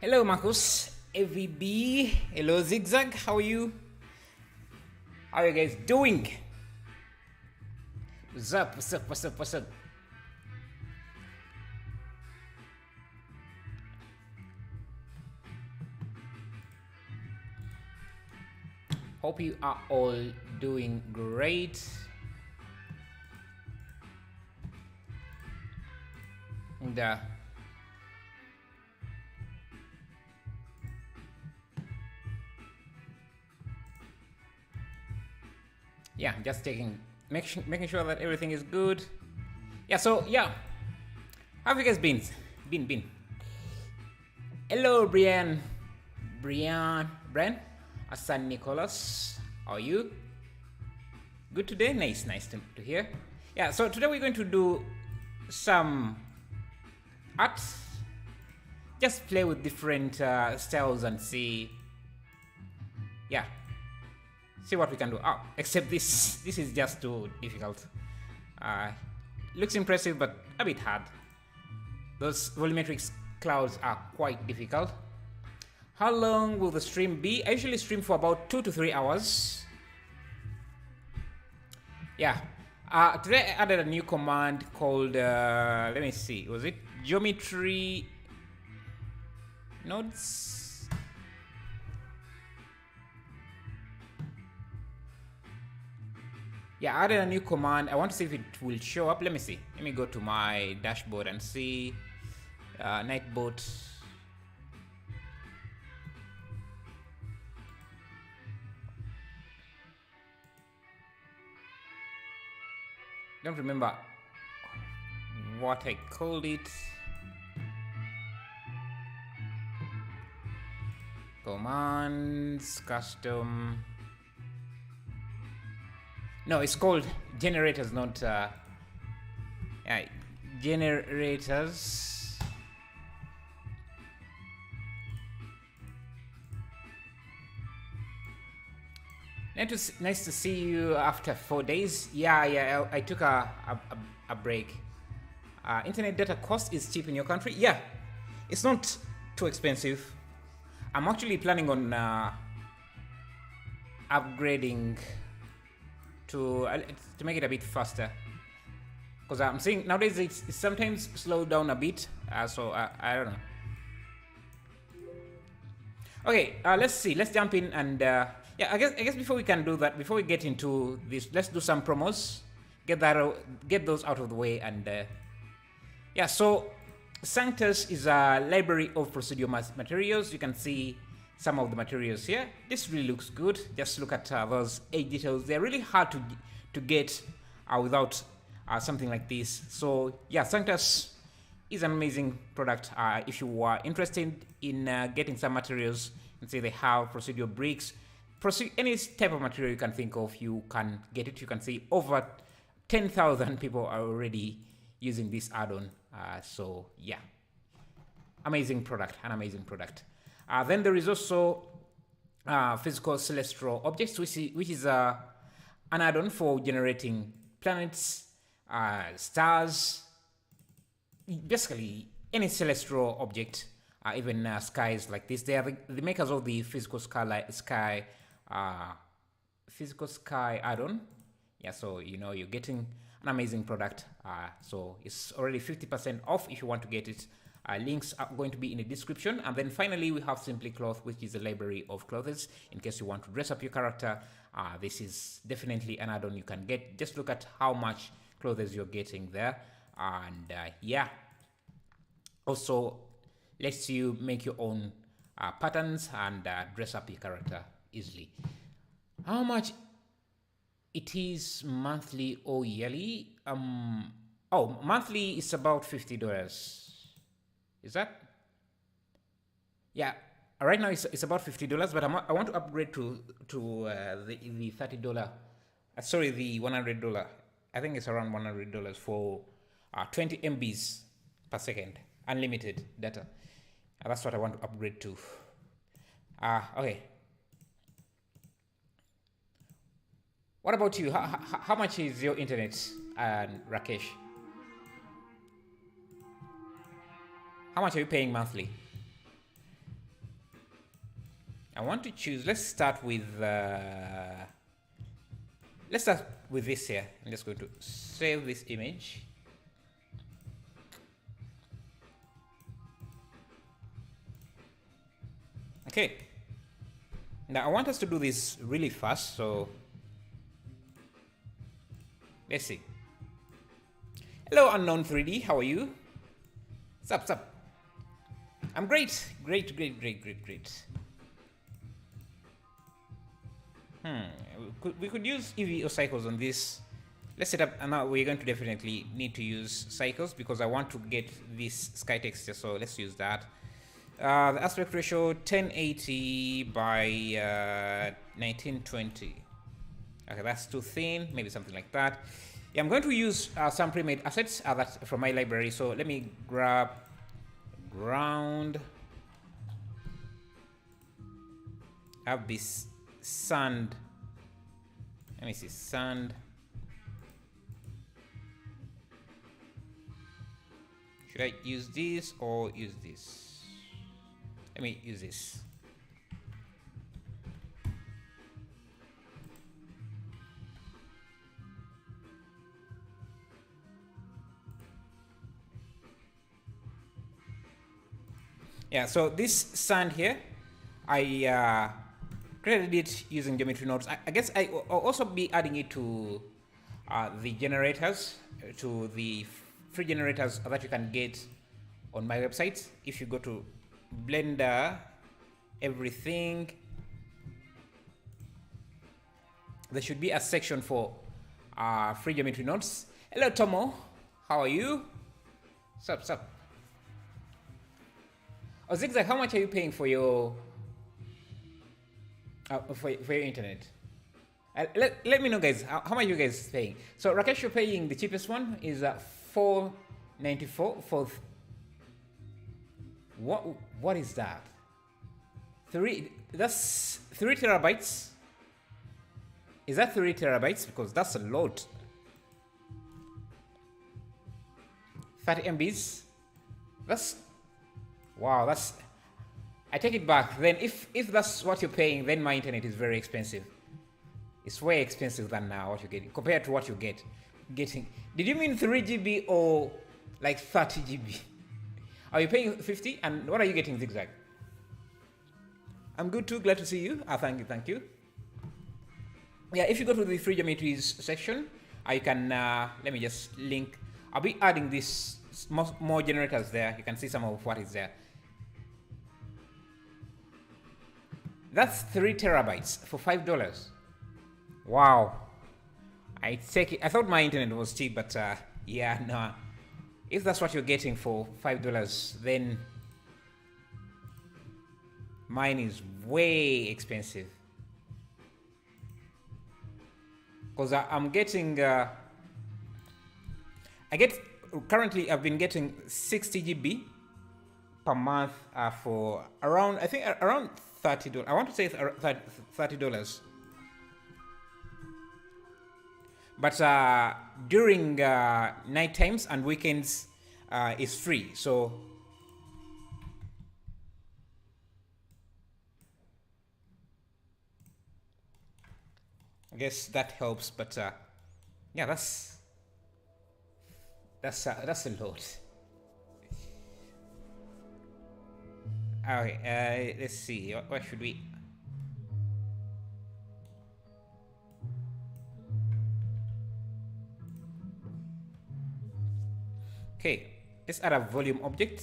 Hello, Marcus. AVB. Hello, Zigzag. How are you? How are you guys doing? What's up? What's up? What's up? What's up? Hope you are all doing great. And yeah, just making sure that everything is good. Yeah, so yeah, how have you guys been? Been. Hello, Brian, San Nicholas. How are you? Good today? Nice to hear. Yeah, so today we're going to do some art. Just play with different styles and see what we can do. Oh, except this is just too difficult. Looks impressive but a bit hard. Those volumetric clouds are quite difficult. How long will the stream be? I usually stream for about 2 to 3 hours. Yeah. Today I added a new command called let me see, was it geometry nodes? Yeah, I added a new command. I want to see if it will show up. Let me see. Let me go to my dashboard and see. Nightbot. Don't remember what I called it. Commands, custom. No, it's called generators, not generators. Nice to see you after 4 days. Yeah. I took a break. Internet data cost is cheap in your country. Yeah, it's not too expensive. I'm actually planning on upgrading to make it a bit faster, because I'm seeing nowadays it's sometimes slowed down a bit. So I don't know. Okay, let's see. Let's jump in and yeah. I guess before we can do that, before we get into this, let's do some promos. Get those out of the way, and yeah. So Sanctus is a library of procedural materials. You can see some of the materials here. This really looks good. Just look at those edge details. They're really hard to get without something like this. So yeah, Sanctus is an amazing product. If you are interested in getting some materials, and say they have procedural bricks, any type of material you can think of, you can get it. You can see over 10,000 people are already using this add-on. So yeah, an amazing product. Then there is also physical celestial objects, which is an add-on for generating planets, stars, basically any celestial object, even skies like this. They are the makers of the physical sky add-on. Yeah, so you're getting an amazing product. So it's already 50% off if you want to get it. Links are going to be in the description. And then finally, we have Simply Cloth, which is a library of clothes. In case you want to dress up your character, this is definitely an add-on you can get. Just look at how much clothes you're getting there. And yeah, also lets you make your own patterns and dress up your character easily. How much it is monthly or yearly? Monthly is about $50. Is that? Yeah, right now it's about $50, but I want to upgrade to the $30. Sorry, the $100. I think it's around $100 for 20 MBs per second, unlimited data. That's what I want to upgrade to. Okay. What about you? How much is your internet, Rakesh? How much are you paying monthly? I want to choose, let's start with this here. I'm just going to save this image. Okay. Now I want us to do this really fast, so let's see. Hello, Unknown 3D. How are you? What's up? I'm great. Great. We could use EV or cycles on this. Let's set up, and now we're going to definitely need to use cycles because I want to get this sky texture, so let's use that. The aspect ratio 1080 by 1920. Okay, that's too thin, maybe something like that. Yeah, I'm going to use some pre-made assets that from my library, so let me grab ground. I have this sand. Let me see, sand. Should I use this or use this? Let me use this. Yeah, so this sand here, I created it using geometry nodes. I guess I'll also be adding it to the generators, to the free generators that you can get on my website. If you go to Blender, everything, there should be a section for free geometry nodes. Hello, Tomo. How are you? Sup? Oh, Zigzag, how much are you paying for your internet? Let me know, guys. How much are you guys paying? So Rakesh, you're paying, the cheapest one is $4.94 for what is that? That's 3 terabytes. Is that 3 terabytes? Because that's a lot. 30 MBs. Wow, I take it back. Then if that's what you're paying, then my internet is very expensive. It's way expensive than what you're getting compared to what you getting. Did you mean 3 GB or like 30 GB? Are you paying 50? And what are you getting, Zigzag? I'm good too. Glad to see you. Thank you. Yeah, if you go to the free geometries section, you can let me just link. I'll be adding this more generators there. You can see some of what is there. That's 3 terabytes for $5. Wow. I take it. I thought my internet was cheap, but yeah, no. If that's what you're getting for $5, then mine is way expensive. Because I'm getting, currently I've been getting 60 GB per month for around, I think around $30. I want to say $30. But during night times and weekends, it's free. So I guess that helps. But yeah, that's a lot. Okay, let's see. What should we? Okay, let's add a volume object.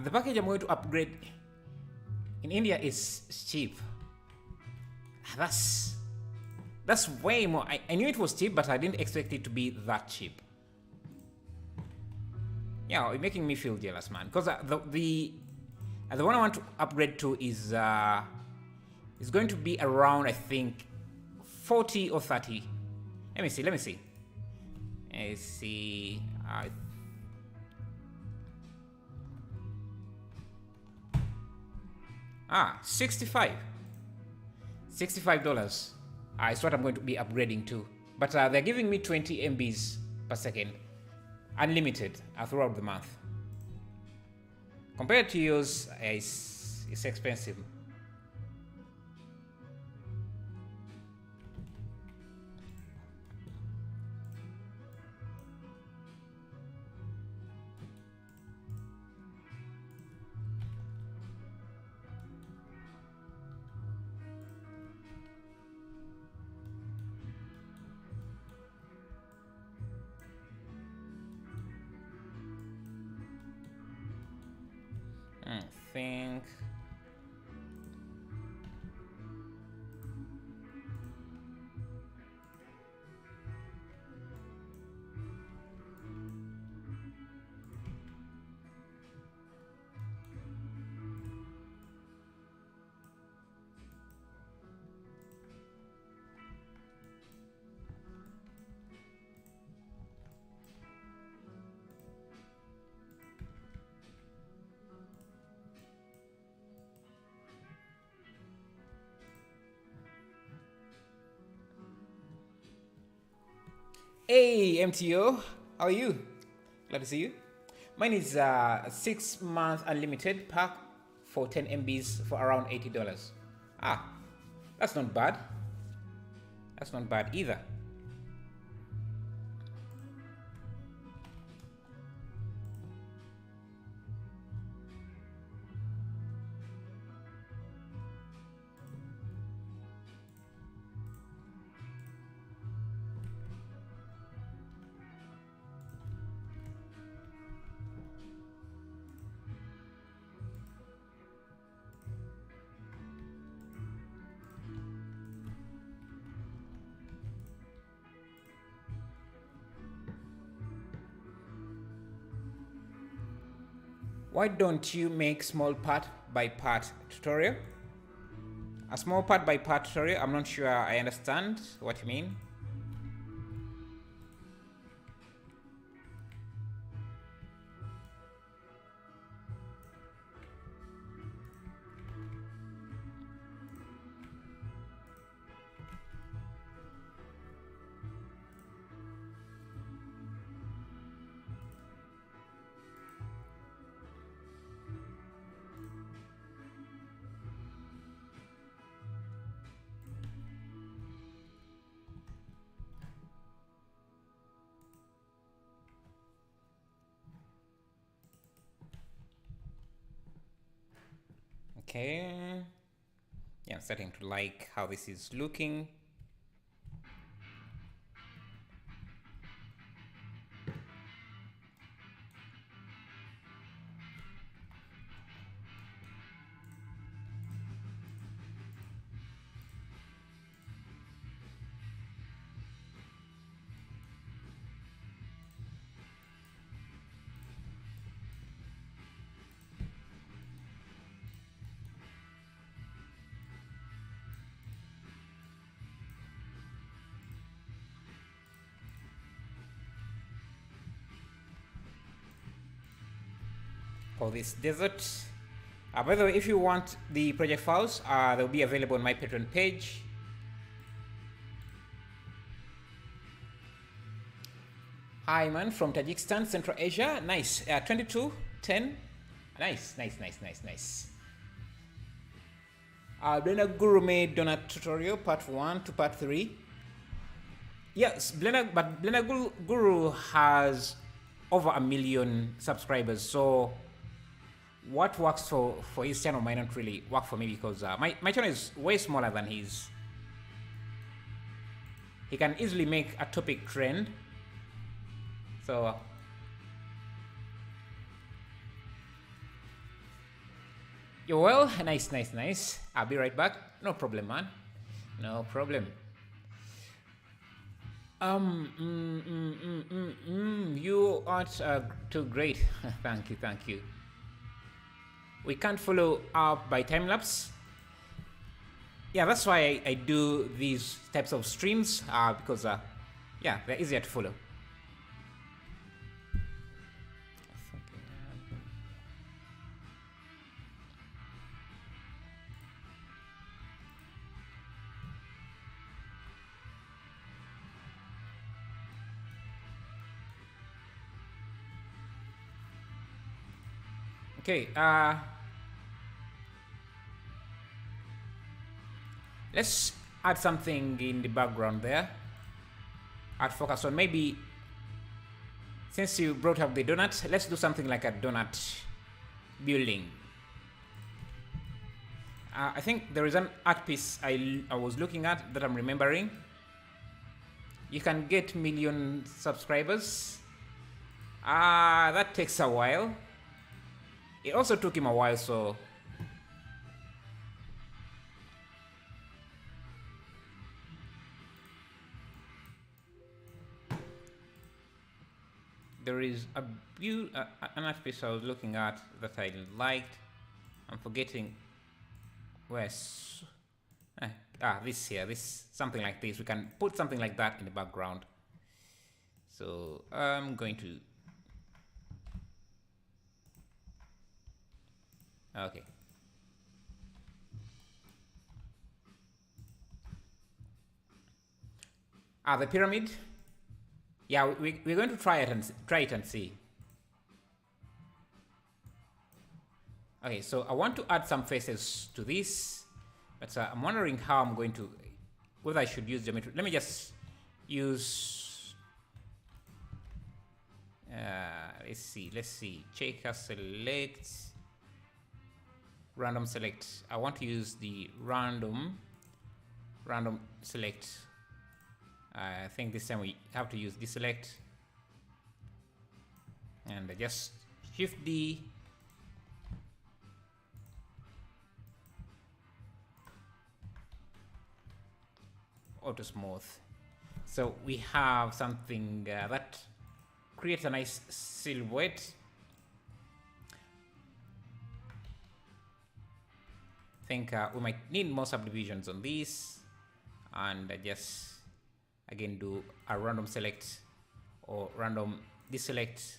The package I'm going to upgrade in India is cheap. That's way more. I knew it was cheap, but I didn't expect it to be that cheap. Yeah, it's making me feel jealous, man. Because the one I want to upgrade to is going to be around, I think, 40 or 30. Let me see. Let's see. 65. $65 is what I'm going to be upgrading to. But they're giving me 20 MBs per second, unlimited throughout the month. Compared to yours, it's expensive. I think hey MTO, how are you? Glad to see you. Mine is 6-month unlimited pack for 10 MBs for around $80. That's not bad. That's not bad either. Why don't you make small part by part tutorial? A small part by part tutorial? I'm not sure I understand what you mean. Okay. Yeah, I'm starting to like how this is looking. For this desert. By the way, if you want the project files, they'll be available on my Patreon page. Hi man, from Tajikistan, Central Asia. Nice. 2210. Nice. Blender Guru made donut tutorial part 1 to part 3. Yes, Blender Guru has over 1 million subscribers, so what works for his channel might not really work for me, because my channel is way smaller than his. He can easily make a topic trend. So you're well, nice. I'll be right back. No problem, man. No problem. You aren't too great. Thank you. We can't follow up by time lapse. Yeah, that's why I do these types of streams, because yeah, they're easier to follow. Okay, let's add something in the background there. Add focus on maybe, since you brought up the donut, let's do something like a donut building. I think there is an art piece I was looking at that I'm remembering. You can get million subscribers. That takes a while. It also took him a while, so there is an art piece I was looking at that I liked. I'm forgetting where's this here, this something like this. We can put something like that in the background. So I'm going to okay. The pyramid. Yeah, we're going to try it and see. Okay, so I want to add some faces to this, but I'm wondering how I'm going to, whether I should use geometry. Let me just use, let's see, checker select, random select. I want to use the random select. I think this time we have to use deselect, and just shift D. Auto smooth. So we have something that creates a nice silhouette. I think we might need more subdivisions on these, and just again do a random select or random deselect.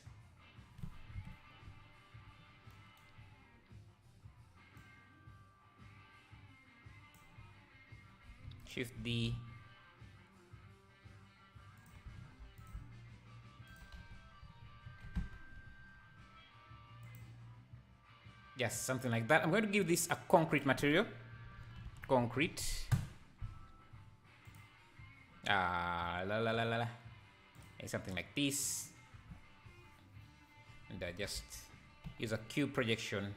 Shift D. Yes, something like that. I'm going to give this a concrete material. Concrete. Something like this. And I just use a cube projection.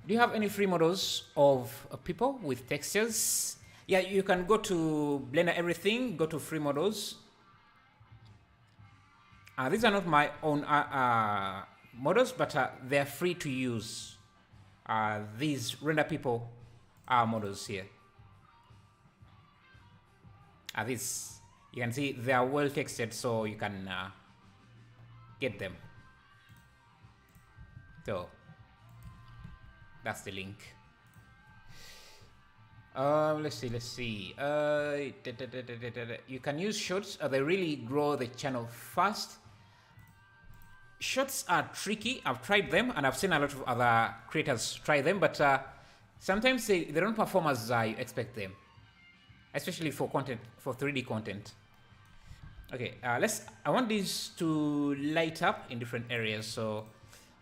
Do you have any free models of people with textures? Yeah, you can go to Blender Everything, go to free models. These are not my own models, but they're free to use. These render people are models here. These, you can see they are well textured, so you can get them. So that's the link. Let's see. You can use shorts. They really grow the channel fast. Shorts are tricky. I've tried them, and I've seen a lot of other creators try them, but sometimes they don't perform as you expect them, especially for content, for 3D content. Okay, I want these to light up in different areas. So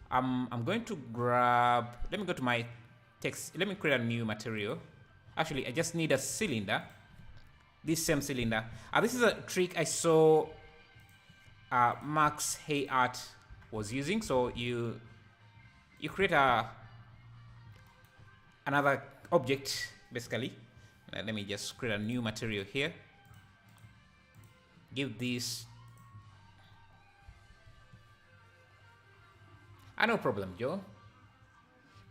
I'm going to grab. Let me go to my text. Let me create a new material. Actually, I just need a cylinder. This same cylinder. This is a trick I saw Max Hayart was using. So you create another object basically. Let me just create a new material here. Give this. No problem, Joe.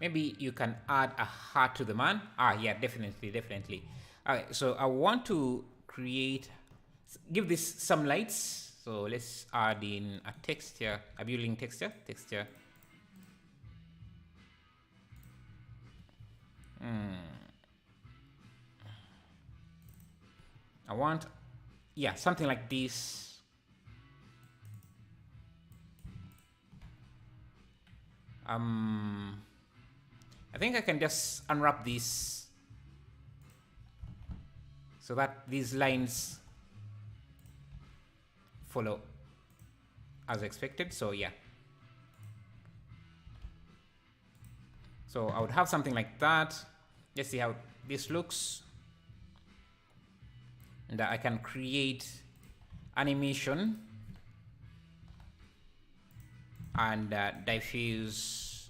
Maybe you can add a heart to the man. Yeah, definitely. Alright, so I want to give this some lights. So let's add in a texture, a building texture. I want, yeah, something like this. I think I can just unwrap this so that these lines follow. as expected. So yeah. So I would have something like that. Let's see how this looks. And I can create animation and diffuse,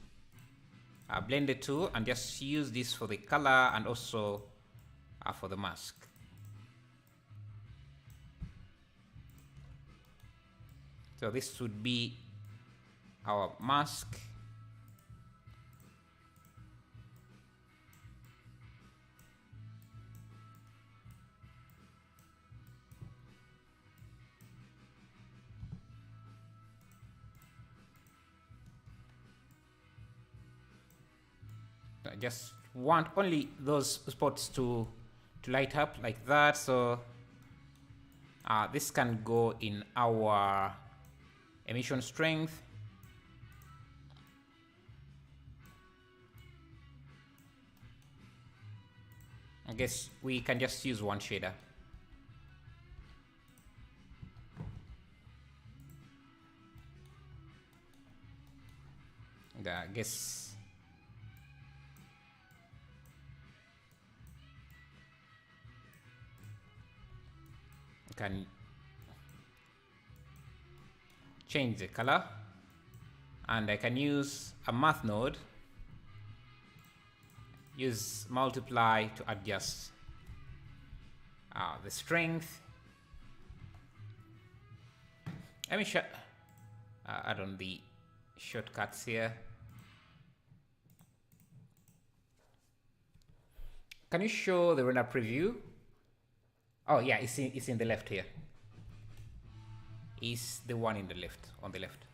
blend the two, and just use this for the color and also for the mask. So this would be our mask. I just want only those spots to light up like that. So this can go in our emission strength. I guess we can just use one shader. And I guess I can change the color, and I can use a math node, use multiply to adjust the strength. Let me add on the shortcuts here. Can you show the render preview? Oh yeah, it's in the left here. Is the one in the left, on the left.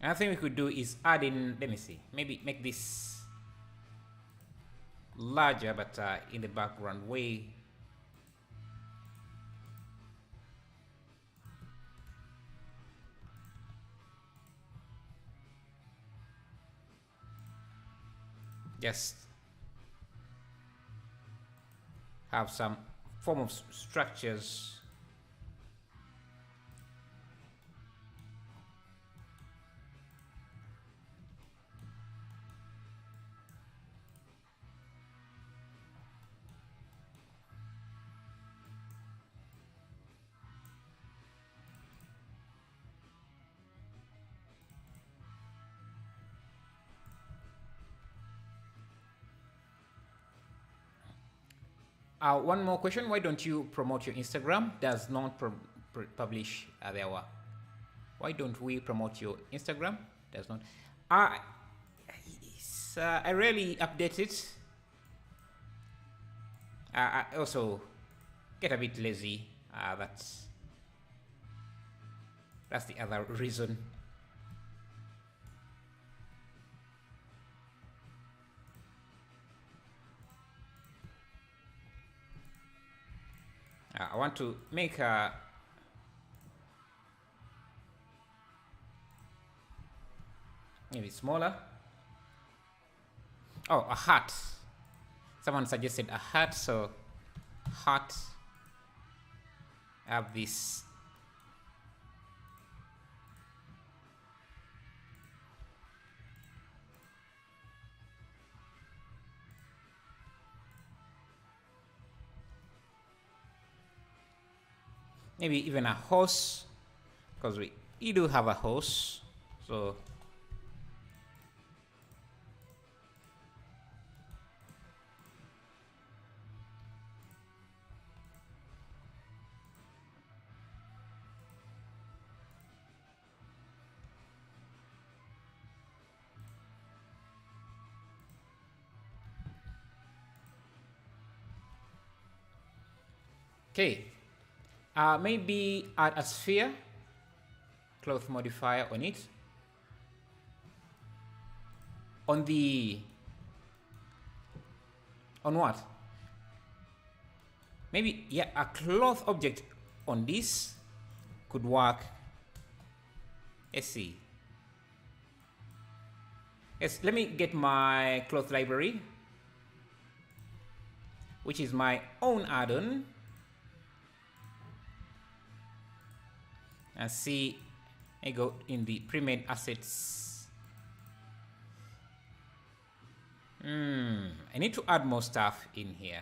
Another thing we could do is add in, let me see, maybe make this larger, but in the background way. Just have some form of structures. One more question. Why don't you promote your Instagram? Does not publish their work. Why don't we promote your Instagram? Does not. I rarely update it. I also get a bit lazy. That's the other reason. I want to make a maybe smaller. Oh, a hat. Someone suggested a hat, so hat. I have this. Maybe even a horse, because we do have a horse, so okay. Maybe add a sphere cloth modifier on it. On what? Maybe, yeah, a cloth object on this could work. Let's see. Yes, let me get my cloth library, which is my own add-on, and see, I go in the pre-made assets. I need to add more stuff in here.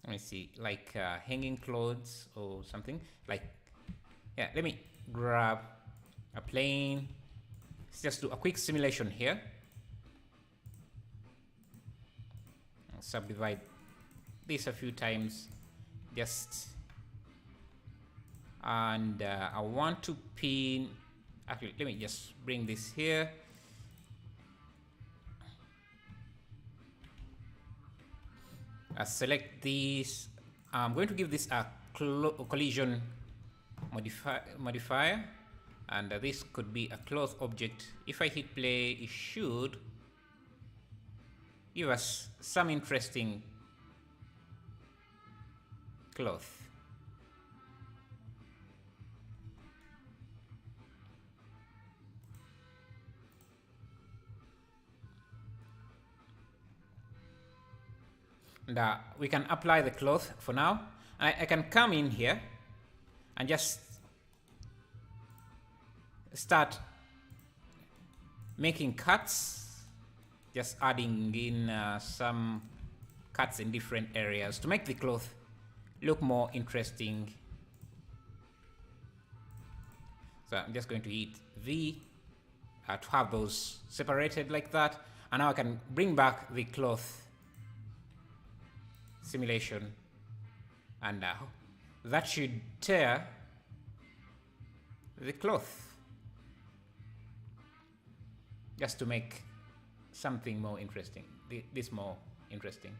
Let me see, like hanging clothes or something. Like, yeah, let me grab a plane. Let's just do a quick simulation here. I'll subdivide this a few times, just, and I want to pin, actually, let me just bring this here. Select these. I'm going to give this a collision modifier, and this could be a cloth object. If I hit play, it should give us some interesting cloth. And we can apply the cloth for now. I can come in here and just start making cuts, just adding in some cuts in different areas to make the cloth look more interesting. So I'm just going to hit V to have those separated like that. And now I can bring back the cloth simulation, and that should tear the cloth, just to make something more interesting, this more interesting.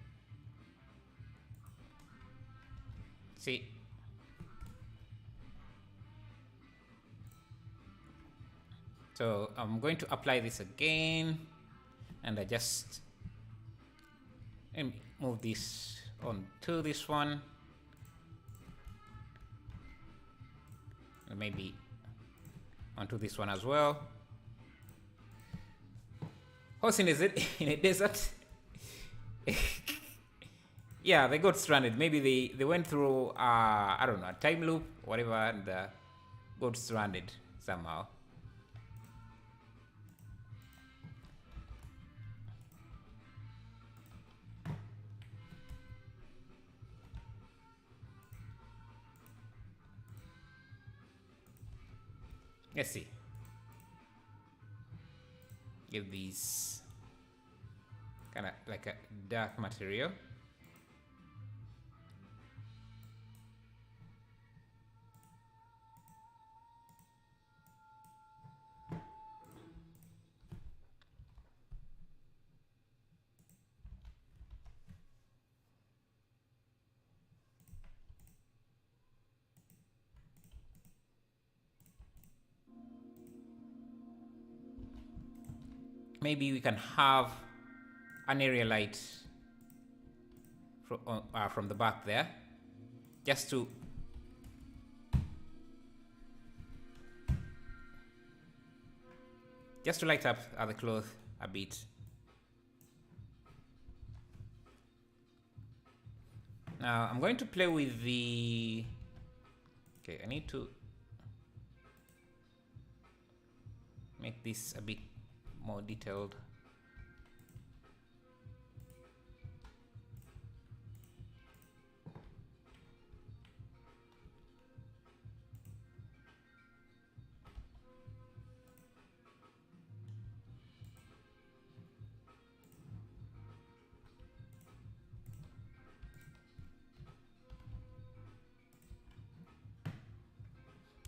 See, so I'm going to apply this again, and I just move this on to this one, and maybe onto this one as well. Horse in a desert. Yeah, they got stranded. Maybe they went through I don't know, a time loop, whatever, and got stranded somehow. Let's see. Give these kind of like a dark material. Maybe we can have an area light from the back there, just to light up the cloth a bit. Now I'm going to play with the, okay, I need to make this a bit more detailed.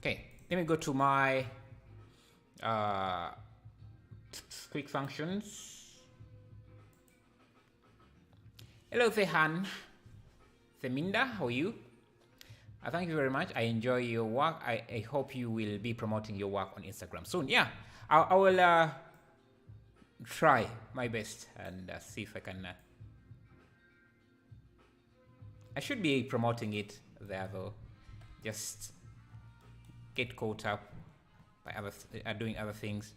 Okay, let me go to my quick functions. Hello, Thehan. Theminda, how are you? Thank you very much. I enjoy your work. I hope you will be promoting your work on Instagram soon. Yeah, I will try my best and see if I can I should be promoting it there though. Just get caught up by doing other things.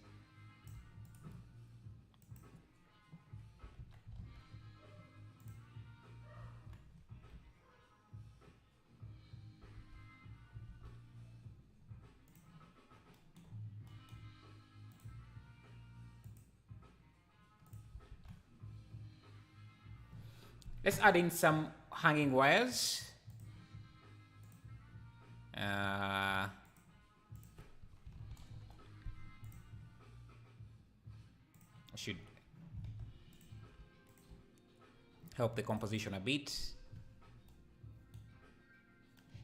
Let's add in some hanging wires. Should help the composition a bit.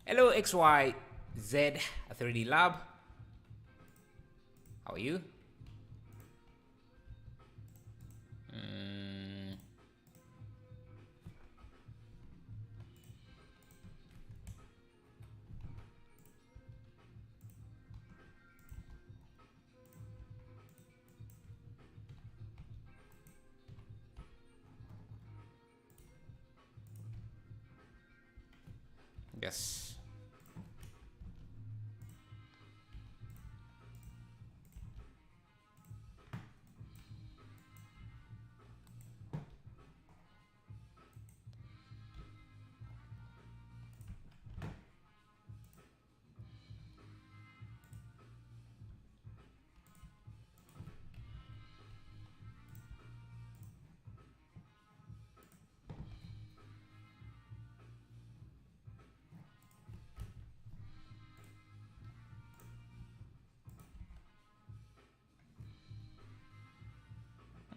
Hello XYZ 3D Lab. How are you? Yes.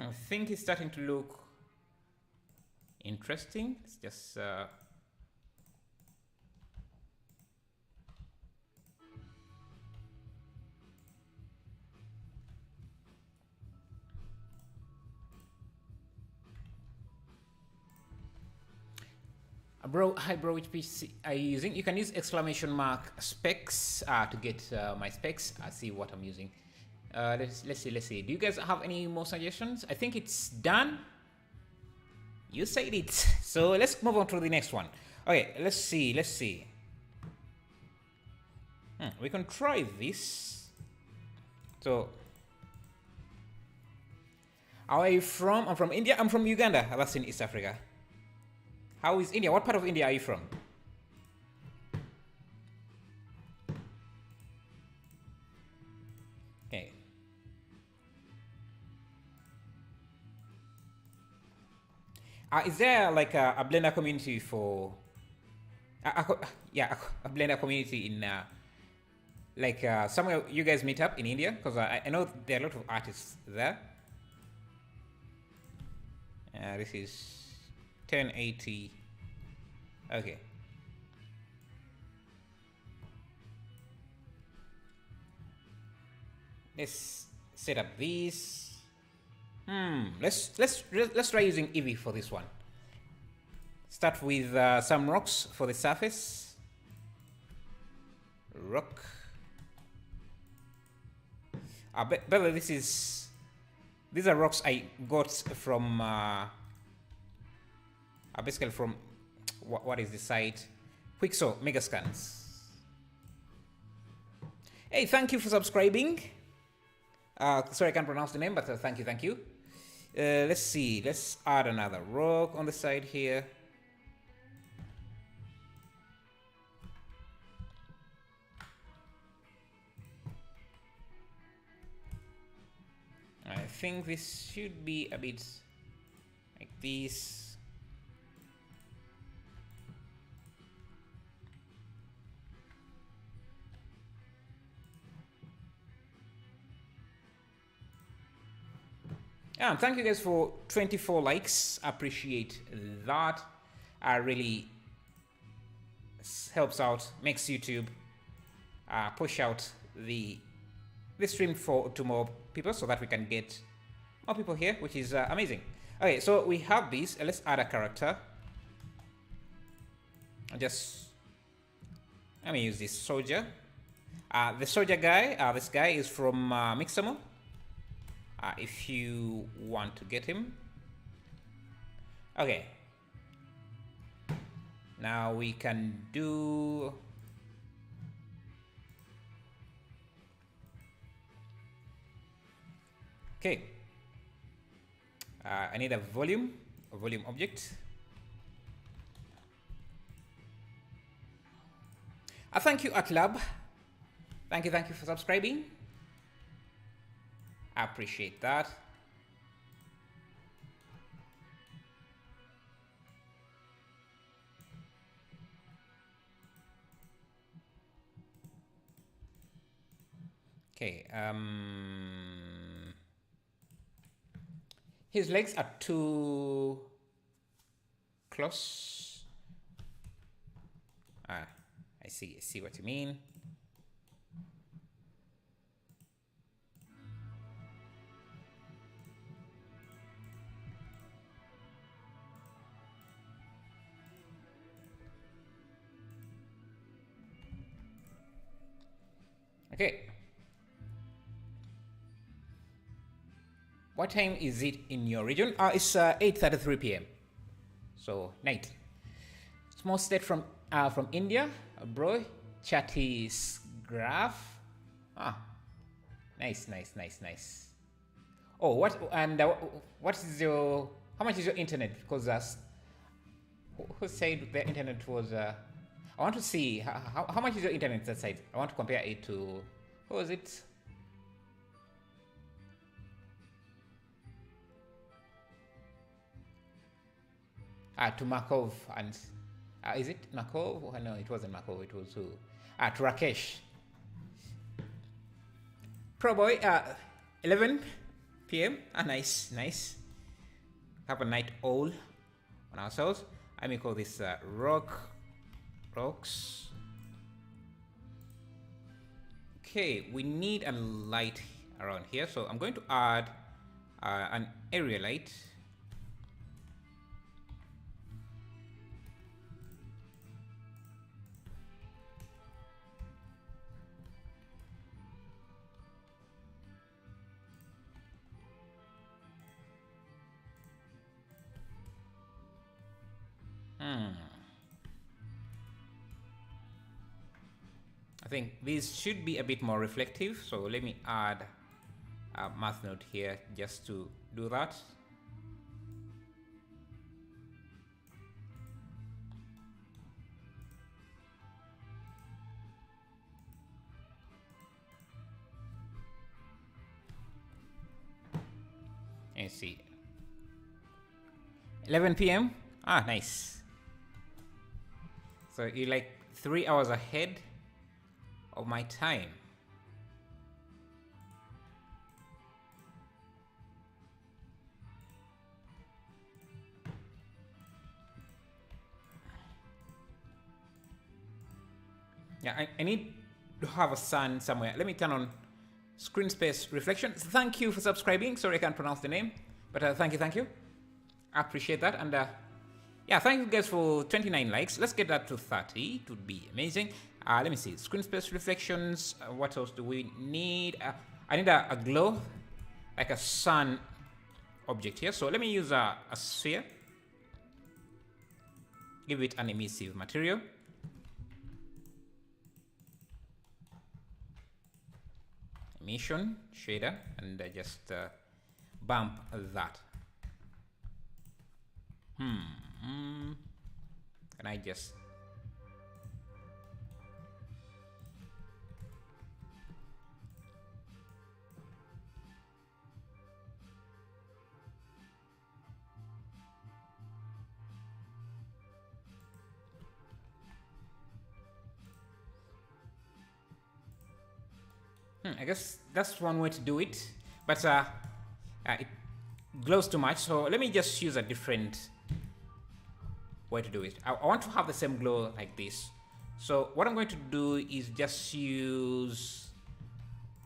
I think it's starting to look interesting. It's just bro, hi bro, which PC are you using? You can use exclamation mark specs to get my specs. I see what I'm using. Let's see. Do you guys have any more suggestions? I think it's done. You said it. So let's move on to the next one. Okay, let's see. We can try this. So, how are you from? I'm from India. I'm from Uganda. That's in East Africa. How is India? What part of India are you from? Okay. Is there like a Blender community for? A Blender community in like somewhere you guys meet up in India? Because I know there are a lot of artists there. This is 1080. Okay. Let's set up these. Let's try using Eevee for this one. Start with some rocks for the surface. Rock. Bella, these are rocks I got from basically from what is the site? Quixo Megascans. Hey, thank you for subscribing. Sorry, I can't pronounce the name, but thank you. Let's see. Let's add another rock on the side here. I think this should be a bit like this. Thank you guys for 24 likes. Appreciate that. Really helps out, makes YouTube push out the stream to more people so that we can get more people here, which is amazing. Okay, so we have this. Let's add a character. Let me use this soldier. The soldier guy, this guy is from Mixamo. If you want to get him. Okay. Now we can do... Okay. I need a volume object. Thank you, Atlab. Thank you for subscribing. I appreciate that. Okay. His legs are too close. I see what you mean. Okay. What time is it in your region? It's 8:33 p.m. So night. Small state from India, bro. Chhattisgarh. Nice. Oh, what is your? How much is your internet? Because who said the internet was? I want to see how much is your internet that side. I want to compare it to. Who was it? To Markov and is it Markov? Oh, no, it wasn't Markov. It was who? To Rakesh. Pro boy. 11 p.m. Nice. Have a night owl on ourselves. Let me call this rocks. Okay, we need a light around here, so I'm going to add an area light. I think these should be a bit more reflective, so let me add a math node here just to do that. Let's see. 11 p.m. Nice. So you're like 3 hours ahead of my time. Yeah, I need to have a sun somewhere. Let me turn on screen space reflection. Thank you for subscribing. Sorry I can't pronounce the name, but thank you. I appreciate that. And yeah, thank you guys for 29 likes. Let's get that to 30. It would be amazing. Let me see. Screen space reflections. What else do we need? I need a glow, like a sun object here. So let me use a sphere. Give it an emissive material. Emission shader, and just bump that. Can I just... I guess that's one way to do it, but it glows too much, so let me just use a different way to do it. I want to have the same glow like this. So what I'm going to do is just use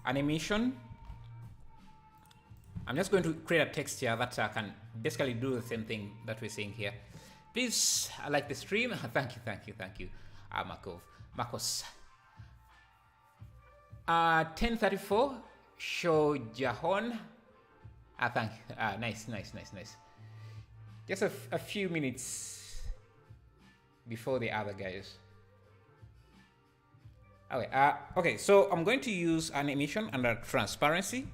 an emission. I'm just going to create a texture that can basically do the same thing that we're seeing here. Please like the stream. Thank you. Marcos. 1034 show Jahon. Thank you. Nice. Just a few minutes. before the other guys. Okay, okay, so I'm going to use an emission under transparency.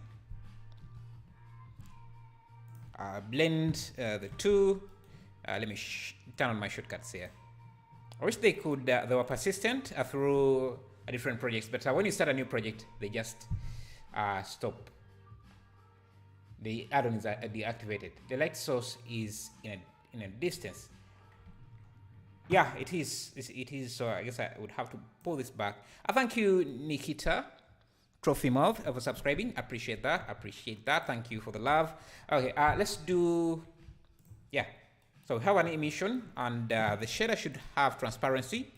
Blend the two. Let me turn on my shortcuts here. I wish they could, they were persistent through different projects, but when you start a new project, they just stop. The add-on is deactivated. The light source is in a distance. Yeah, it is. It is. So I guess I would have to pull this back. Thank you, Nikita Trofimov, for subscribing. Appreciate that. Appreciate that. Thank you for the love. Okay, let's do. Yeah. So we have an emission, and the shader should have transparency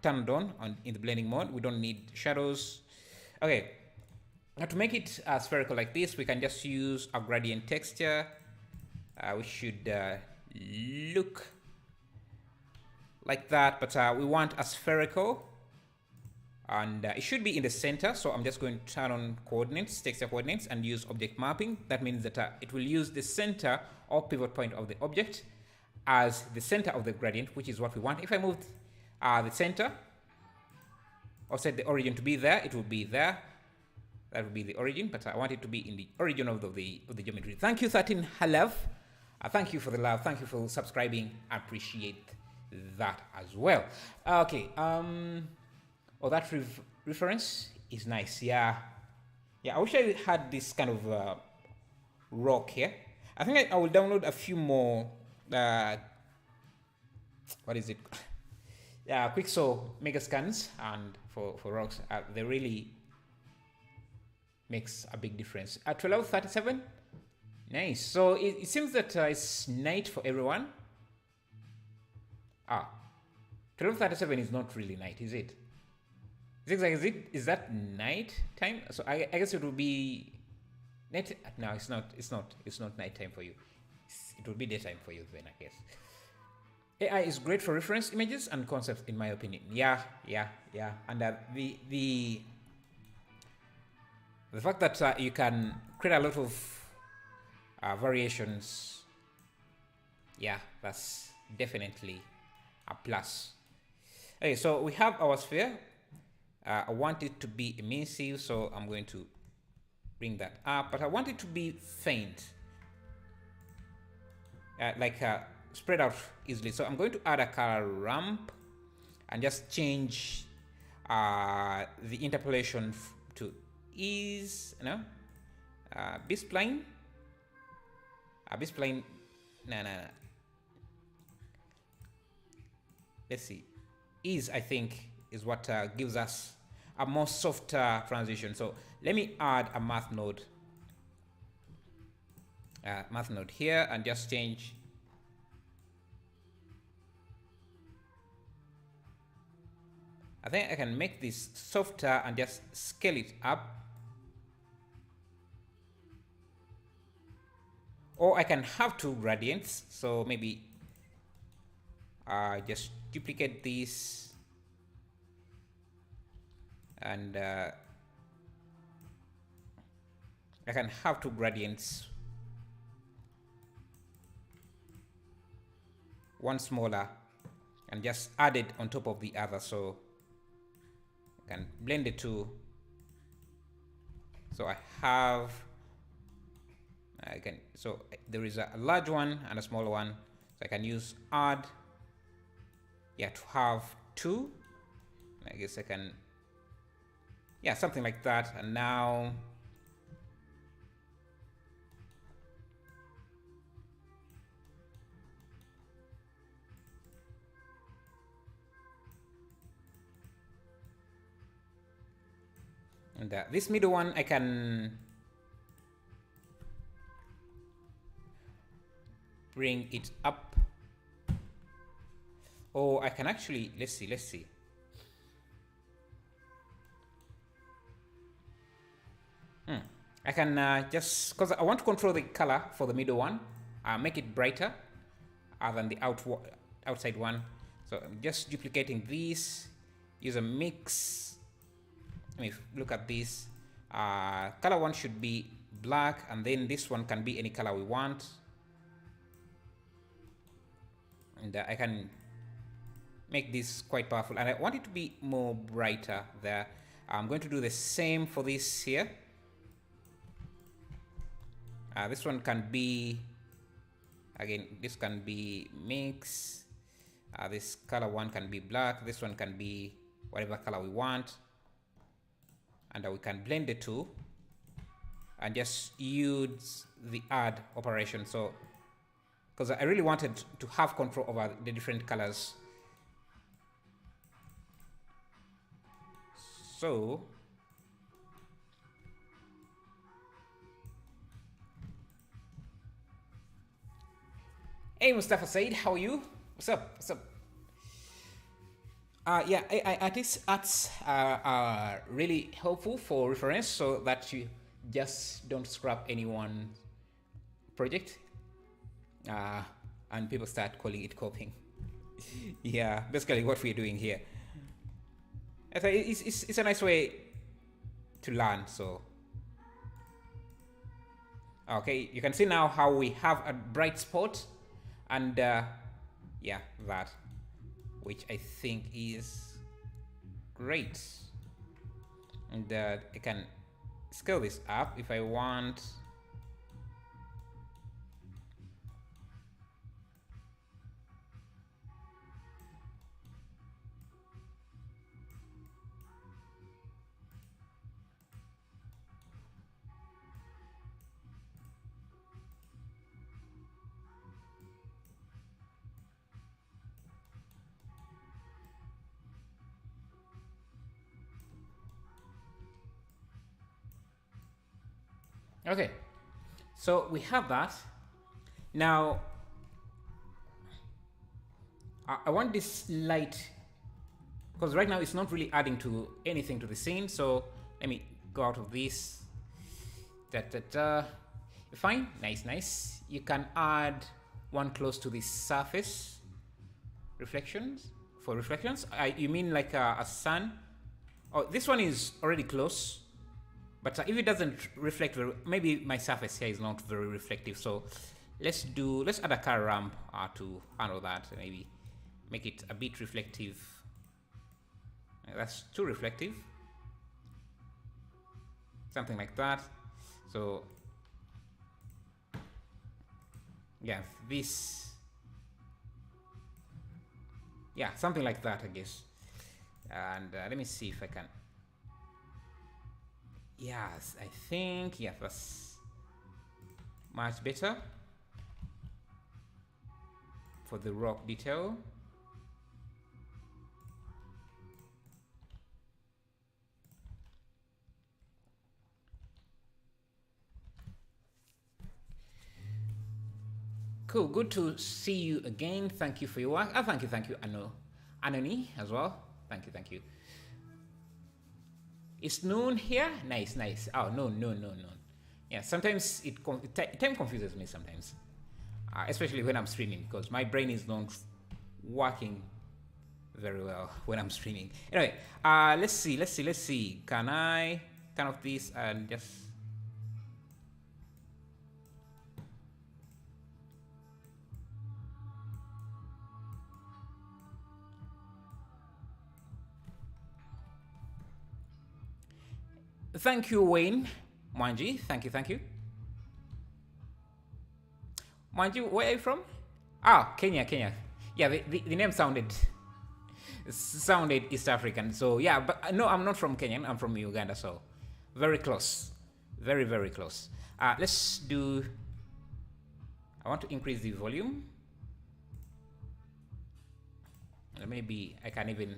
turned on in the blending mode. We don't need shadows. Okay. Now to make it spherical like this, we can just use a gradient texture. We should look like that, but we want a spherical, and it should be in the center. So I'm just going to turn on coordinates, texture coordinates, and use object mapping. That means that it will use the center or pivot point of the object as the center of the gradient, which is what we want. If I move the center or set the origin to be there, it will be there. That would be the origin, but I want it to be in the origin of the geometry. Thank you, 13 Halev. Thank you for the love. Thank you for subscribing. I appreciate that as well. Okay. Oh, that reference is nice. Yeah. Yeah. I wish I had this kind of rock here. I think I will download a few more. What is it? Yeah, Quixel mega scans and for rocks. They really makes a big difference. At 12:37, nice. So it seems that it's night for everyone. 12:37 is not really night, is it? Is that night time? So I guess it will be night. No, it's not. It's not night time for you. It will be daytime for you then, I guess. AI is great for reference images and concepts, in my opinion. Yeah. And the fact that you can create a lot of variations, yeah, that's definitely a plus. Okay, so we have our sphere. I want it to be emissive, so I'm going to bring that up, but I want it to be faint, spread out easily. So I'm going to add a color ramp and just change the interpolation to is B-spline. B-spline. No. Let's see. Is, I think, is what gives us a more softer transition. So let me add a math node. Math node here and just change. I think I can make this softer and just scale it up. Or I can have two gradients. So maybe just duplicate this and I can have two gradients, one smaller and just add it on top of the other, so I can blend the two. So so there is a large one and a small one, so I can use add, yeah, to have two. I guess I can, yeah, something like that. And now and this middle one I can bring it up, or I can actually, let's see. I can just, because I want to control the color for the middle one, make it brighter than the outside one. So I'm just duplicating this, use a mix. Let me look at this. Color one should be black, and then this one can be any color we want. And I can make this quite powerful, and I want it to be more brighter there. I'm going to do the same for this here. This one can be, again, this can be mix. This color one can be black. This one can be whatever color we want. And we can blend the two and just use the add operation. So, because I really wanted to have control over the different colors. So, hey Mustafa Said, how are you? What's up? What's up? Yeah, arts are really helpful for reference so that you just don't scrap anyone's project and people start calling it copying. Yeah, basically what we're doing here. It's a nice way to learn. So, okay, you can see now how we have a bright spot, and yeah, that, which I think is great. And I can scale this up if I want. Okay, so we have that. Now, I want this light, because right now it's not really adding to anything to the scene. So let me go out of this. Fine, nice. You can add one close to the surface reflections. For reflections, you mean like a sun? Oh, this one is already close. But if it doesn't reflect maybe my surface here is not very reflective. So let's add a car ramp to handle that. Maybe make it a bit reflective. That's too reflective. Something like that. So yeah, this. Yeah, something like that, I guess. And let me see if I can. Yes, I think, yeah, that's much better for the rock detail. Cool, good to see you again. Thank you for your work. Thank you, Anoni as well. Thank you. It's noon here. Nice. Oh, no. Yeah, sometimes time confuses me sometimes, especially when I'm streaming, because my brain is not working very well when I'm streaming. Anyway, let's see. Can I turn off this and just? Thank you, Wayne Mwanji. Thank you. Mwanji, where are you from? Kenya. Yeah, the name sounded East African. So yeah, but no, I'm not from Kenya. I'm from Uganda. So very close, very close. Let's do. I want to increase the volume. Maybe I can even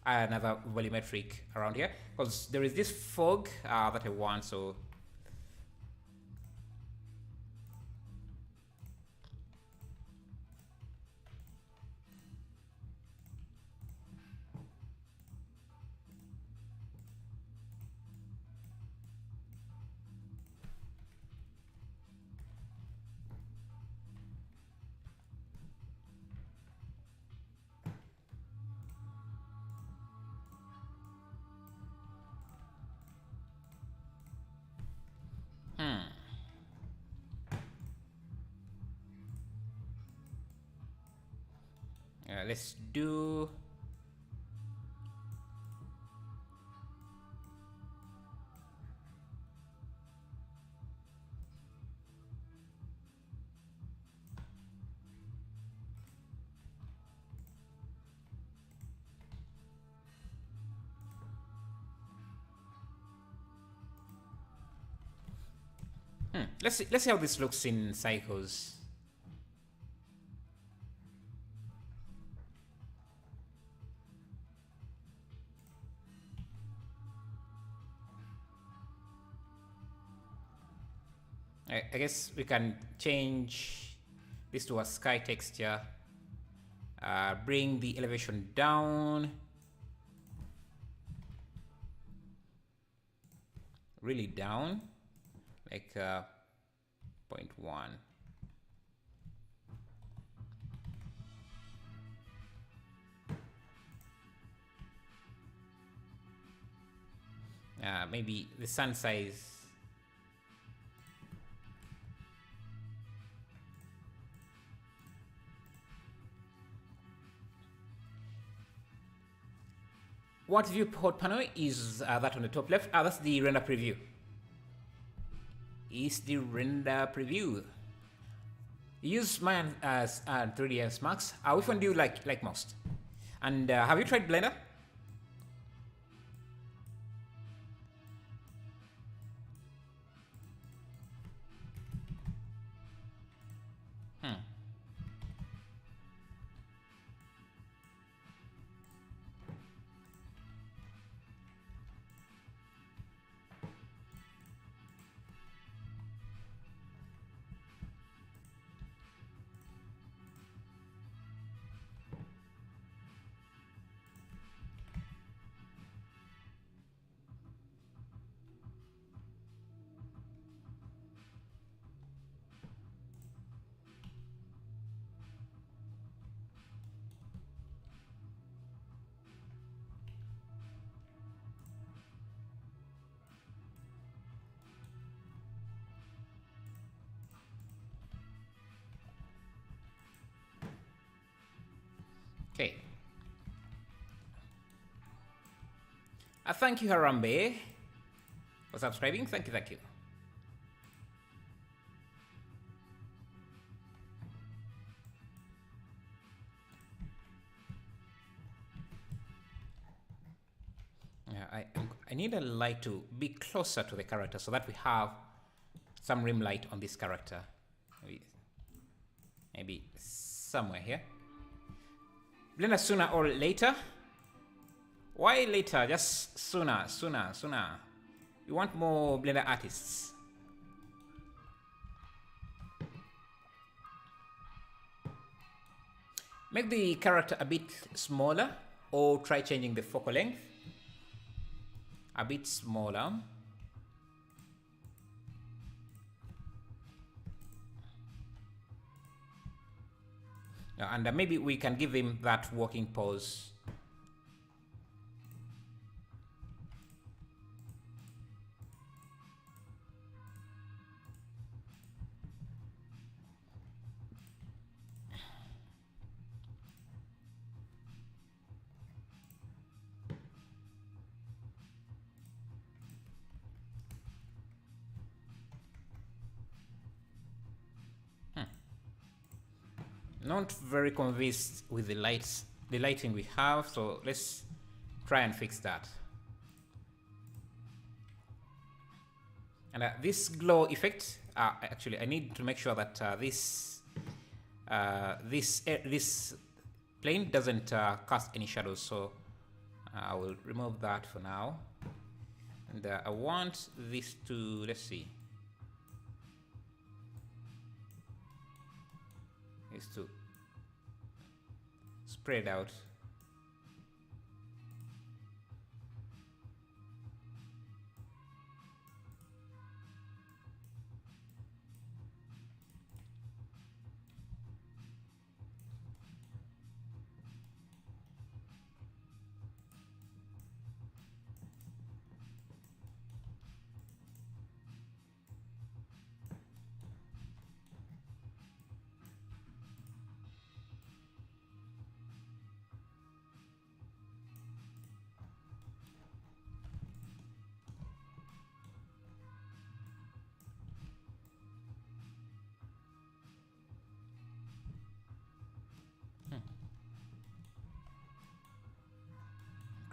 add another volumetric around here, because there is this fog that I want. So Let's do. Let's see. Let's see how this looks in cycles. I guess we can change this to a sky texture. Bring the elevation down. Really down. Like 0.1. Maybe the sun size. What viewport panel is that on the top left? That's the render preview. Is the render preview. Use Maya as 3ds Max. Which one do you like most? And have you tried Blender? Okay. Thank you, Harambe, for subscribing. Thank you, thank you. Yeah, I need a light to be closer to the character so that we have some rim light on this character. Maybe somewhere here. Blender sooner or later? Why later? Just sooner. We want more Blender artists. Make the character a bit smaller or try changing the focal length. A bit smaller. And maybe we can give him that walking pose. Not very convinced with the lighting we have, so let's try and fix that. And this glow effect, actually I need to make sure that this plane doesn't cast any shadows, so I will remove that for now. And I want this to, let's see, is to spread out.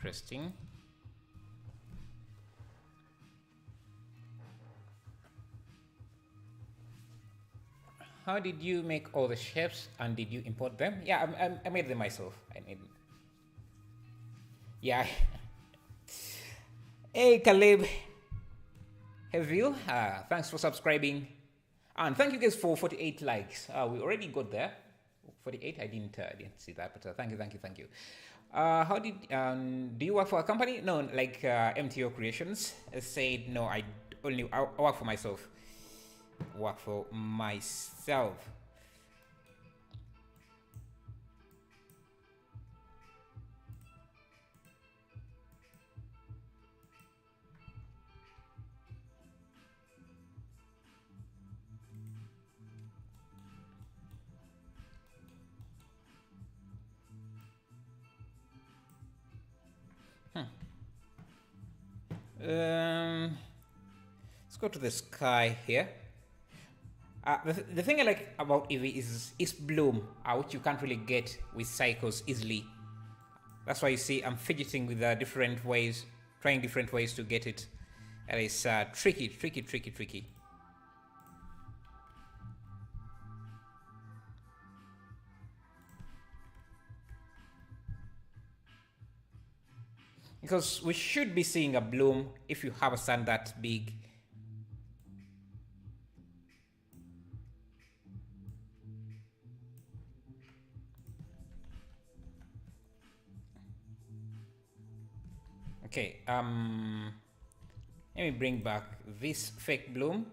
Interesting. How did you make all the shapes and did you import them? Yeah, I made them myself. Yeah. Hey, Caleb. Have you? Thanks for subscribing. And thank you guys for 48 likes. We already got there. 48. I didn't see that, but thank you. How did do you work for a company? No, like MTO Creations. I said no. I work for myself. Work for myself. Let's go to the sky here. The thing I like about Eevee is its bloom, which you can't really get with cycles easily. That's why you see I'm fidgeting with different ways, trying different ways to get it. And it's tricky. Because we should be seeing a bloom if you have a sun that big. Okay, let me bring back this fake bloom.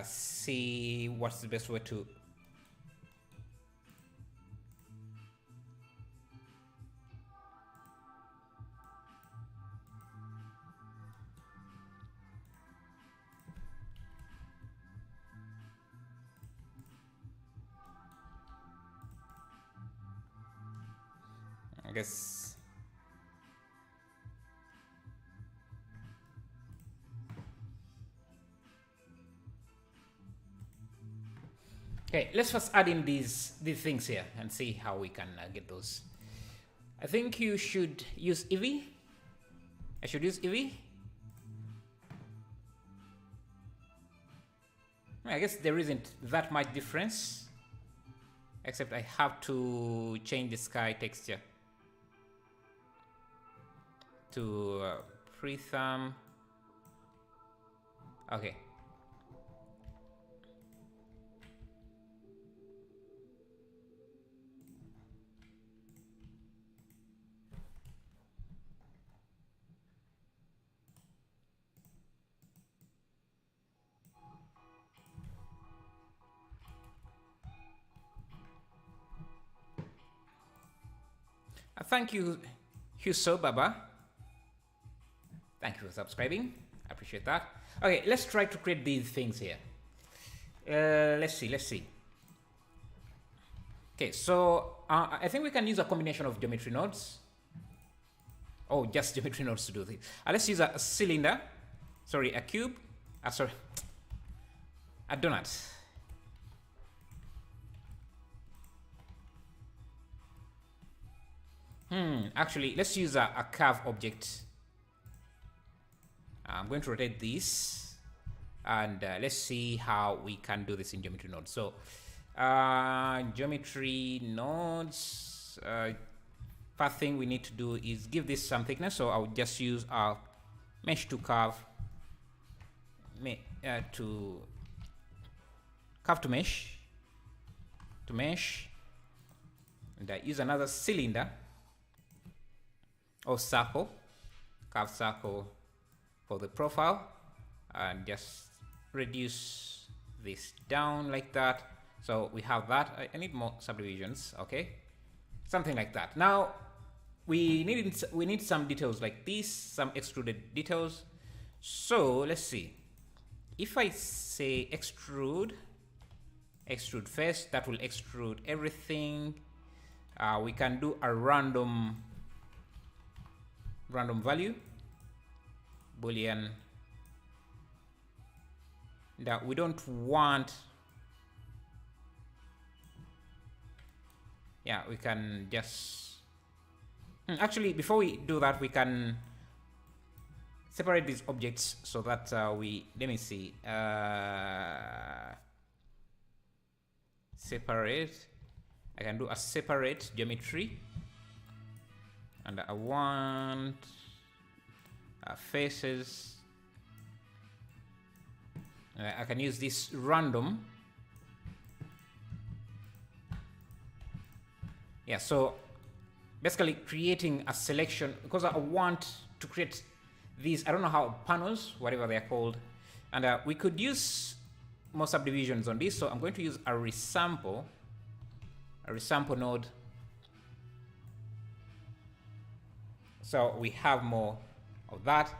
See what's the best way to. I guess. Okay, let's first add in these things here and see how we can get those. I think you should use Eevee. I should use Eevee. I guess there isn't that much difference, except I have to change the sky texture to Pritham. Okay. Thank you, Huso Baba. Thank you for subscribing. I appreciate that. Okay, let's try to create these things here. Let's see. Okay, so I think we can use a combination of geometry nodes. Oh, just geometry nodes to do this. Let's use a cylinder. Sorry, a cube. Sorry, a donut. Actually, let's use a curve object. I'm going to rotate this, and let's see how we can do this in geometry nodes. So, geometry nodes. First thing we need to do is give this some thickness. So I'll just use our mesh to curve, to mesh, and I use another cylinder or circle, curve circle for the profile, and just reduce this down like that. So we have that. I need more subdivisions. Okay, something like that. Now we need some details like this, some extruded details. So let's see. If I say extrude face, that will extrude everything. We can do a random value, Boolean, that we don't want. yeah, we can just actually, before we do that, we can separate these objects so that let me see, separate. I can do a separate geometry, and I want faces. I can use this random. Yeah, so basically creating a selection, because I want to create these, I don't know how, panels, whatever they're called. And we could use more subdivisions on this. So I'm going to use a resample node. So we have more of that.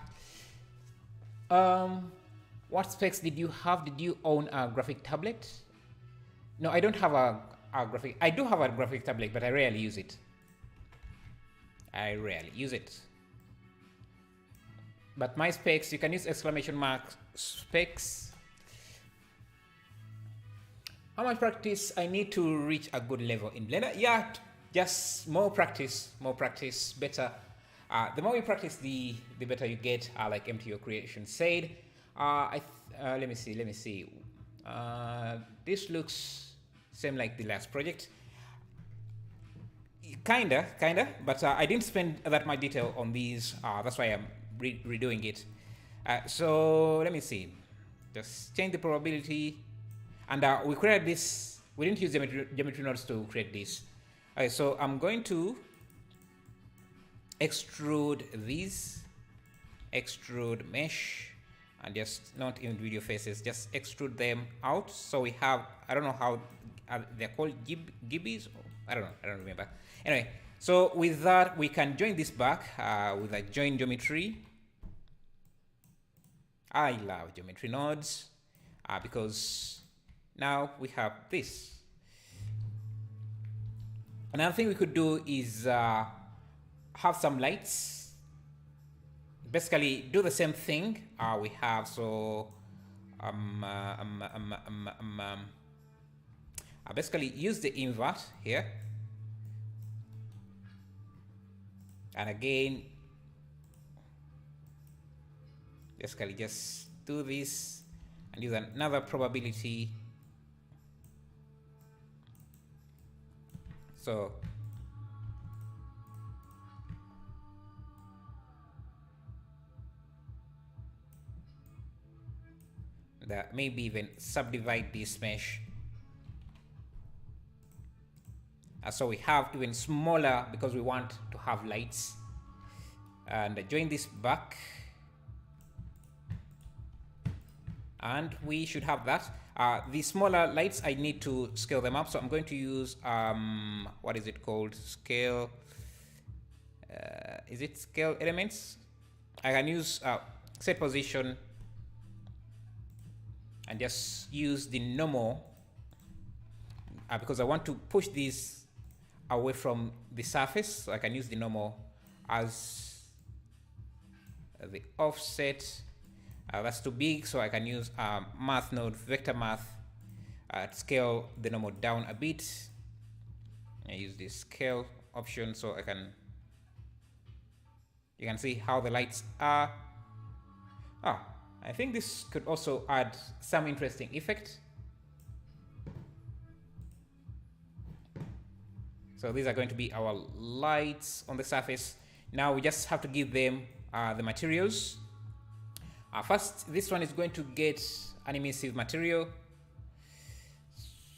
What specs did you have? Did you own a graphic tablet? No, I don't have a graphic. I do have a graphic tablet, but I rarely use it. But my specs, you can use exclamation mark specs. How much practice I need to reach a good level in Blender? Yeah, just more practice, better. The more you practice, the better you get. Like MTO Creation said. Let me see. This looks same like the last project. Kinda, but I didn't spend that much detail on these. That's why I'm redoing it. So let me see. Just change the probability, and we created this. We didn't use geometry nodes to create this. Okay, so I'm going to extrude these, extrude mesh, and just not in video faces, just extrude them out. So we have, I don't know how they're called, gibbies. I don't remember. Anyway, so with that, we can join this back with a join geometry. I love geometry nodes because now we have this. Another thing we could do is have some lights. Basically, do the same thing we have. So basically use the invert here, and again basically just do this and use another probability. So that maybe even subdivide this mesh. So we have even smaller because we want to have lights. And join this back. And we should have that. The smaller lights, I need to scale them up. So I'm going to use, what is it called? Scale. Is it scale elements? I can use set position and just use the normal because I want to push these away from the surface. So I can use the normal as the offset. That's too big, so I can use math node, vector math, scale the normal down a bit. I use the scale option so I can, you can see how the lights are. Oh, I think this could also add some interesting effect. So these are going to be our lights on the surface. Now we just have to give them the materials. First, this one is going to get an emissive material.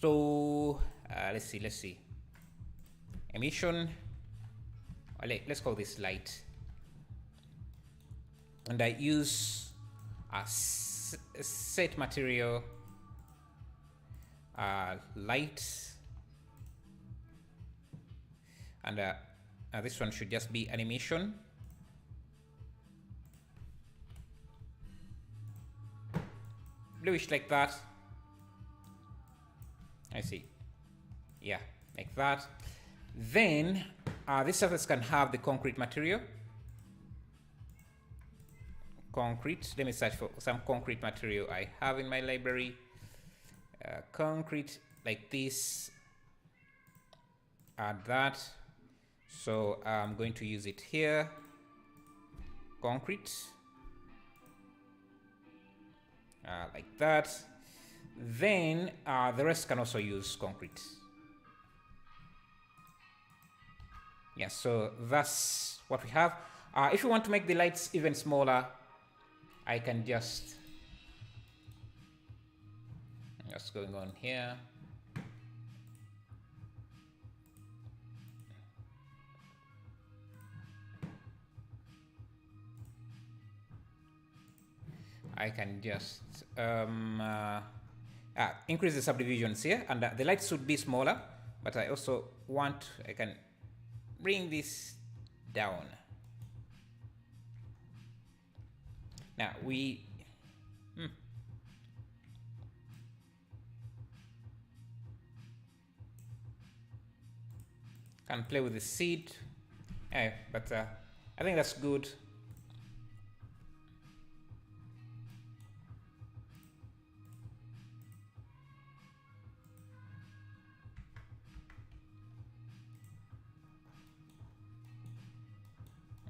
So let's see. Emission. Let's call this light. And I use a set material light. And this one should just be an emission. Bluish like that. I see. Yeah, like that. Then this surface can have the concrete material. Concrete. Let me search for some concrete material I have in my library. Concrete like this. add that. So I'm going to use it here. Concrete. Like that. Then the rest can also use concrete. Yeah, so that's what we have. If you want to make the lights even smaller, I can just what's going on here. I can just increase the subdivisions here, and the lights should be smaller, but I also want, I can bring this down. Now we can play with the seed, but I think that's good.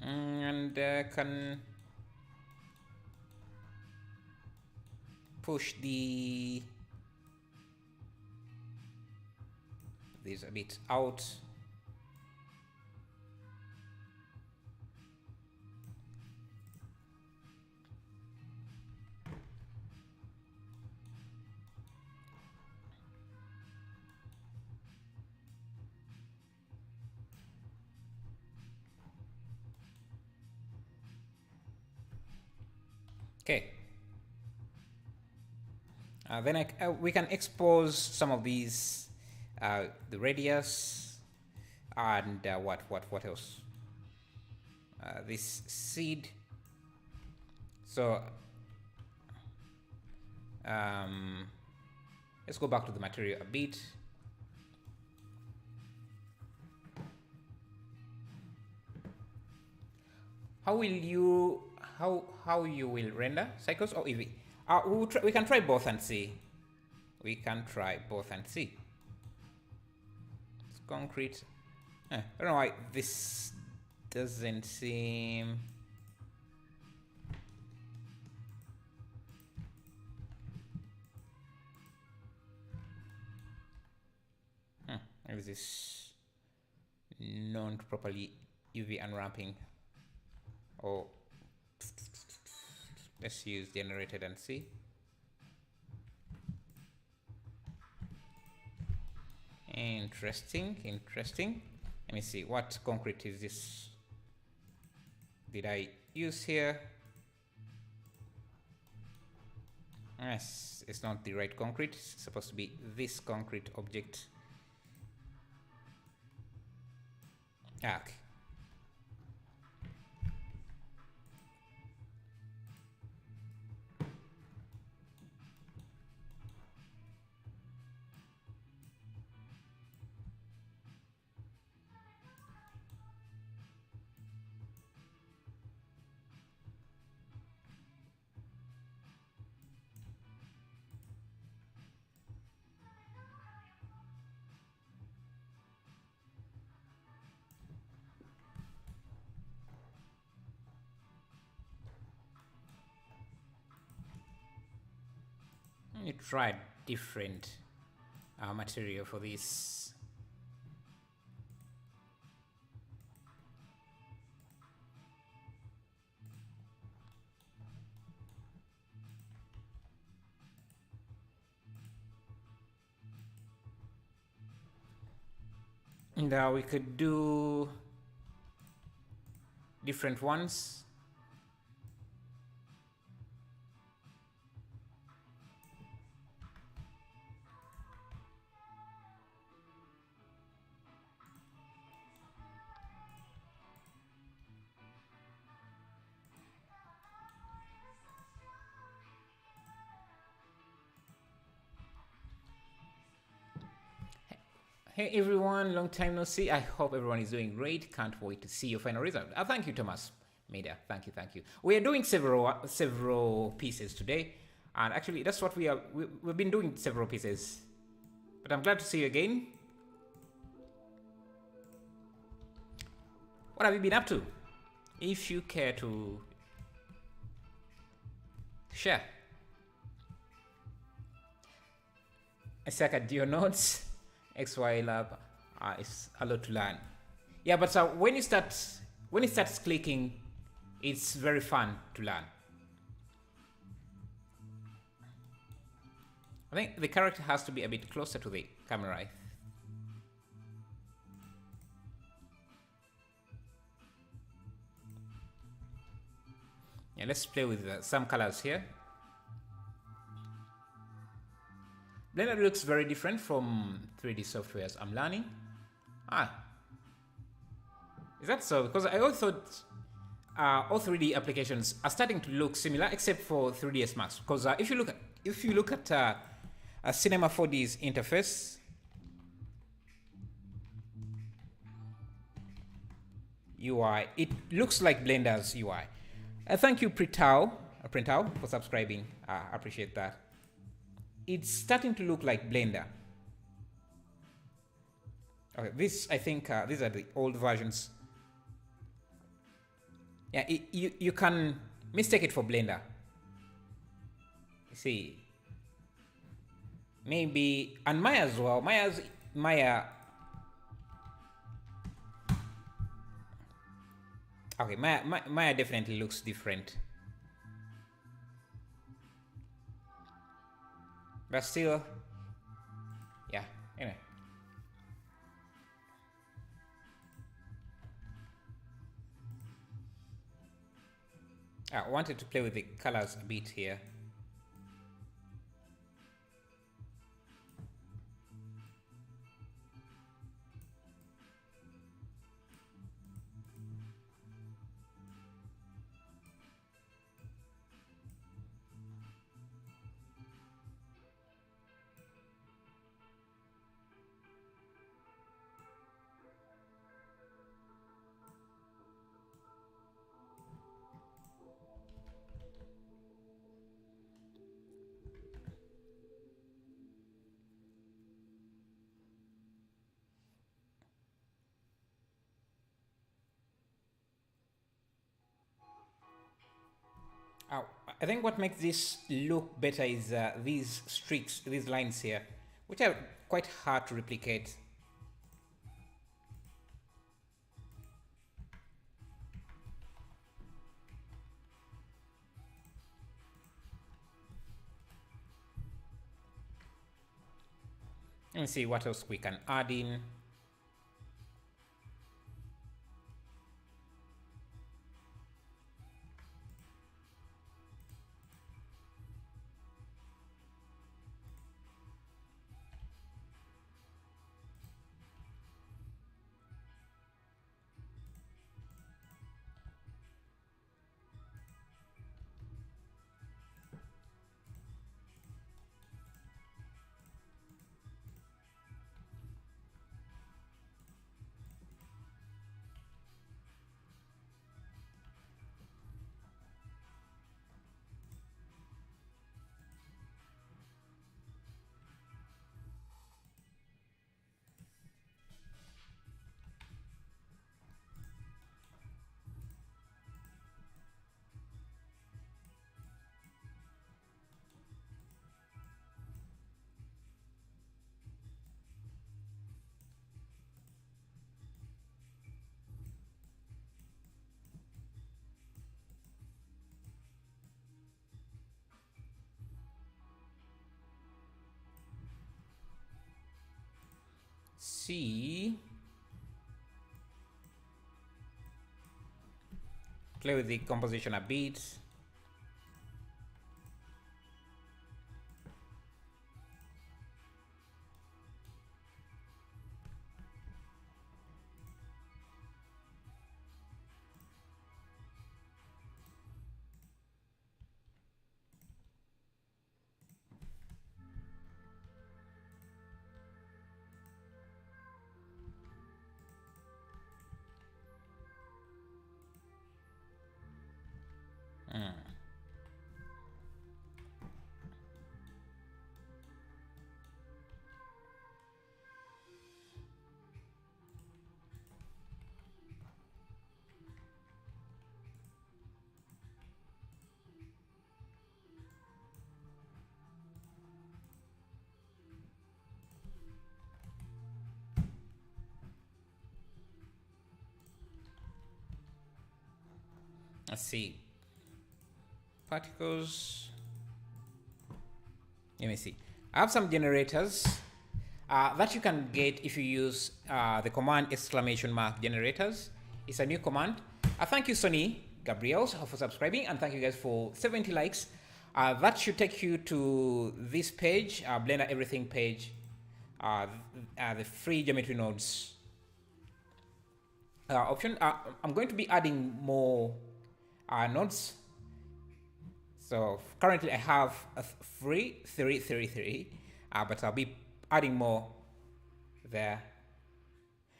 And can push this a bit out. Okay. Then we can expose some of these, the radius, and what else? This seed. So let's go back to the material a bit. How will you you will render Cycles or Eevee? We can try both and see. We can try both and see. It's concrete. I don't know why this doesn't seem. Maybe this not properly UV unwrapping. Oh, let's use generated and see. Interesting. Let me see, what concrete is this? Did I use here? Yes, it's not the right concrete. It's supposed to be this concrete object. Okay. You tried different material for this. And we could do different ones. Hey everyone, long time no see. I hope everyone is doing great. Can't wait to see your final result. Thank you, Thomas Media. Thank you. We are doing several pieces today, and actually that's what we've been doing several pieces. But I'm glad to see you again. What have you been up to? If you care to share. Isaka, do your notes? XY lab is a lot to learn. Yeah, but when it starts clicking, it's very fun to learn. I think the character has to be a bit closer to the camera. Yeah, let's play with some colors here. Blender looks very different from 3D softwares I'm learning. Is that so? Because I always thought all 3D applications are starting to look similar, except for 3ds Max. Because if you look at a Cinema 4D's interface, UI, it looks like Blender's UI. Thank you, Printao, for subscribing. I appreciate that. It's starting to look like Blender. Okay, this, I think these are the old versions. Yeah, you can mistake it for Blender. See, maybe, and Maya as well. Maya. Okay, Maya definitely looks different. But still, yeah, anyway. I wanted to play with the colors a bit here. I think what makes this look better is these streaks, these lines here, which are quite hard to replicate. Let me see what else we can add in. See, play with the composition a bit. Let's see. Particles. Let me see. I have some generators that you can get if you use the command !generators. It's a new command. Thank you, Sonny Gabriels, for subscribing, and thank you guys for 70 likes. That should take you to this page, Blender Everything page, the free geometry nodes option. I'm going to be adding more nodes. So currently I have a free 333, but I'll be adding more there.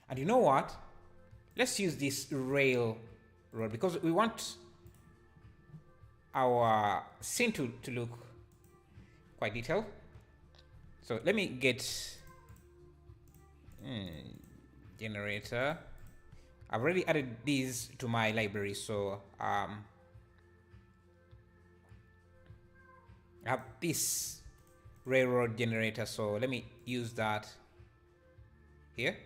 And you know what? Let's use this railroad because we want our scene to look quite detailed. So let me get generator. I've already added these to my library, so I have this railroad generator, so let me use that here.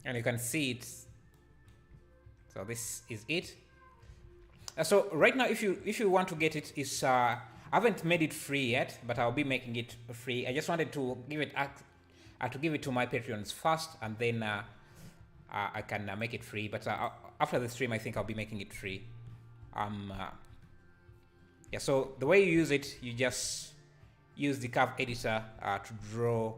And you can see it. So this is it. So right now, if you want to get it, I haven't made it free yet, but I'll be making it free. I just wanted to give it to my Patreons first, and then I can make it free. But after the stream, I think I'll be making it free. Yeah. So the way you use it, you just use the curve editor to draw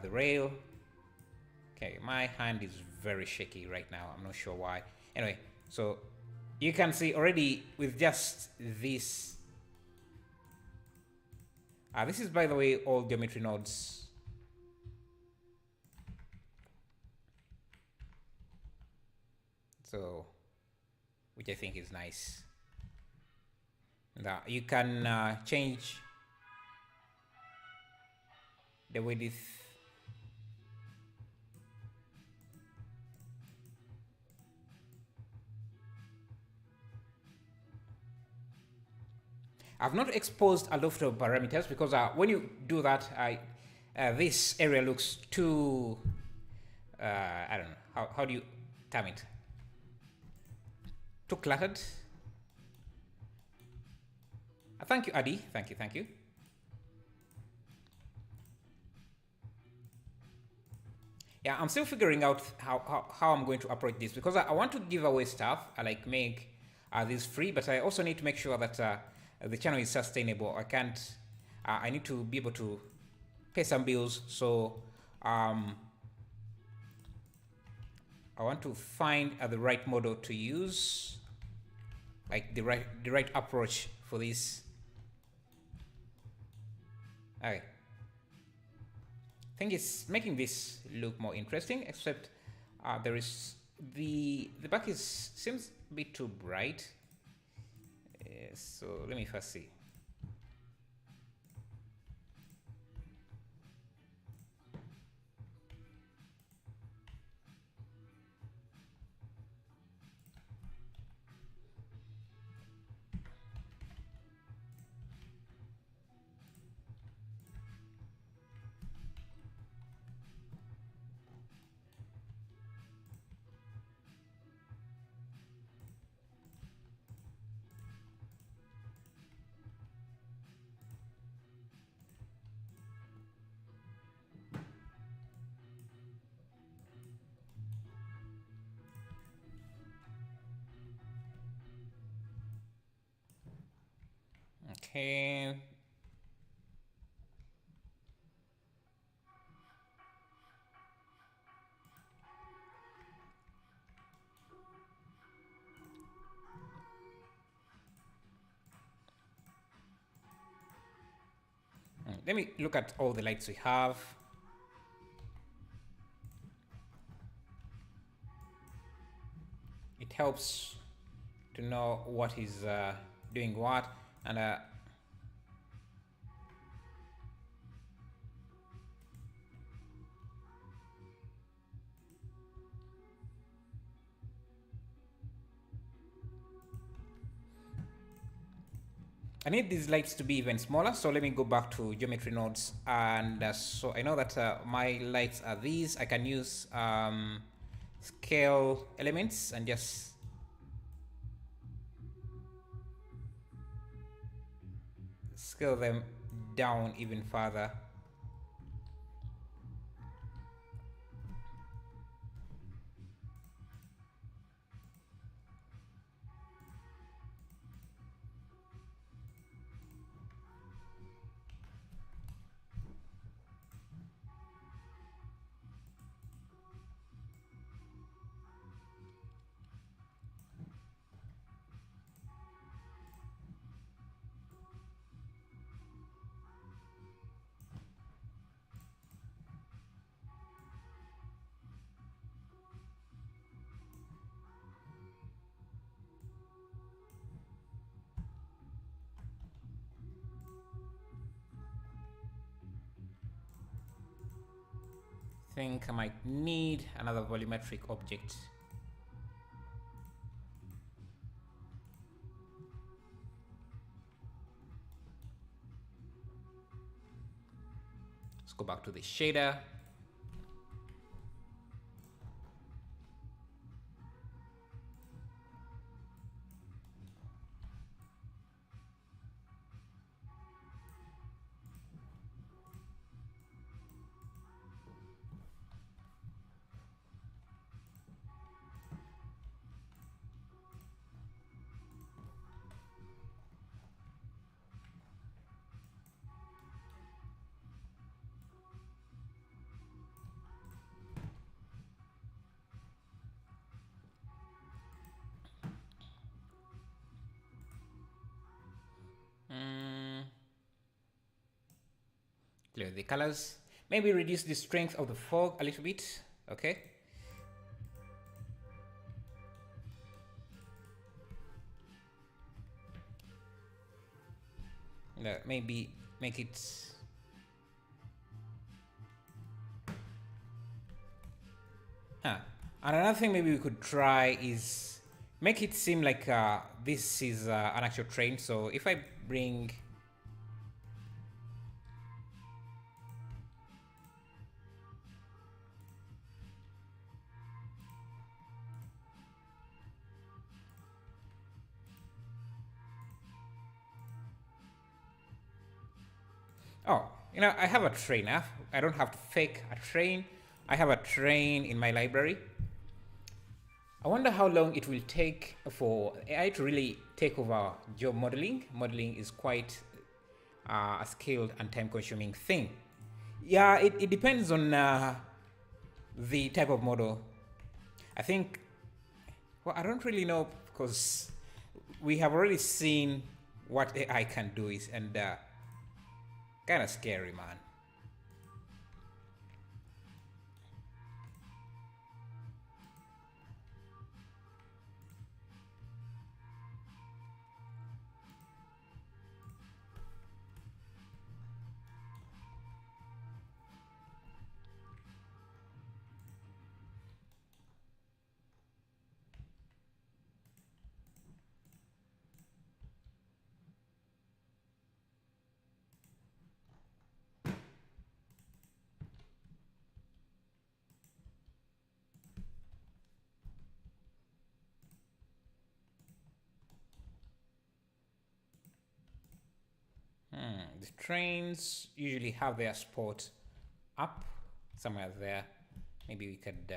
the rail. Okay, my hand is very shaky right now. I'm not sure why. Anyway, so you can see already with just this. This is, by the way, all geometry nodes. So, which I think is nice. Now you can change the width. I've not exposed a lot of parameters because when you do that, this area looks too, I don't know, how do you term it? Too cluttered. Thank you, Adi. Thank you. Yeah, I'm still figuring out how I'm going to approach this because I want to give away stuff. I like make this free, but I also need to make sure that the channel is sustainable. I need to be able to pay some bills. So I want to find the right model to use, like the right approach for this. Okay. I think it's making this look more interesting, except there is the back seems a bit too bright. So let me first see. Okay. Let me look at all the lights we have. It helps to know what is doing what, and I need these lights to be even smaller, so let me go back to geometry nodes. And so I know that my lights are these. I can use scale elements and just scale them down even further. Think I might need another volumetric object. Let's go back to the shader. Clear the colors. Maybe reduce the strength of the fog a little bit. Okay. Maybe make it And another thing maybe we could try is make it seem like this is an actual train. So if I bring oh, I have a train. I don't have to fake a train. I have a train in my library. I wonder how long it will take for AI to really take over job modeling. Modeling is quite a skilled and time-consuming thing. Yeah, it depends on the type of model. I think, well, I don't really know because we have already seen what AI can do is, and kind of scary, man. The trains usually have their spot up somewhere there. Maybe we could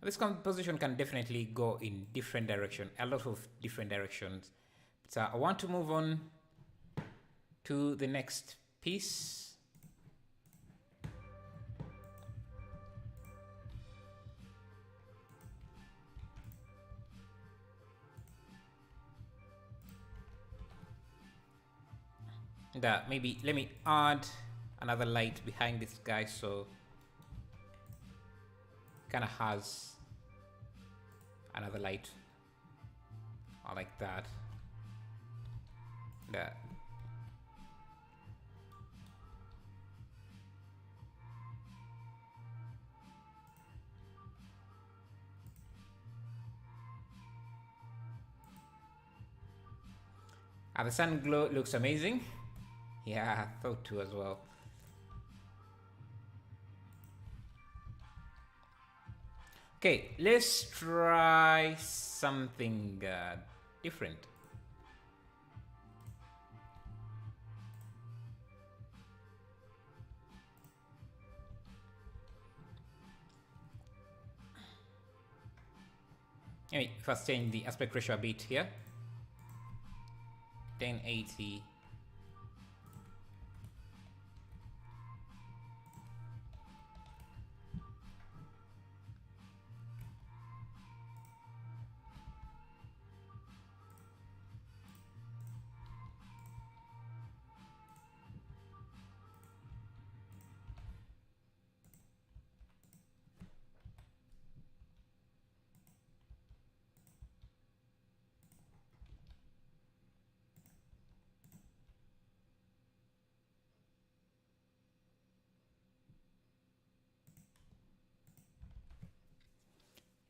this composition can definitely go in different direction, a lot of different directions. So I want to move on to the next piece. maybe let me add another light behind this guy so kind of has another light like that. The sun glow looks amazing. Yeah, I thought too as well. Okay, let's try something different. Let me first change the aspect ratio a bit here. 1080.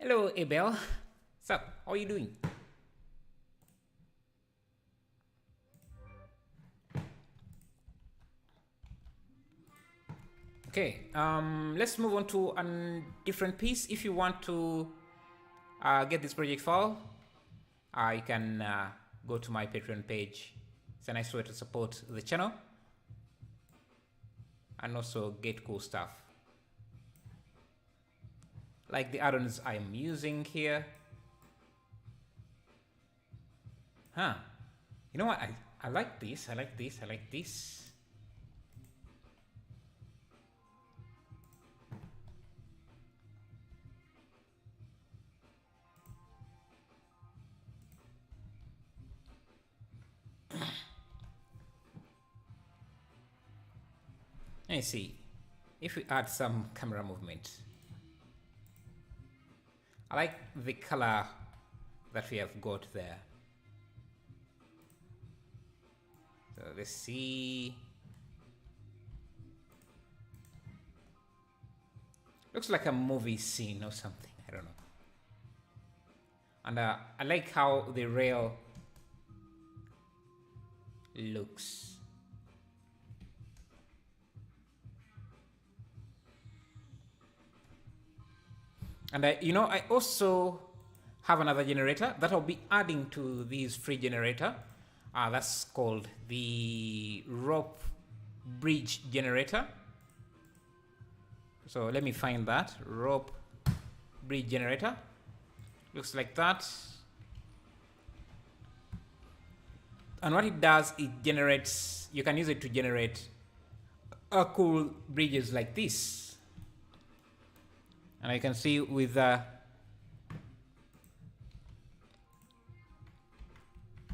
Hello, Abel. What's up? How are you doing? Okay, let's move on to a different piece. If you want to get this project file, you can go to my Patreon page. It's a nice way to support the channel and also get cool stuff. Like the add-ons I'm using here. You know what? I like this. I like this. I like this. Let's see if we add some camera movement. I like the color that we have got there. So let's see. Looks like a movie scene or something. I don't know. And I like how the rail looks. And you know, I also have another generator that I'll be adding to this free generator. That's called the rope bridge generator. So let me find that. Rope bridge generator. Looks like that. And what it does, it generates, you can use it to generate cool bridges like this. And I can see with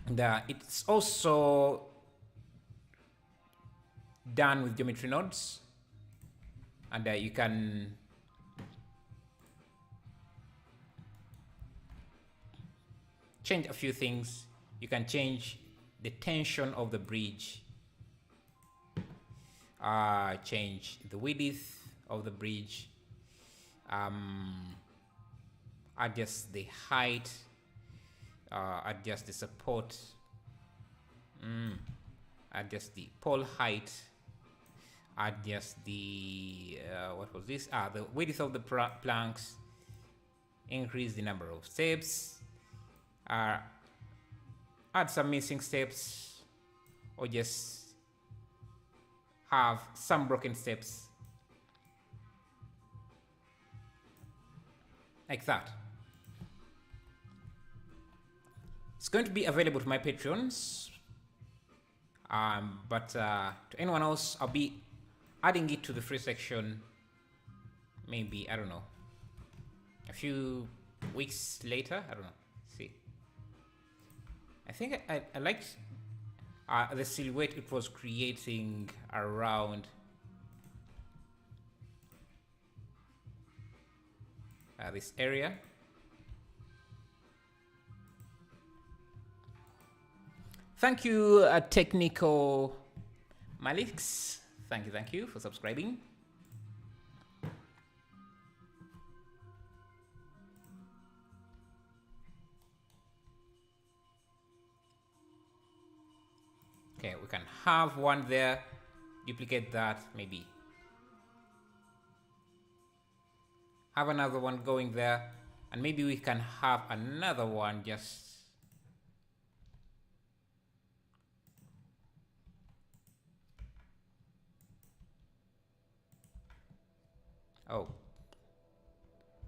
it's also done with geometry nodes, and you can change a few things. You can change the tension of the bridge, change the width of the bridge, adjust the height, adjust the support, adjust the pole height, adjust the what was this? The width of the planks, increase the number of steps, add some missing steps, or just have some broken steps. Like that. It's going to be available to my patrons, but to anyone else, I'll be adding it to the free section. Maybe, I don't know, a few weeks later. I don't know. See, I think I liked the silhouette it was creating around this area. Thank you, Technical Malix. Thank you for subscribing. Okay, we can have one there, duplicate that, maybe. Have another one going there, and maybe we can have another one just... Oh,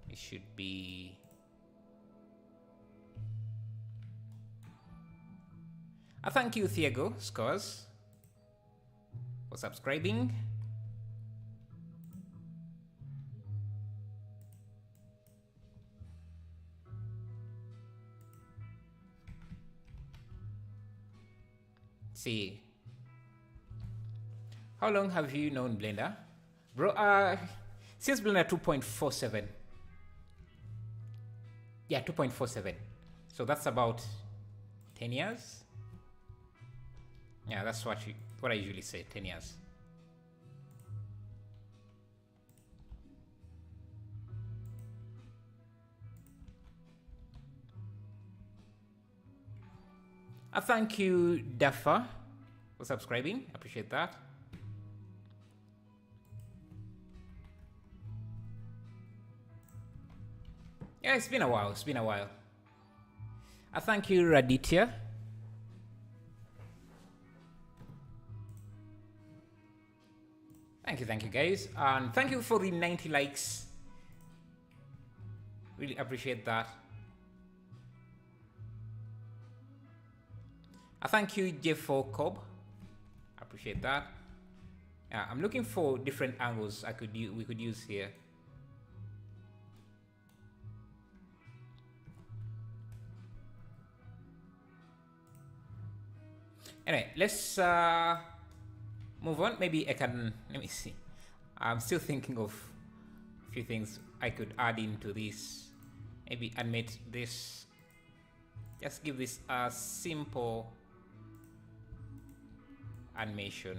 it should be... thank you, Thiago Scores, for subscribing. See, how long have you known Blender? Bro, since Blender 2.47. Yeah, 2.47. So that's about 10 years. Yeah, that's what I usually say, 10 years. Thank you, Dafa, for subscribing. Appreciate that. Yeah, it's been a while. It's been a while. Thank you, Raditya. Thank you, guys. And thank you for the 90 likes. Really appreciate that. Thank you, Jeff4 Cobb. Appreciate that. I'm looking for different angles we could use here. Anyway, let's move on. Maybe I can, let me see. I'm still thinking of a few things I could add into this. Maybe animate this. Just give this a simple animation.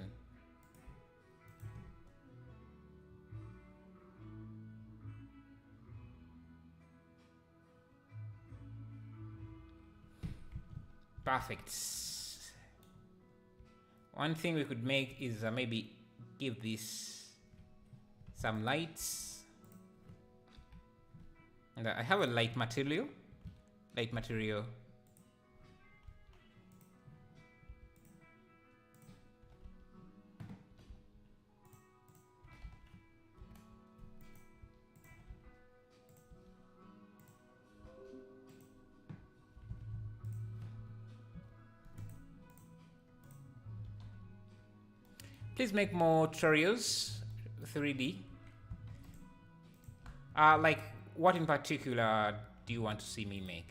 Perfect. One thing we could make is maybe give this some lights. And I have a light material. Please make more tutorials, 3D. Like, what in particular do you want to see me make?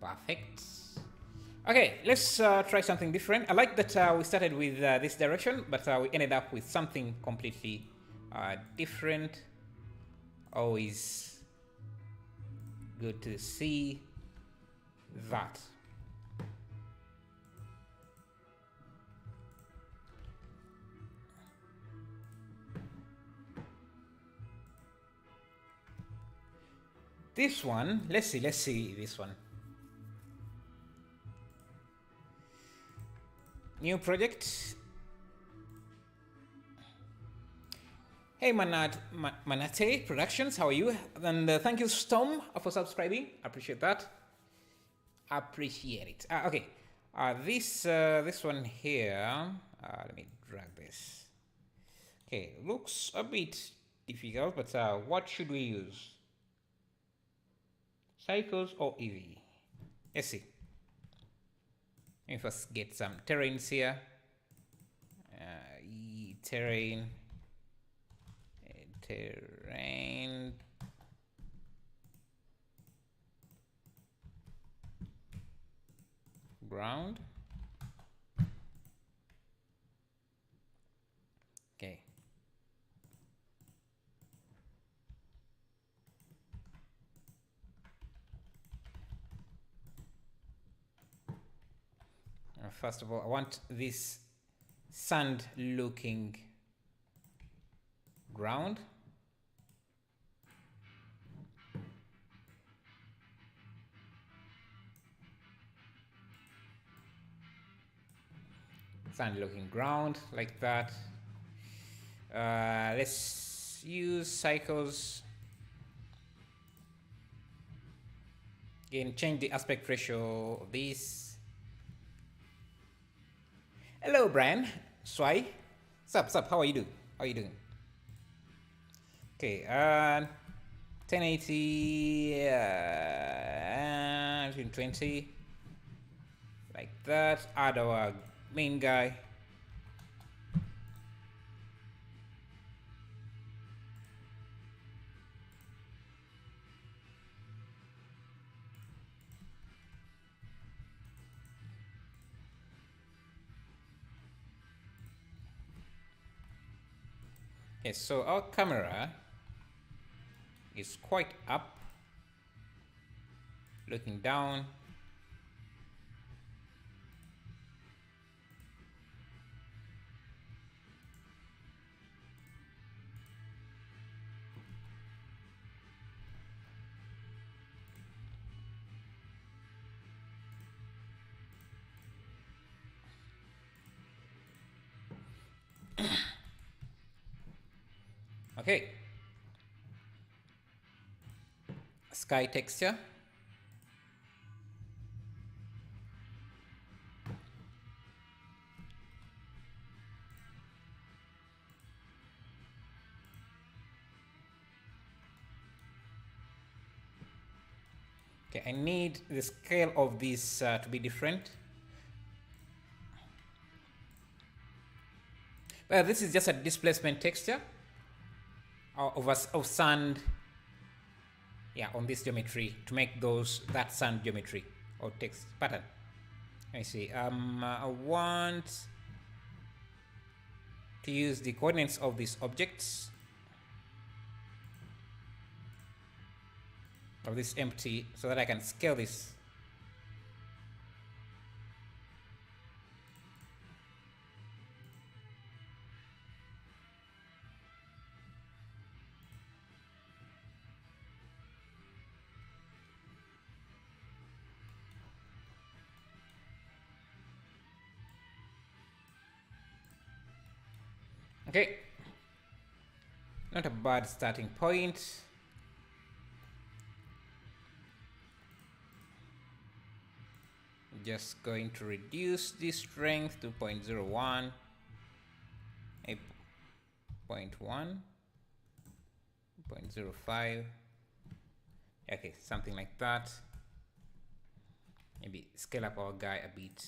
Perfect. Okay, let's try something different. I like that we started with this direction, but we ended up with something completely different. Always good to see that. This one, let's see this one. New project. Hey, Manate Productions, how are you? And thank you, Storm, for subscribing. Appreciate that. Appreciate it. Okay, this one here. Let me drag this. Okay, looks a bit difficult, but what should we use? Cycles or Eevee? Let's see. Let me first get some terrains here. Terrain. Terrain. Ground. Okay. First of all, I want this sand looking ground. Sand looking ground like that. Let's use cycles. Again, change the aspect ratio of this. Hello, Brian. Swai. Sup, how are you doing? How are you doing? Okay, 1080, 20, like that. Add our main guy. Okay, so our camera is quite up, looking down. Okay. Sky texture. Okay, I need the scale of this to be different. Well, this is just a displacement texture of sand. Yeah, on this geometry to make that sand geometry or text pattern. Let me see. I want to use the coordinates of these objects, of this empty, so that I can scale this. Okay, not a bad starting point. Just going to reduce the strength to 0.01, 8.1, 0.05. Okay, something like that. Maybe scale up our guy a bit.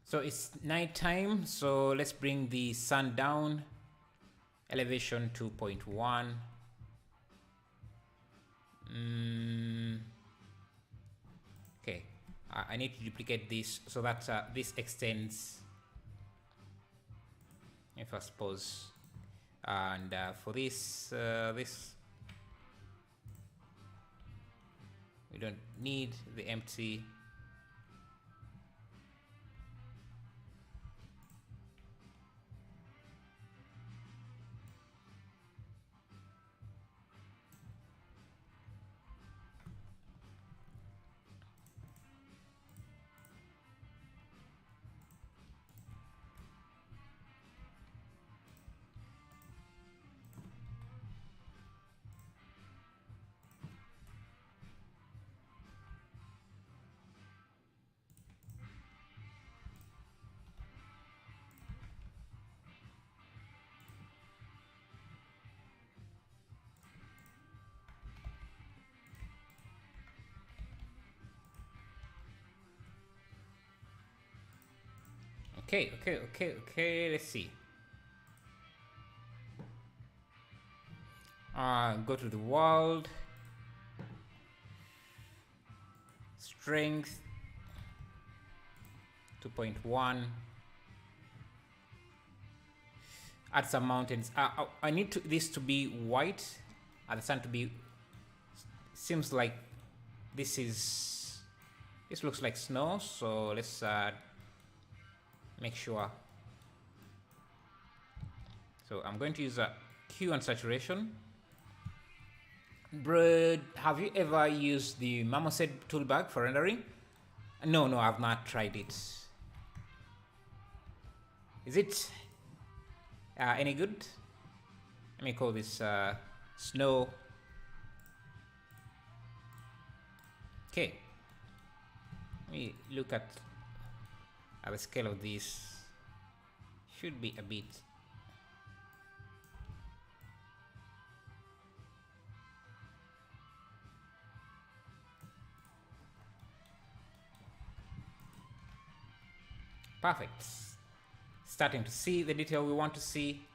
So it's nighttime, so let's bring the sun down. Elevation 2.1. Okay, I need to duplicate this so that this extends. If I suppose, and for this, we don't need the empty. Okay. Let's see. Go to the world. Strength 2.1. Add some mountains. I need this to be white and the sun to be. Seems like this looks like snow. So let's make sure. So I'm going to use a hue and saturation. Brad, have you ever used the Marmoset toolbag for rendering? No, I've not tried it. Is it any good? Let me call this snow. Okay. Let me look at the scale of this. Should be a bit. Perfect. Starting to see the detail we want to see.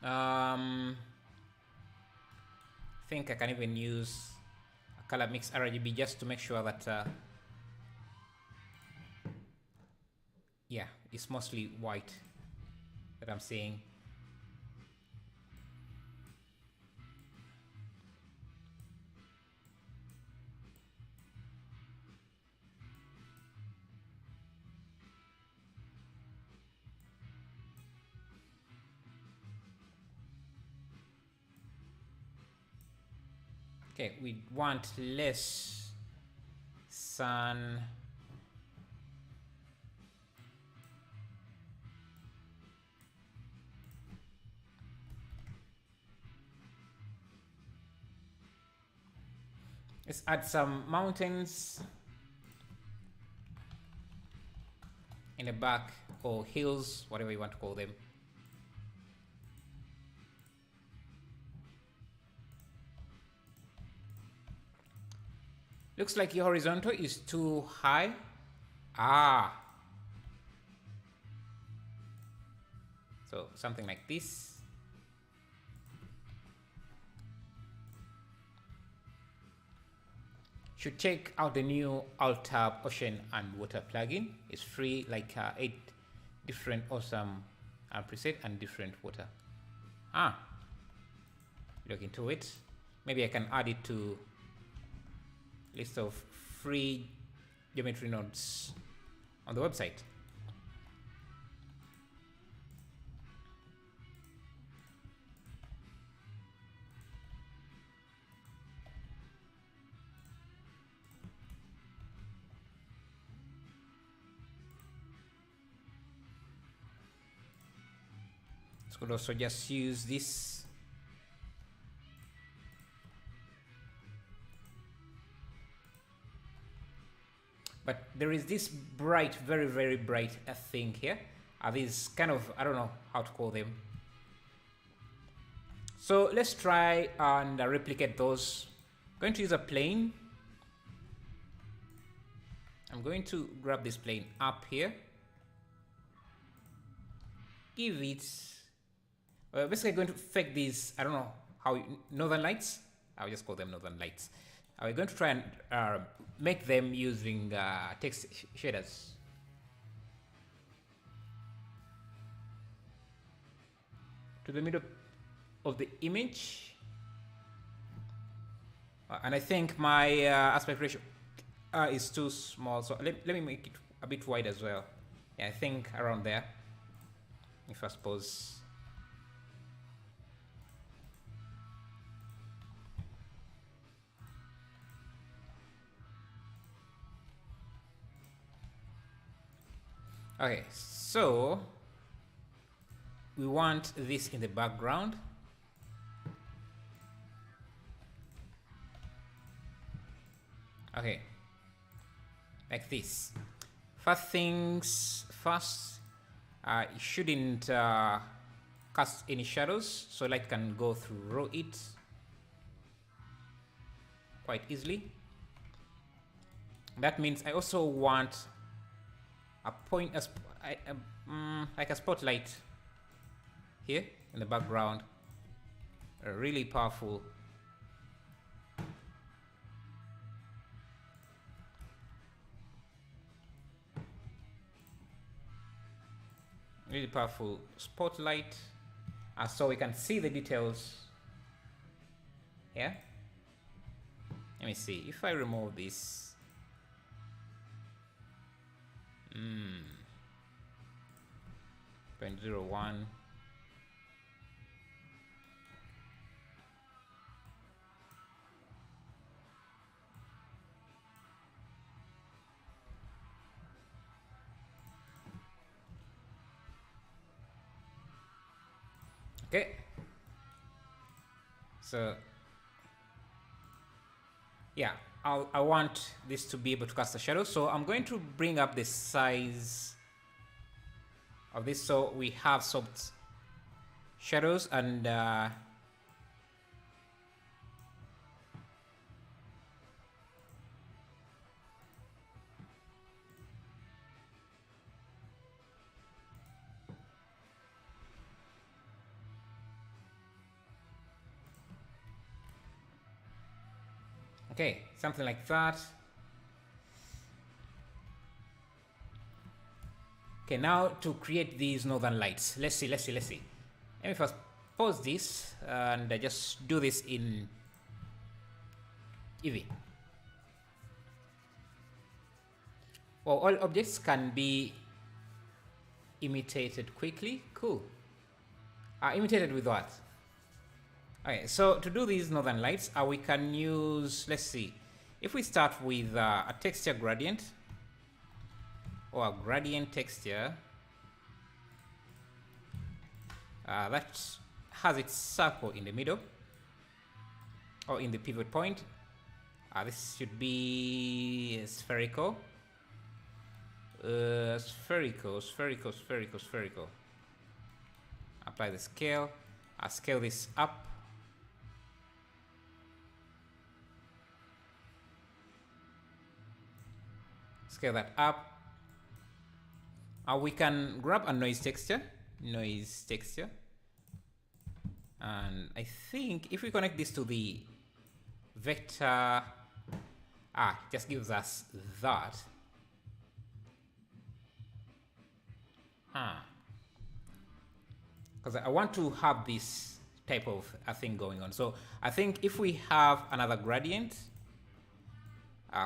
I think I can even use a color mix RGB just to make sure that yeah, it's mostly white that I'm seeing. Okay, we want less sun. Let's add some mountains in the back, or hills, whatever you want to call them. Looks like your horizontal is too high. So something like this. Should check out the new Altab Ocean and Water plugin. It's free, like 8 different awesome preset and different water. Look into it. Maybe I can add it to list of free geometry nodes on the website. So could also just use this. But there is this bright, very, very bright thing here. These kind of, I don't know how to call them. So let's try and replicate those. I'm going to use a plane. I'm going to grab this plane up here. Give it, basically going to fake these, I don't know how, northern lights. I'll just call them northern lights. We're going to try and make them using text shaders. To the middle of the image. And I think my aspect ratio is too small, so let me make it a bit wide as well. Yeah, I think around there. If I suppose. Okay, so we want this in the background. Okay, like this. First things first, it shouldn't cast any shadows, so light can go through it quite easily. That means I also want a point, like a spotlight here in the background. Really powerful. Really powerful spotlight, so we can see the details here. Let me see if I remove this. 0.01. Okay. So yeah, I want this to be able to cast a shadow, so I'm going to bring up the size of this so we have soft shadows, and okay, something like that. Okay, now to create these northern lights, let's see. Let me first pause this and just do this in Eevee. Well, all objects can be imitated quickly. Cool. Imitated with what? Okay, so to do these northern lights, we can use, let's see, if we start with a texture gradient, or a gradient texture that has its circle in the middle, or in the pivot point. This should be spherical. Spherical. Apply the scale. Scale this up. Scale that up. We can grab a noise texture, and I think if we connect this to the vector, just gives us that. Because I want to have this type of a thing going on. So I think if we have another gradient,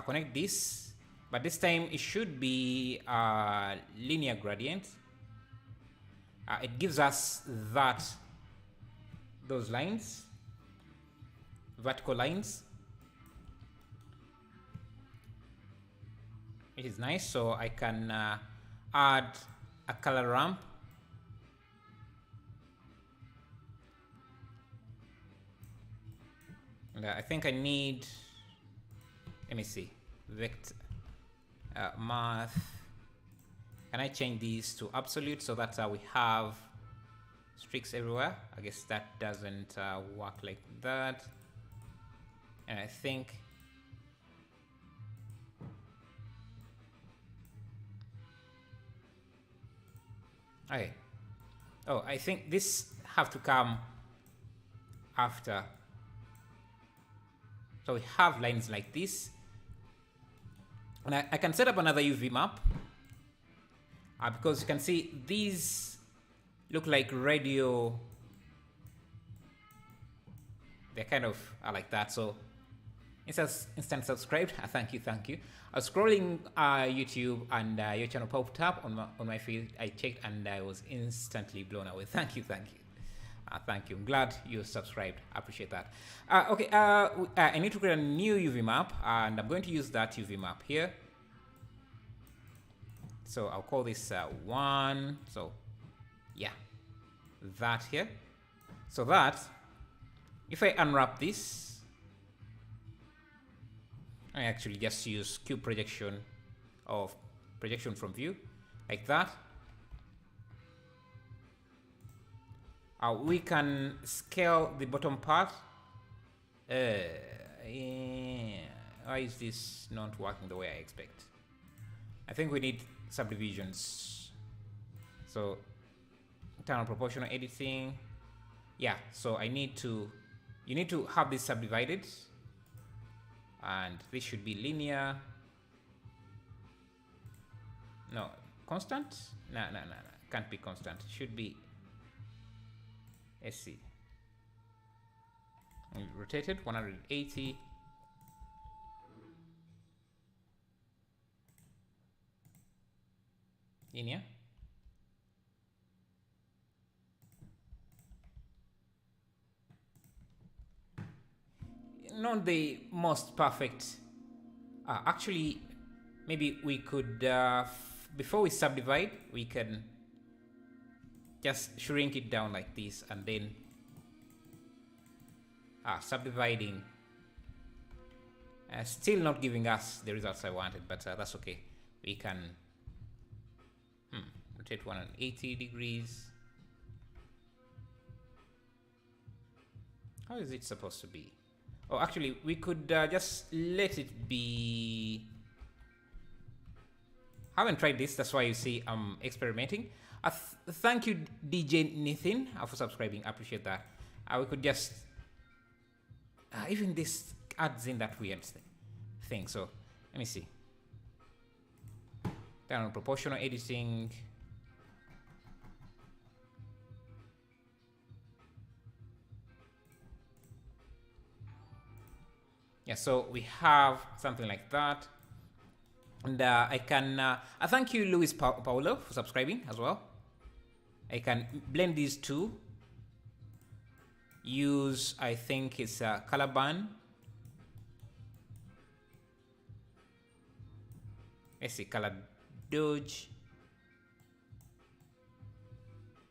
connect this. But this time it should be a linear gradient. It gives us those lines, vertical lines. It is nice, so I can add a color ramp. And I think I need, let me see, vector. Math. Can I change these to absolute so that we have streaks everywhere? I guess that doesn't work like that. And I think okay. Oh, I think this have to come after. So we have lines like this. And I can set up another UV map because you can see these look like radio. They're kind of like that. So instant subscribed. Thank you. I was scrolling YouTube and your channel popped up on my feed. I checked and I was instantly blown away. Thank you. Thank you. I'm glad you subscribed. I appreciate that. Okay, I need to create a new UV map, and I'm going to use that UV map here. So I'll call this 1. So yeah, that here. So that if I unwrap this, I actually just use cube projection of projection from view like that. We can scale the bottom part. Yeah. why is this not working the way I expect? I think we need subdivisions. So internal proportional editing. Yeah, so I need to, you need to have this subdivided, and this should be linear. No, constant? No, can't be constant. It should be, let's see. Rotated 180. Linear. Not the most perfect. Actually, maybe we could, before we subdivide, we can just shrink it down like this, and then subdividing. Still not giving us the results I wanted, but that's okay. We can rotate 180 degrees. How is it supposed to be? Oh, actually, we could just let it be. Haven't tried this, that's why you see I'm experimenting. Thank you, DJ Nathan, for subscribing. I appreciate that. We could just even this adds in that weird thing. So let me see. Down on proportional editing. Yeah, so we have something like that. And I can, thank you, Luis Paulo, for subscribing as well. I can blend these two. Use, I think it's color ban. Let's see, color dodge.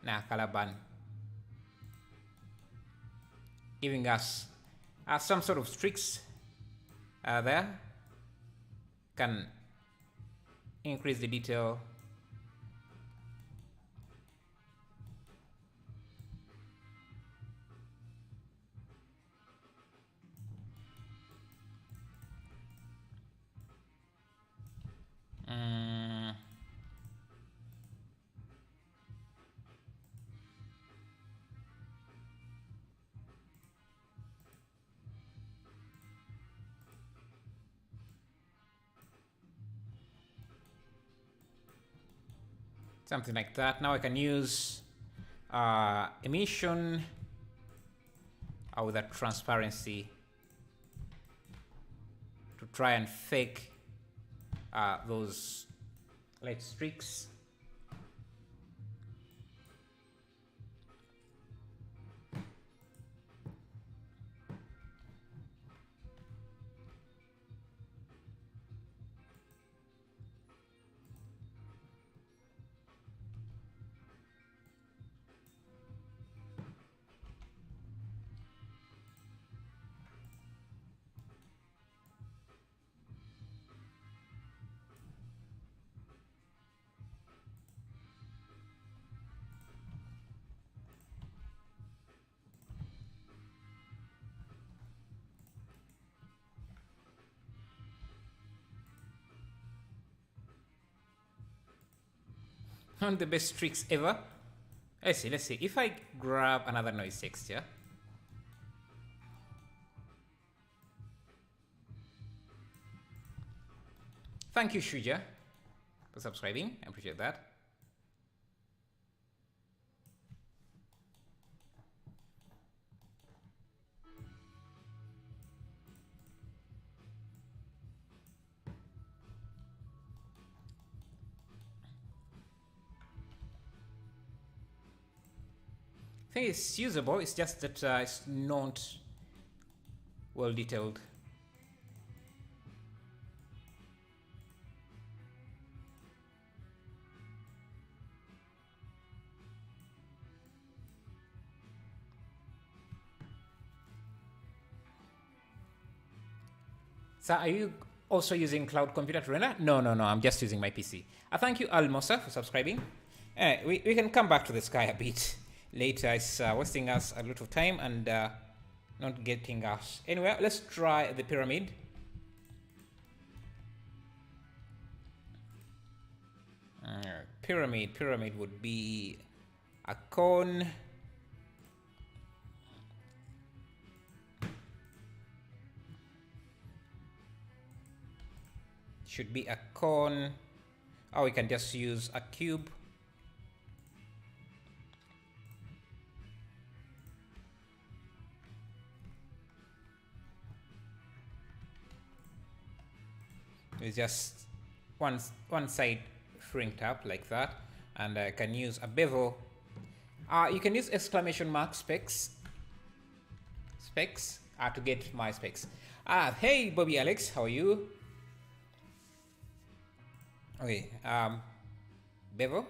Nah, color ban. Giving us some sort of streaks there. Can increase the detail. Something like that. Now I can use emission with that transparency to try and fake those light streaks. One of the best tricks ever. Let's see. If I grab another noise texture. Thank you, Shuja, for subscribing. I appreciate that. I think it's usable, it's just that it's not well detailed. So are you also using cloud computer to render? No, I'm just using my PC. Thank you, Almosa, for subscribing. We can come back to the sky a bit later. It's wasting us a lot of time and not getting us anywhere. Let's try the pyramid. Pyramid would be a cone. Should be a cone. Or we can just use a cube. It's just one side shrinked up like that, and I can use a bevel. You can use exclamation mark specs to get my specs. Hey Bobby Alex, how are you? Okay, bevel.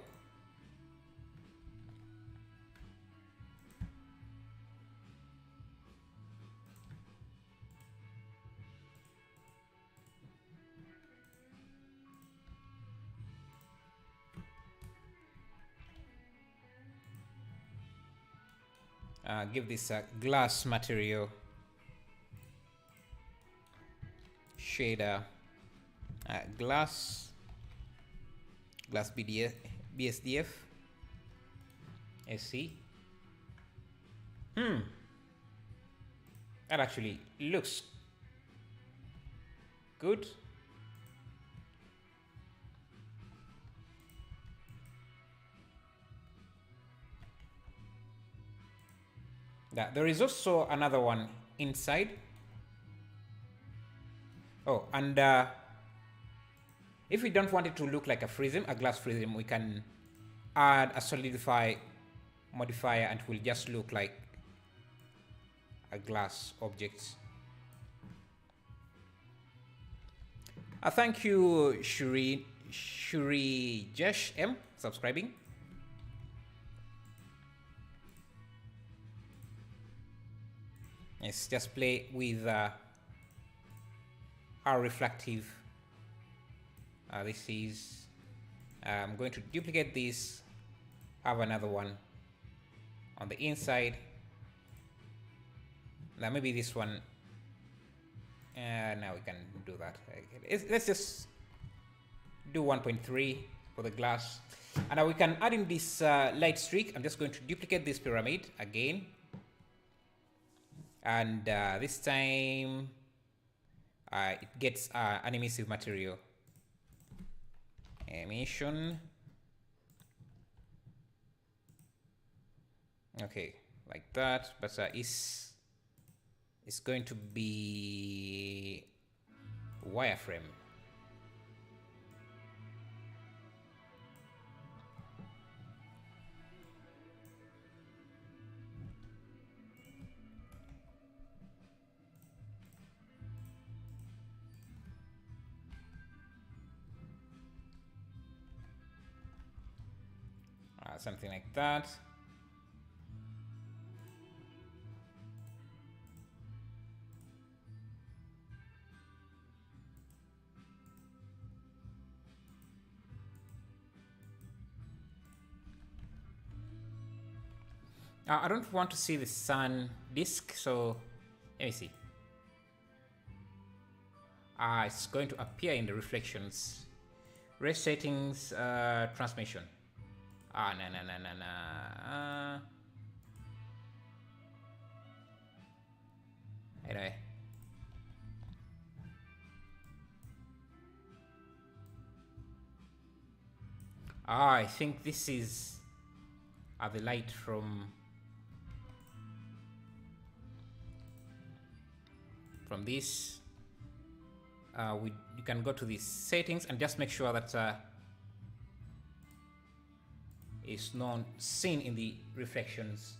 Give this a glass material shader, glass BSDF SC. That actually looks good. There is also another one inside. Oh, and if we don't want it to look like a prism, a glass prism, we can add a solidify modifier and it will just look like a glass object. Thank you, Shuri Jesh M, subscribing. Let's just play with our reflective. This is, I'm going to duplicate this, have another one on the inside. Now maybe this one, now we can do that. Let's just do 1.3 for the glass. And now we can add in this light streak. I'm just going to duplicate this pyramid again. And this time it gets an emissive material. Emission. Okay, like that, but it's going to be wireframe. Something like that. I don't want to see the sun disk, so let me see. It's going to appear in the reflections. Ray settings, transmission. No. Anyway. I think this is the light from this. You can go to the settings and just make sure that is not seen in the reflections.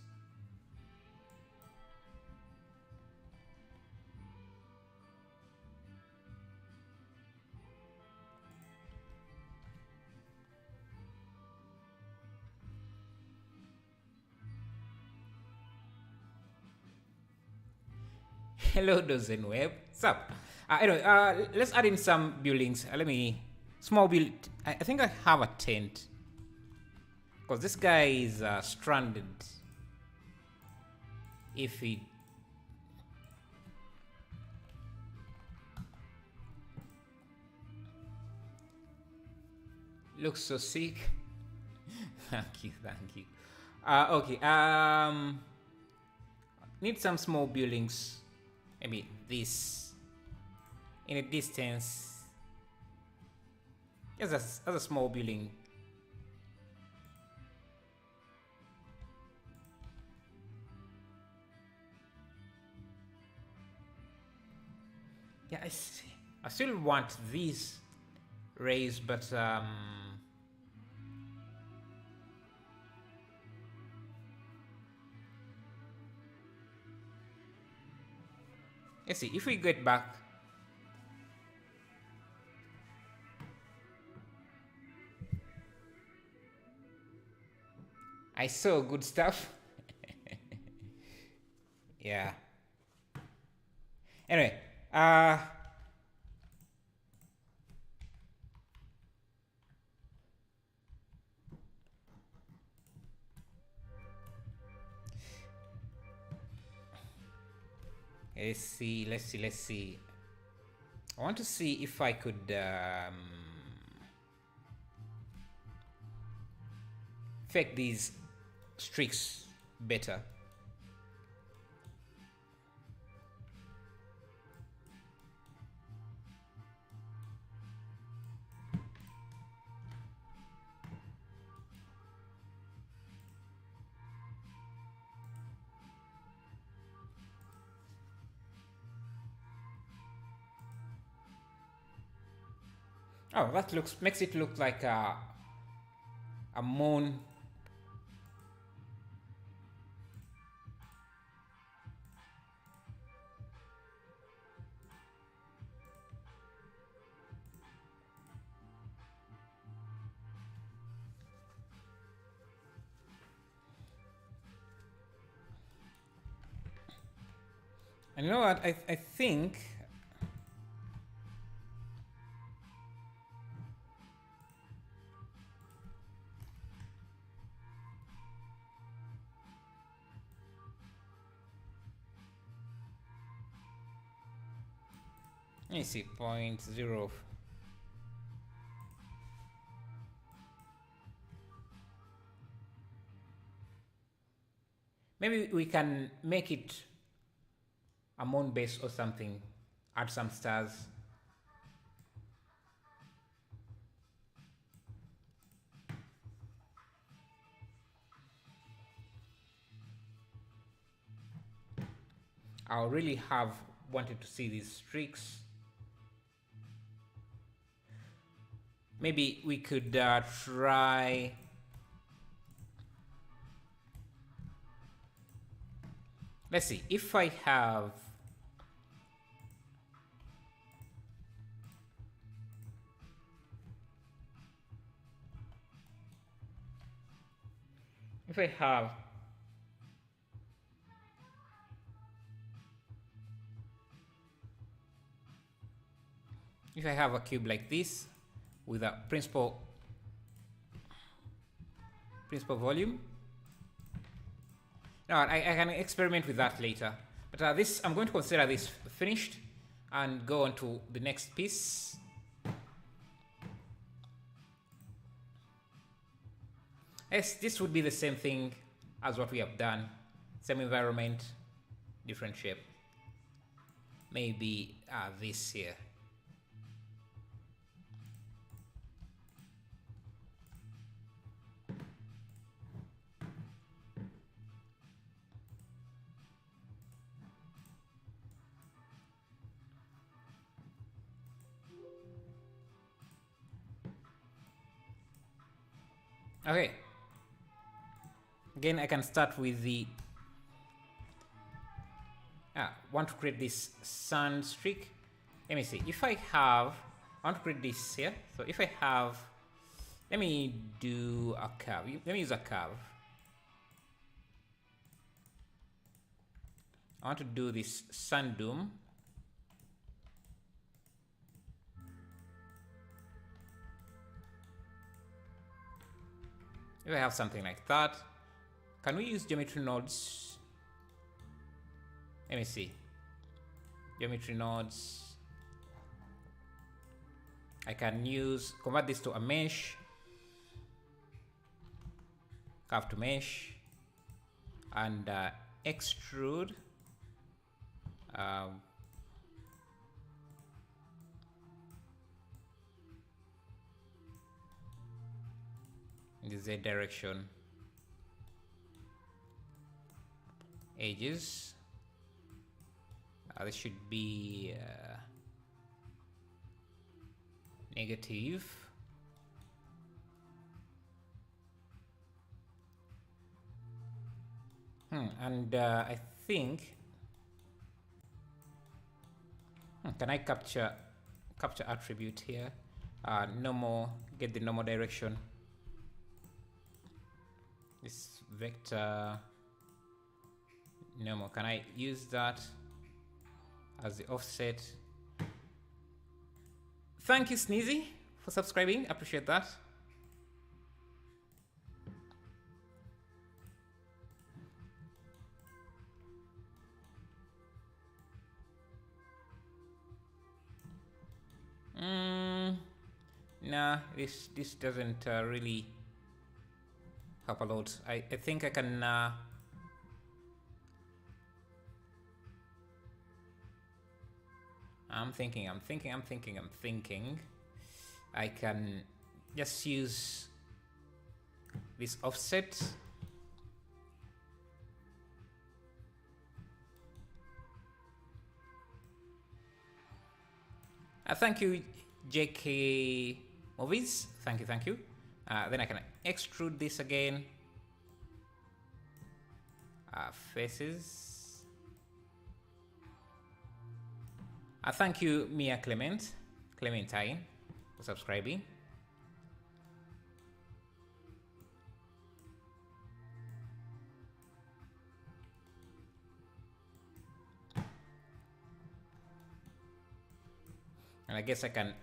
Hello, Dozen Web. What's up? Anyway, let's add in some buildings. Let me small build. I think I have a tent. Because this guy is stranded. If he... Looks so sick. Thank you, thank you. Okay. Need some small buildings. Maybe this in a distance. Yes, that's a small building. Yeah, I still want these rays, but let's see if we get back. I saw good stuff. Yeah. Anyway, let's see. I want to see if I could fake these streaks better. Oh, that makes it look like a moon. And you know what? I think let me see 0.0. Maybe we can make it a moon base or something. Add some stars. I really have wanted to see these streaks. Maybe we could try. Let's see if I have. If I have a cube like this with a principal volume. Now I can experiment with that later, but this I'm going to consider this finished and go on to the next piece. Yes, this would be the same thing as what we have done. Same environment, different shape. Maybe this here. Okay. Again, I can start with the want to create this sun streak. Let me see. If I have, I want to create this here. So if I have, let me do a curve. Let me use a curve. I want to do this sun dome. If I have something like that, can we use geometry nodes? Let me see. Geometry nodes. I can convert this to a mesh. curve to mesh, and extrude. In the Z direction, edges. This should be negative. And I think, can I capture attribute here? Normal, get the normal direction. This vector normal, can I use that as the offset? Thank you, Sneezy, for subscribing. Appreciate that. Nah, this doesn't really help a lot. I think I can I'm thinking I can just use this offset. Thank you, JK Movies. Thank you. Then I can extrude this again. Faces. Thank you, Mia Clementine, for subscribing. And I guess I can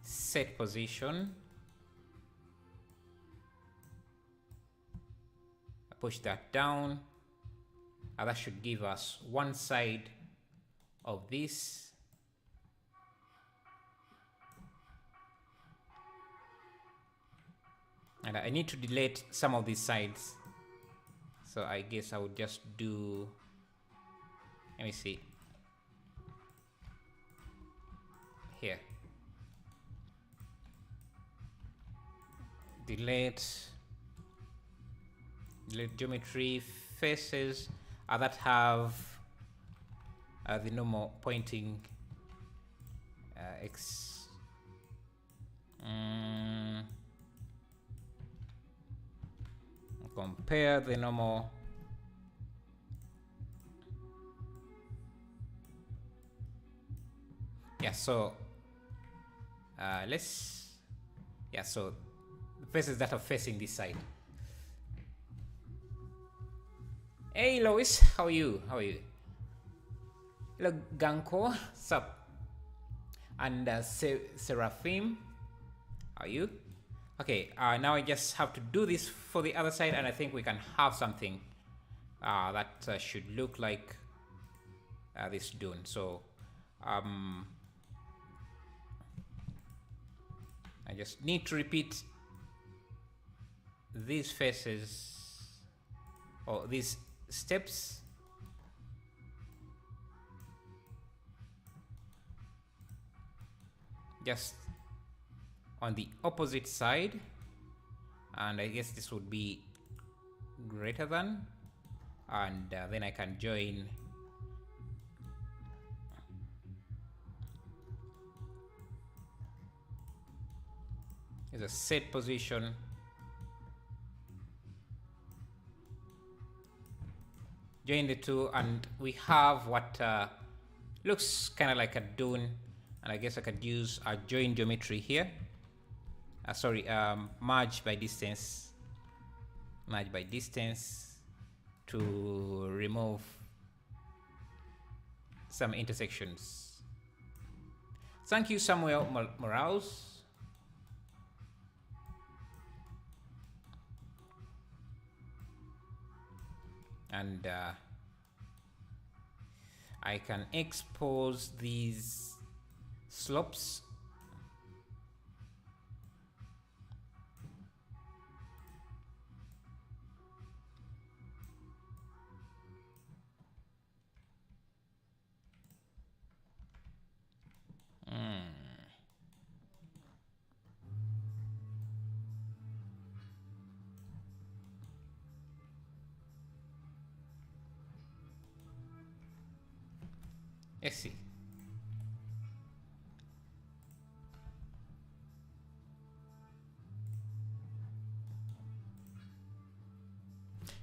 set position. Push that down. That should give us one side of this. And I need to delete some of these sides. So I guess I would just do, let me see. Here. Delete geometry faces that have the normal pointing X. Compare the normal. Yeah, so so the faces that are facing this side. Hey Lois, how are you? Hello Ganko, sup? And Seraphim, how are you? Okay, now I just have to do this for the other side, and I think we can have something that should look like this dune. So I just need to repeat these faces or these steps. Just on the opposite side, and I guess this would be greater than, and then I can join is a set position. Join the two, and we have what looks kind of like a dune, and I guess I could use a join geometry here. Merge by distance to remove some intersections. Thank you, Samuel Morales. And I can expose these slopes. Let's see.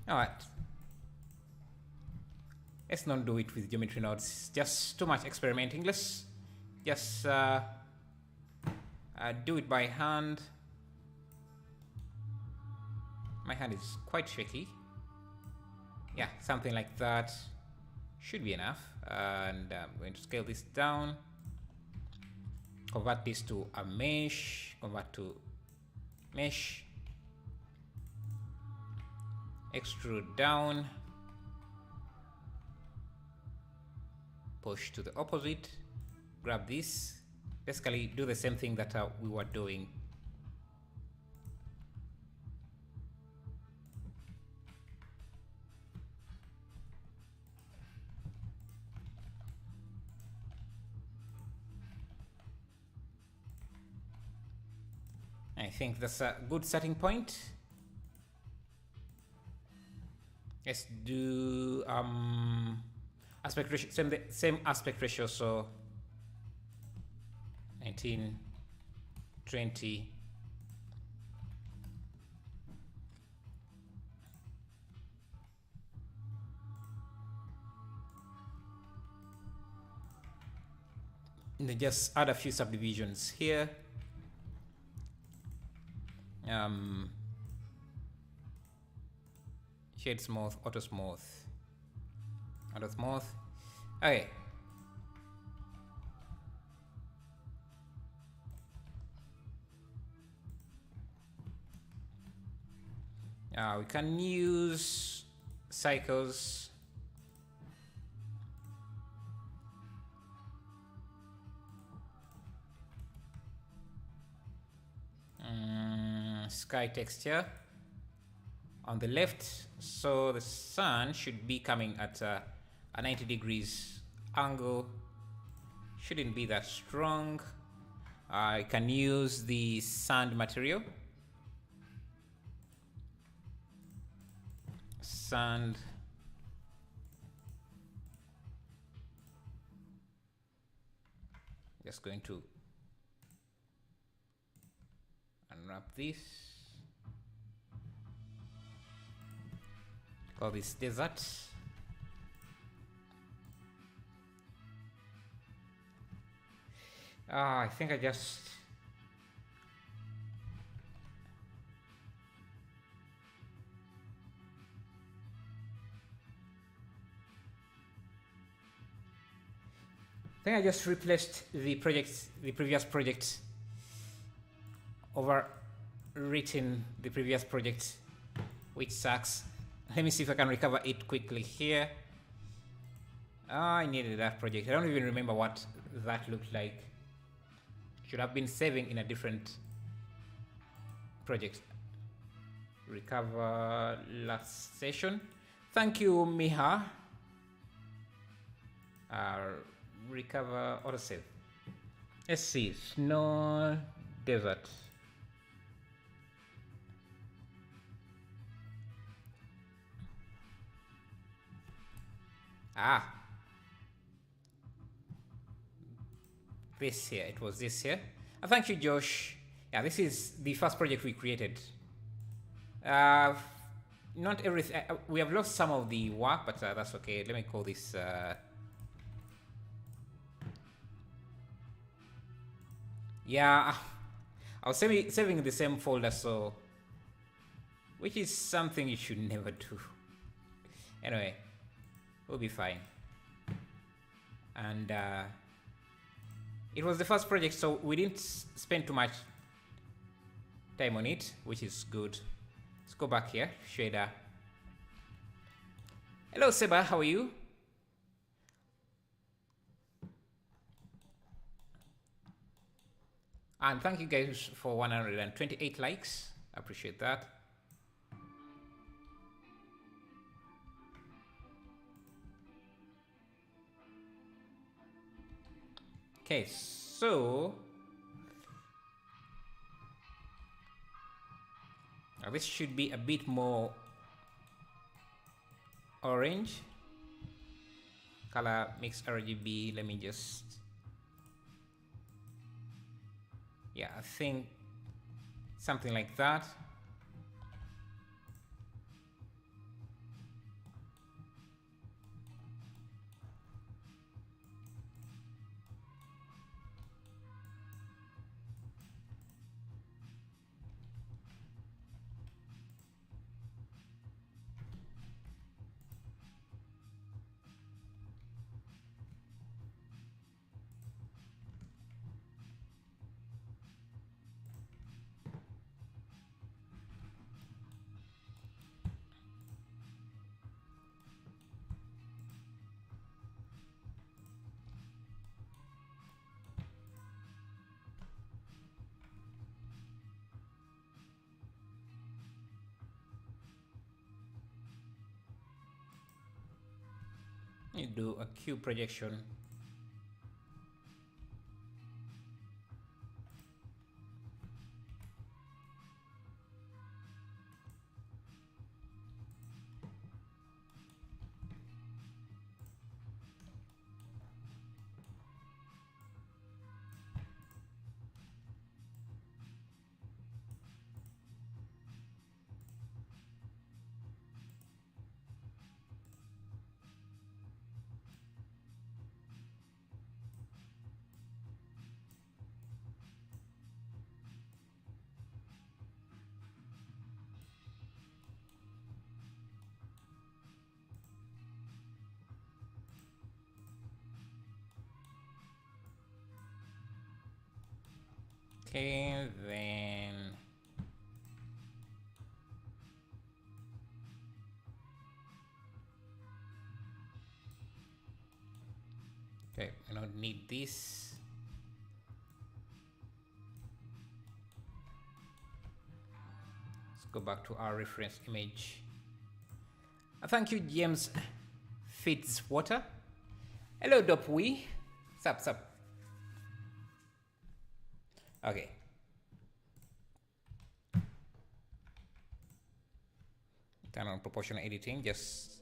All right. Let's not do it with geometry nodes. Just too much experimenting. Let's just do it by hand. My hand is quite shaky. Yeah, something like that should be enough. And I'm going to scale this down. Convert this to a mesh. Convert to mesh. Extrude down. Push to the opposite. Grab this. Basically do the same thing that we were doing. I think that's a good starting point. Let's do aspect ratio, same aspect ratio, so 19, 20. And then just add a few subdivisions here. Shade smooth, auto smooth, auto smooth. Okay. We can use cycles. Sky texture on the left, so the sun should be coming at a 90 degrees angle. Shouldn't be that strong. I can use the sand material. Sand. Just going to unwrap this. Call this desert. I think I just replaced the previous project, overwritten the previous project, which sucks. Let me see if I can recover it quickly here. I needed that project. I don't even remember what that looked like. Should have been saving in a different project. Recover last session. Thank you, Miha. Recover autosave. Let's see. Snow desert. This here, it was this here. Thank you, Josh. Yeah, this is the first project we created. Not everything. We have lost some of the work, but that's okay. Let me call this. Yeah, I was saving in the same folder, so which is something you should never do. Anyway. We'll be fine. And it was the first project, so we didn't spend too much time on it, which is good. Let's go back here. Shader. Hello, Seba. How are you? And thank you guys for 128 likes. I appreciate that. Okay, so this should be a bit more orange. color mix RGB. Let me just, yeah, I think something like that. You do a cube projection. Okay, then okay, I don't need this. Let's go back to our reference image. Thank you, James Fitzwater. Hello, Dopwe. Sup. Okay. Turn on proportional editing, just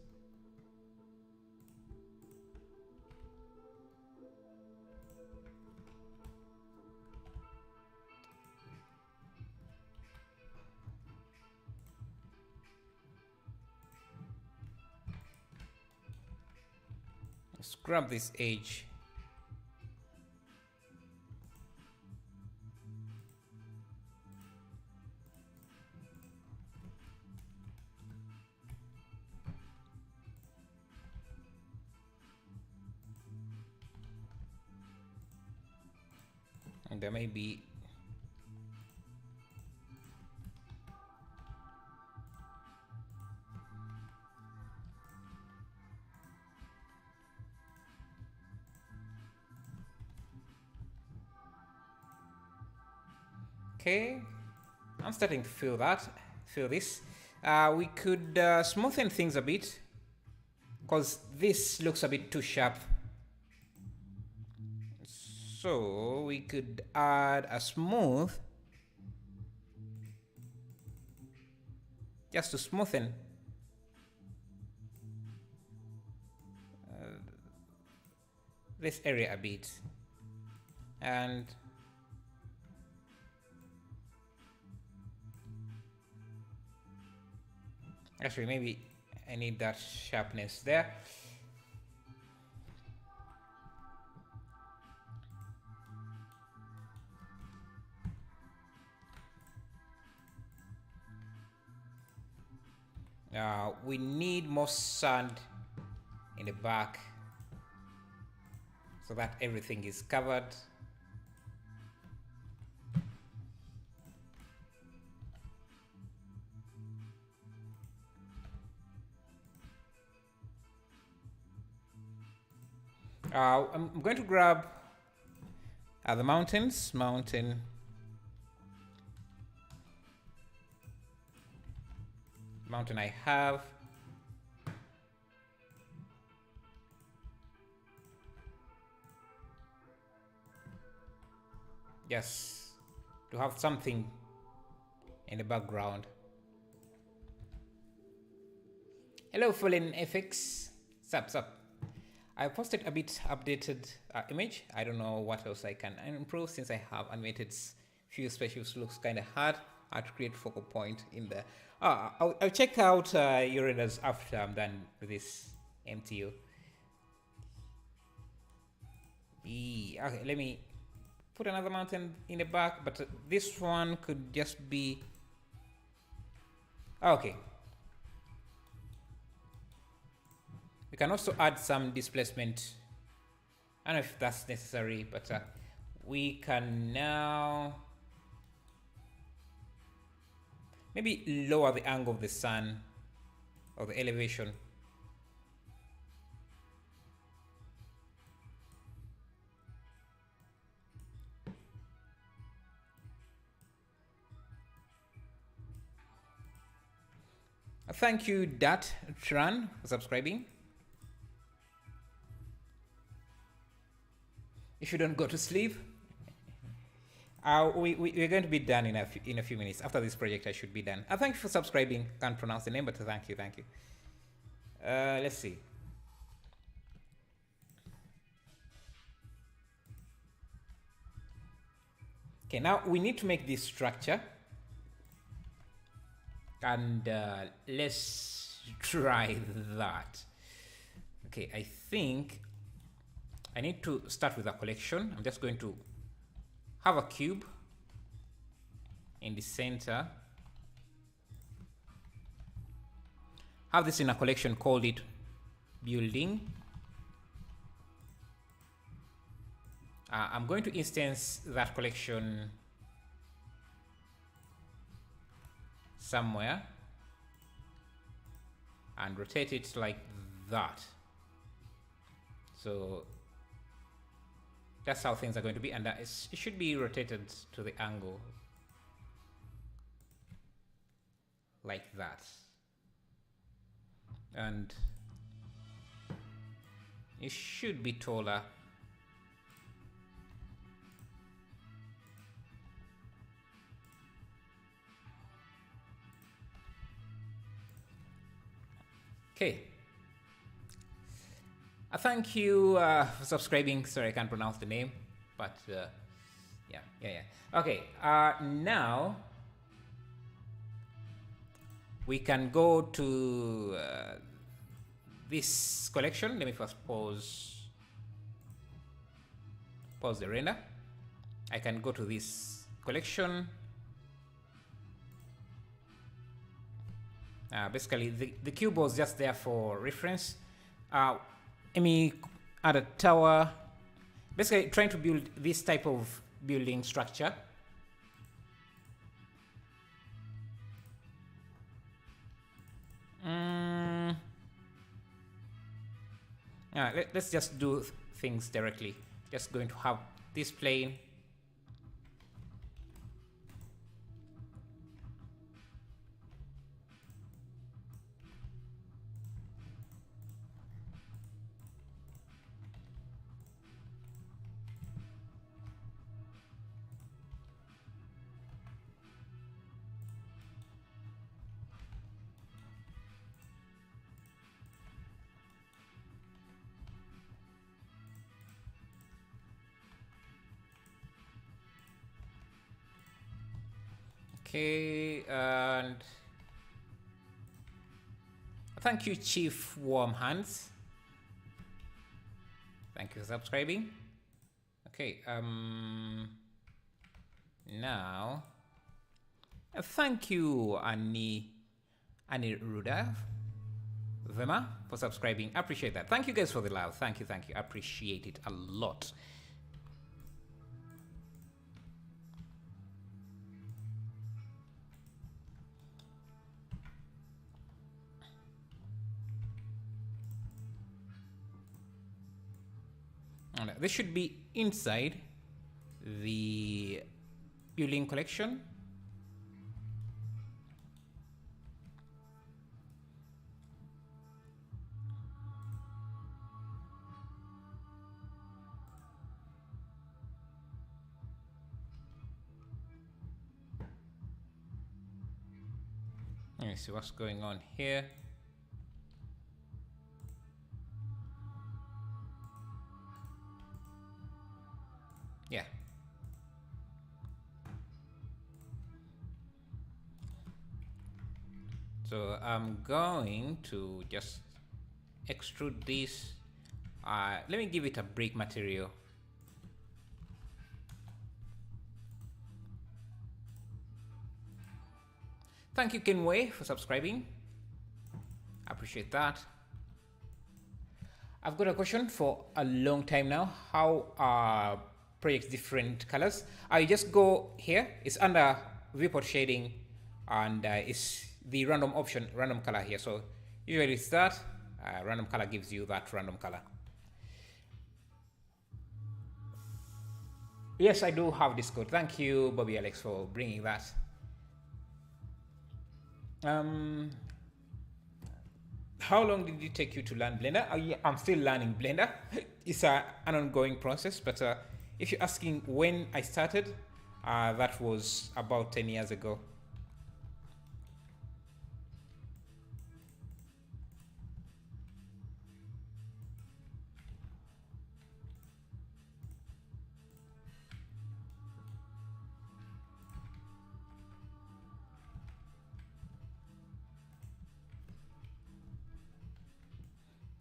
let's grab this edge. And there may be okay. I'm starting to feel this. We could smoothen things a bit because this looks a bit too sharp. So we could add a smooth just to smoothen this area a bit. And actually maybe I need that sharpness there. We need more sand in the back so that everything is covered. I'm going to grab the mountain I have. Yes, to have something in the background. Hello, Fallen FX. Sup. I posted a bit updated image. I don't know what else I can improve since I have animated few specials. Looks kind of hard. I have to create focal point in there. I'll check out your readers after I'm done with this MTU. Okay, let me put another mountain in the back, but this one could just be okay. We can also add some displacement. I don't know if that's necessary, but we can now maybe lower the angle of the sun or the elevation. Thank you, Dat Tran, for subscribing. If you don't go to sleep, we're going to be done in a few minutes. After this project, I should be done. Thank you for subscribing. Can't pronounce the name, but thank you. Let's see. Okay, now we need to make this structure. And let's try that. Okay, I think I need to start with a collection. I'm just going to have a cube in the center. Have this in a collection, called it building. I'm going to instance that collection somewhere and rotate it like that. So that's how things are going to be, and it should be rotated to the angle like that, and it should be taller. Okay. Thank you for subscribing. Sorry, I can't pronounce the name, but yeah. Okay, now we can go to this collection. Let me first pause the render. I can go to this collection. Basically, the cube was just there for reference. Let me add a tower. Basically, trying to build this type of building structure. Let's just do things directly. Just going to have this plane. Okay, and thank you, Chief Warm Hands. Thank you for subscribing. Okay, now thank you, Annie Ruda Vema, for subscribing. I appreciate that. Thank you guys for the love. Thank you. I appreciate it a lot. This should be inside the building collection. Let me see what's going on here. Yeah. So I'm going to just extrude this. Let me give it a break material. Thank you, Kenway, for subscribing. I appreciate that. I've got a question for a long time now. How are projects different colors? I just go here. It's under viewport shading, and it's the random option, random color here. So usually it's that. Random color gives you that random color. Yes, I do have Discord. Thank you, Bobby Alex, for bringing that. How long did it take you to learn Blender? I'm still learning Blender. It's an ongoing process, but if you're asking when I started, that was about 10 years ago.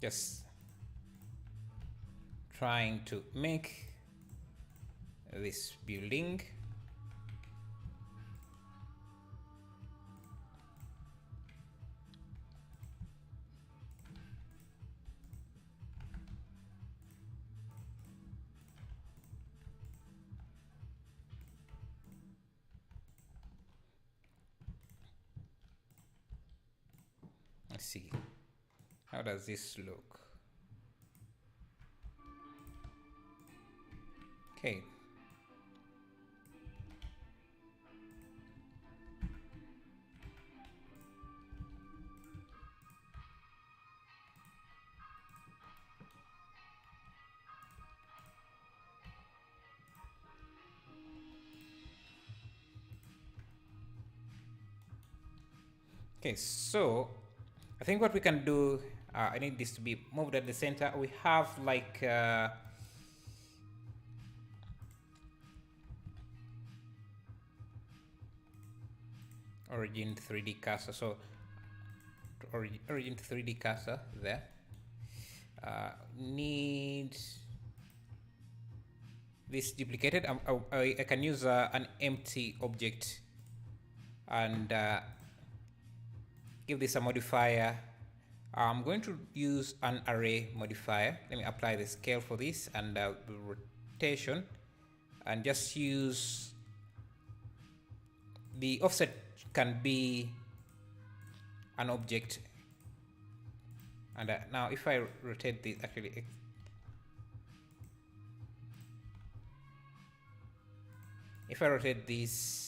Just trying to make this building. Let's see. How does this look? Okay. Okay, so I think what we can do, I need this to be moved at the center. We have like origin 3D cursor. So origin 3D cursor there. Need this duplicated. I can use an empty object and give this a modifier. I'm going to use an array modifier. Let me apply the scale for this and the rotation, and just use the offset can be an object. And now if I rotate this, actually if I rotate this,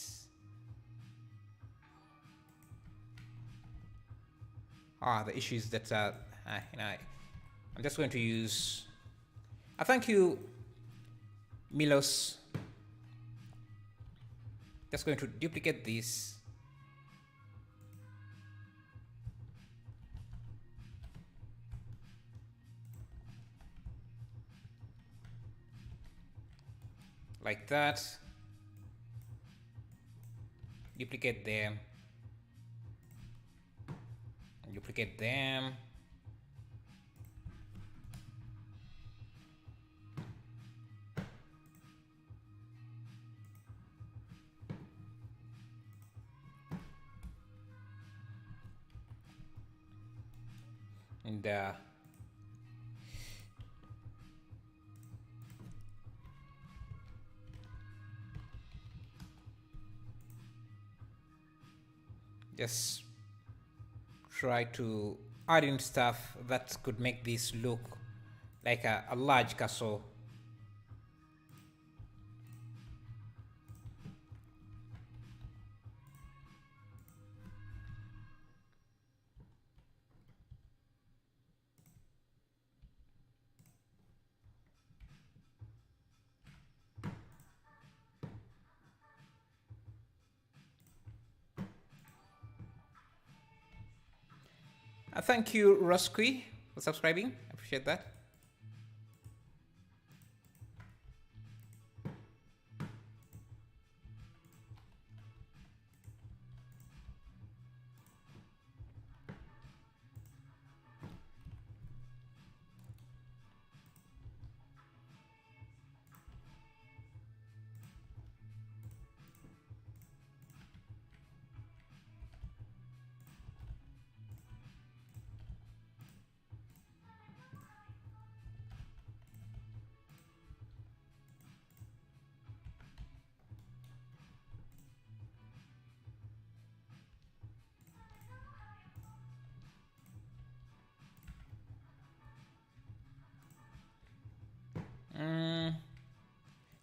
the issue is that I'm just going to use thank you, Milos. Just going to duplicate this. Like that. Duplicate them. Duplicate them. And just try to add in stuff that could make this look like a large castle. Thank you, Rosqui, for subscribing. I appreciate that.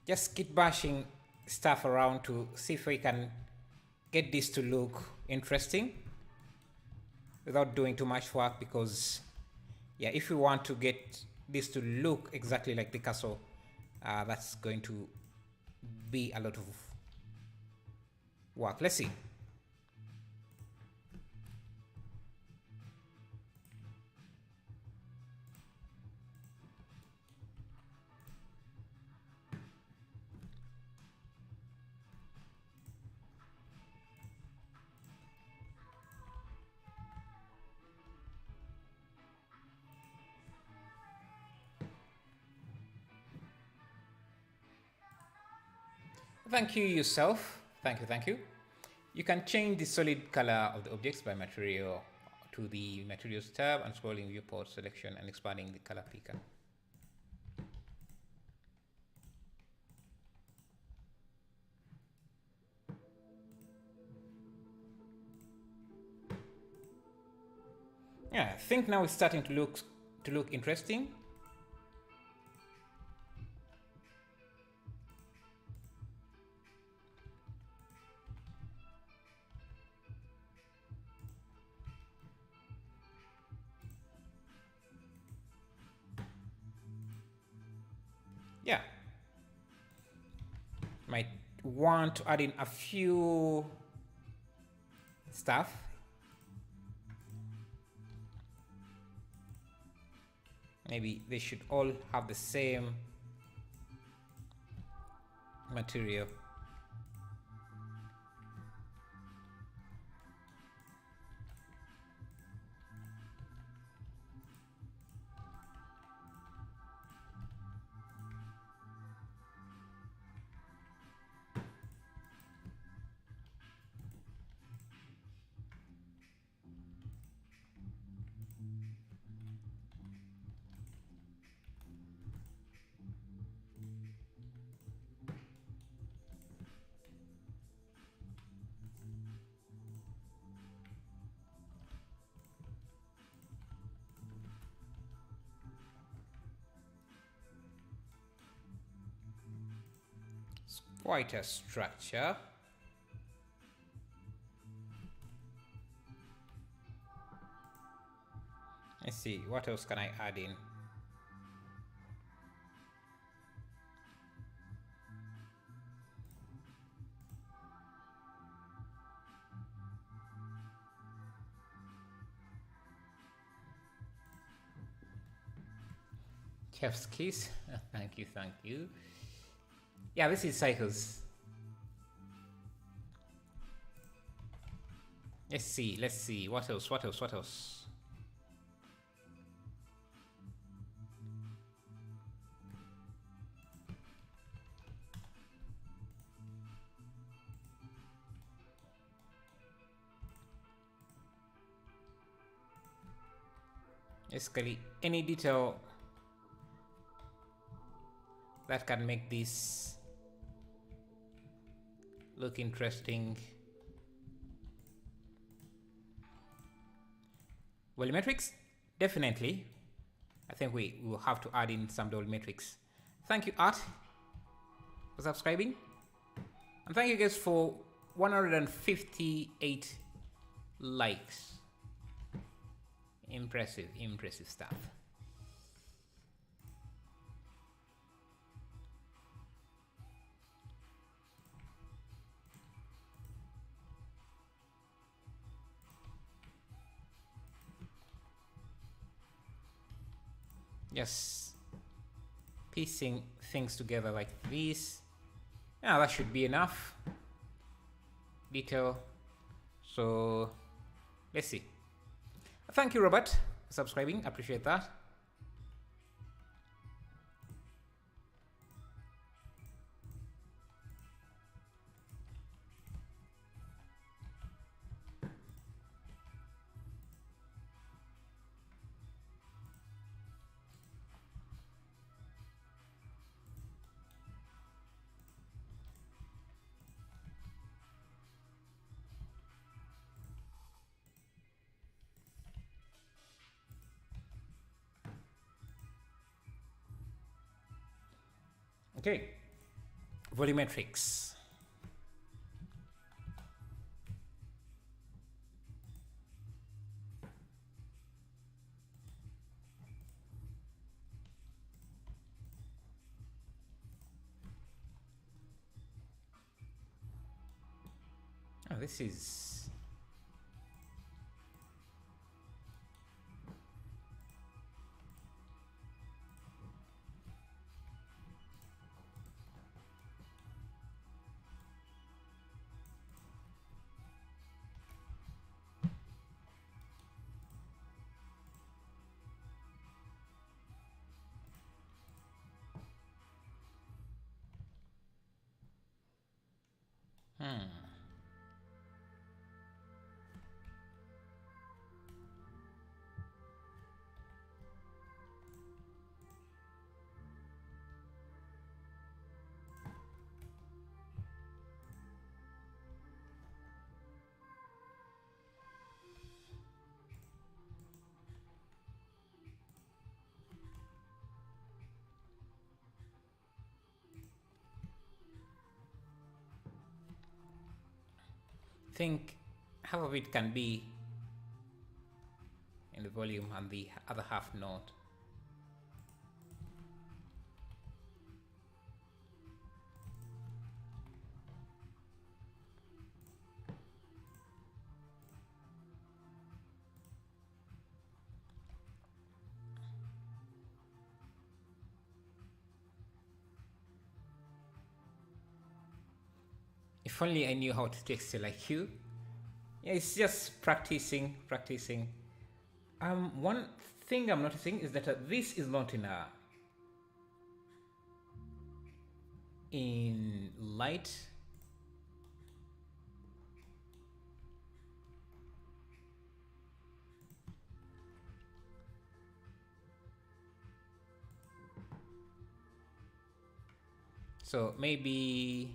just keep bashing stuff around to see if we can get this to look interesting without doing too much work, because yeah, if we want to get this to look exactly like the castle, that's going to be a lot of work. Let's see. Thank you yourself. Thank you, thank you. You can change the solid color of the objects by material to the materials tab and scrolling viewport selection and expanding the color picker. Yeah, I think now it's starting to look interesting. Yeah, might want to add in a few stuff. Maybe they should all have the same material. It's quite a structure. Let's see, what else can I add in? Chef's kiss. Thank you, thank you. Yeah, this is cycles. Let's see. What else? Basically, any detail that can make this look interesting. Volumetrics, definitely. I think we will have to add in some volumetrics. Thank you, Art, for subscribing. And thank you guys for 158 likes. Impressive stuff. Yes, piecing things together like this. Yeah, that should be enough detail. So let's see. Thank you, Robert, for subscribing. Appreciate that. Okay, volumetrics. Oh, this is... think half of it can be in the volume and the other half not. If only I knew how to texture like you. Yeah, it's just practicing. One thing I'm noticing is that this is not in light. So maybe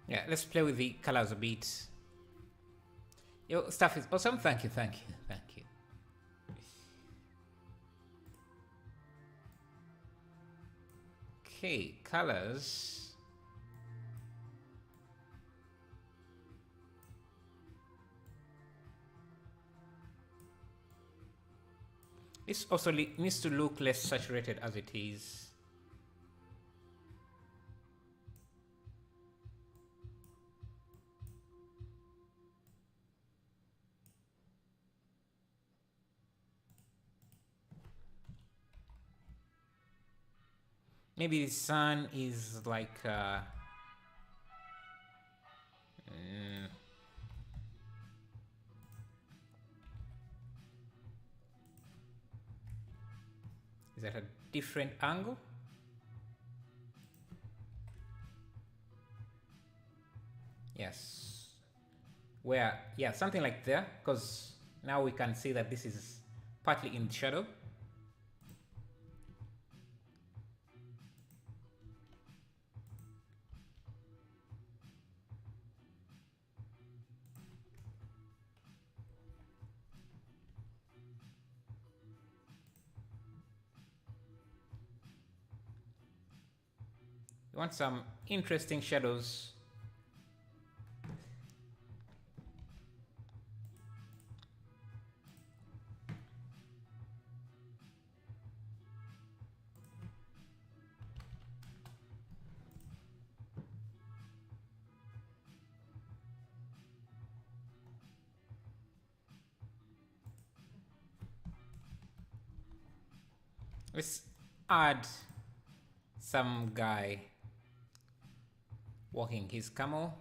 yeah, let's play with the colors a bit. Your stuff is awesome. Thank you. Okay, colors. This also needs to look less saturated as it is. Maybe the sun is like is that a different angle? Yes. Where, yeah, something like there, because now we can see that this is partly in shadow. You want some interesting shadows. Let's add some guy walking his camel.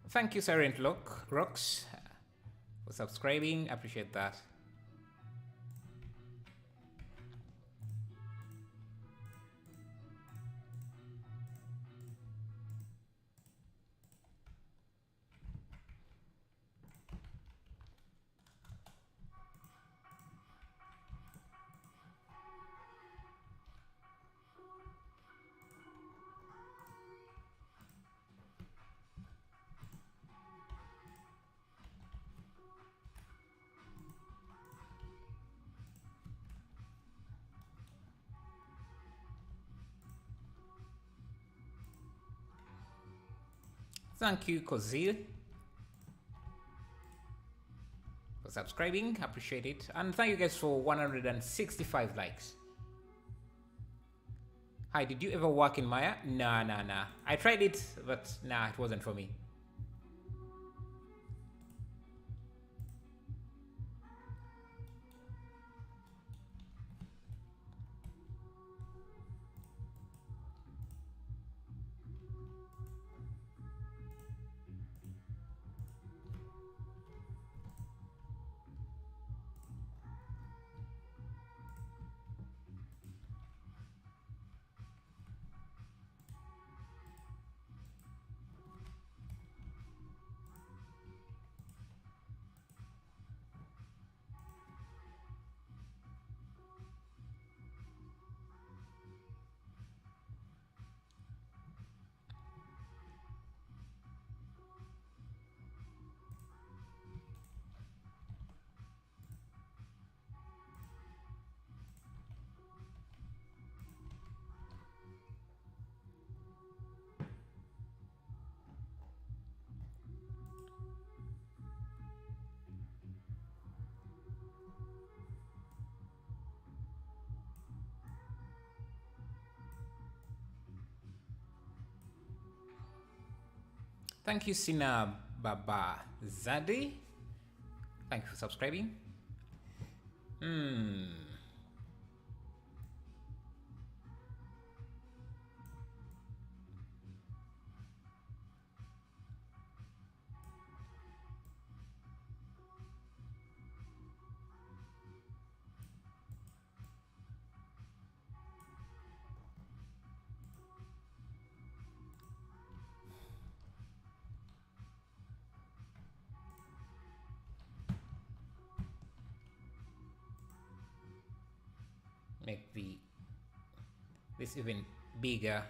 Thank you, Silent Rocks, for subscribing. Appreciate that. Thank you, Kozil, for subscribing. Appreciate it. And thank you guys for 165 likes. Hi, did you ever work in Maya? Nah. I tried it, but nah, it wasn't for me. Thank you, Sina Baba Zadi. Thank you for subscribing. Make this even bigger.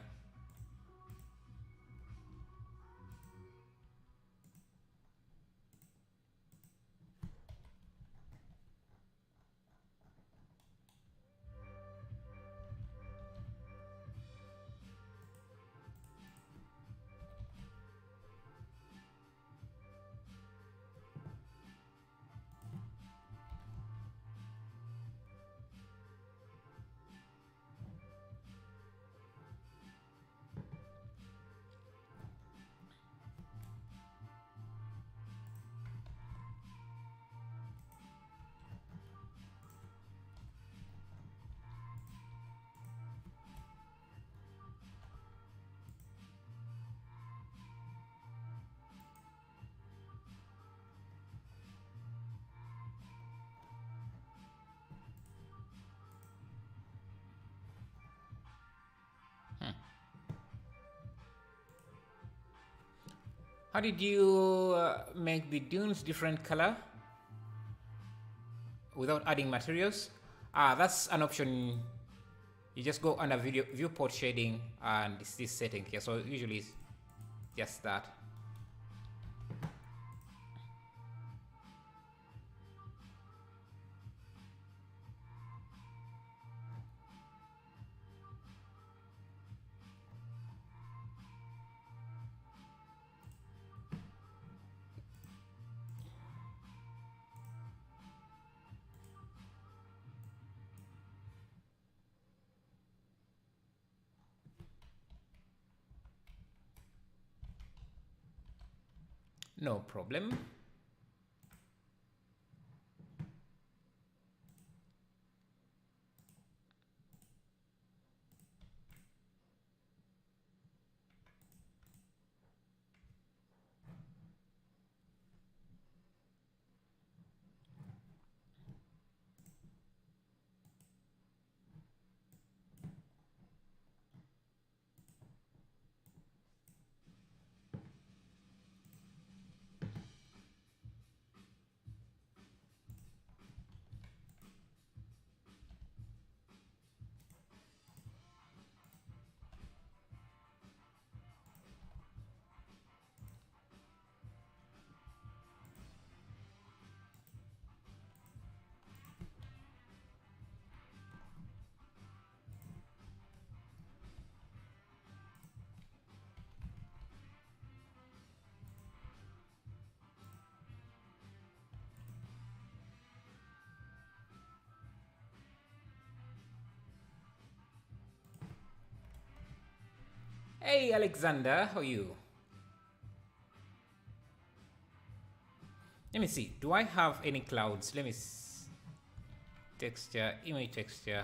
How did you make the dunes different color without adding materials? That's an option. You just go under viewport shading and it's this setting here. So usually it's just that. No problem. Hey, Alexander, how are you? Let me see. Do I have any clouds? Let me texture, image texture.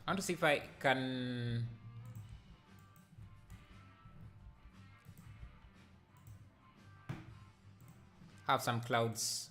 I want to see if I can have some clouds.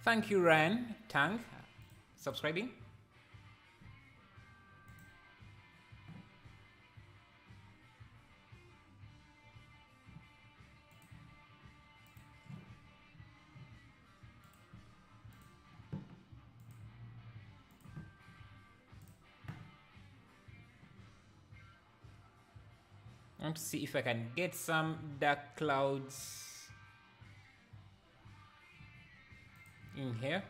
Thank you, Ryan Tang, subscribing. I want to see if I can get some dark clouds in here.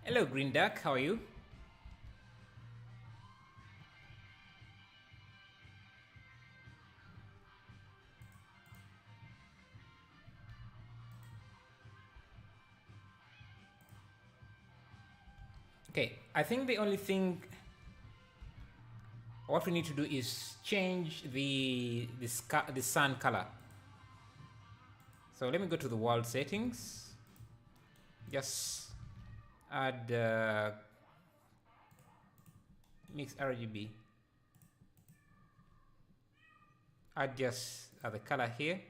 Hello, Green Duck. How are you? Okay, I think the only thing what we need to do is change the sun color. So let me go to the world settings. Just add mix RGB. Add just the color here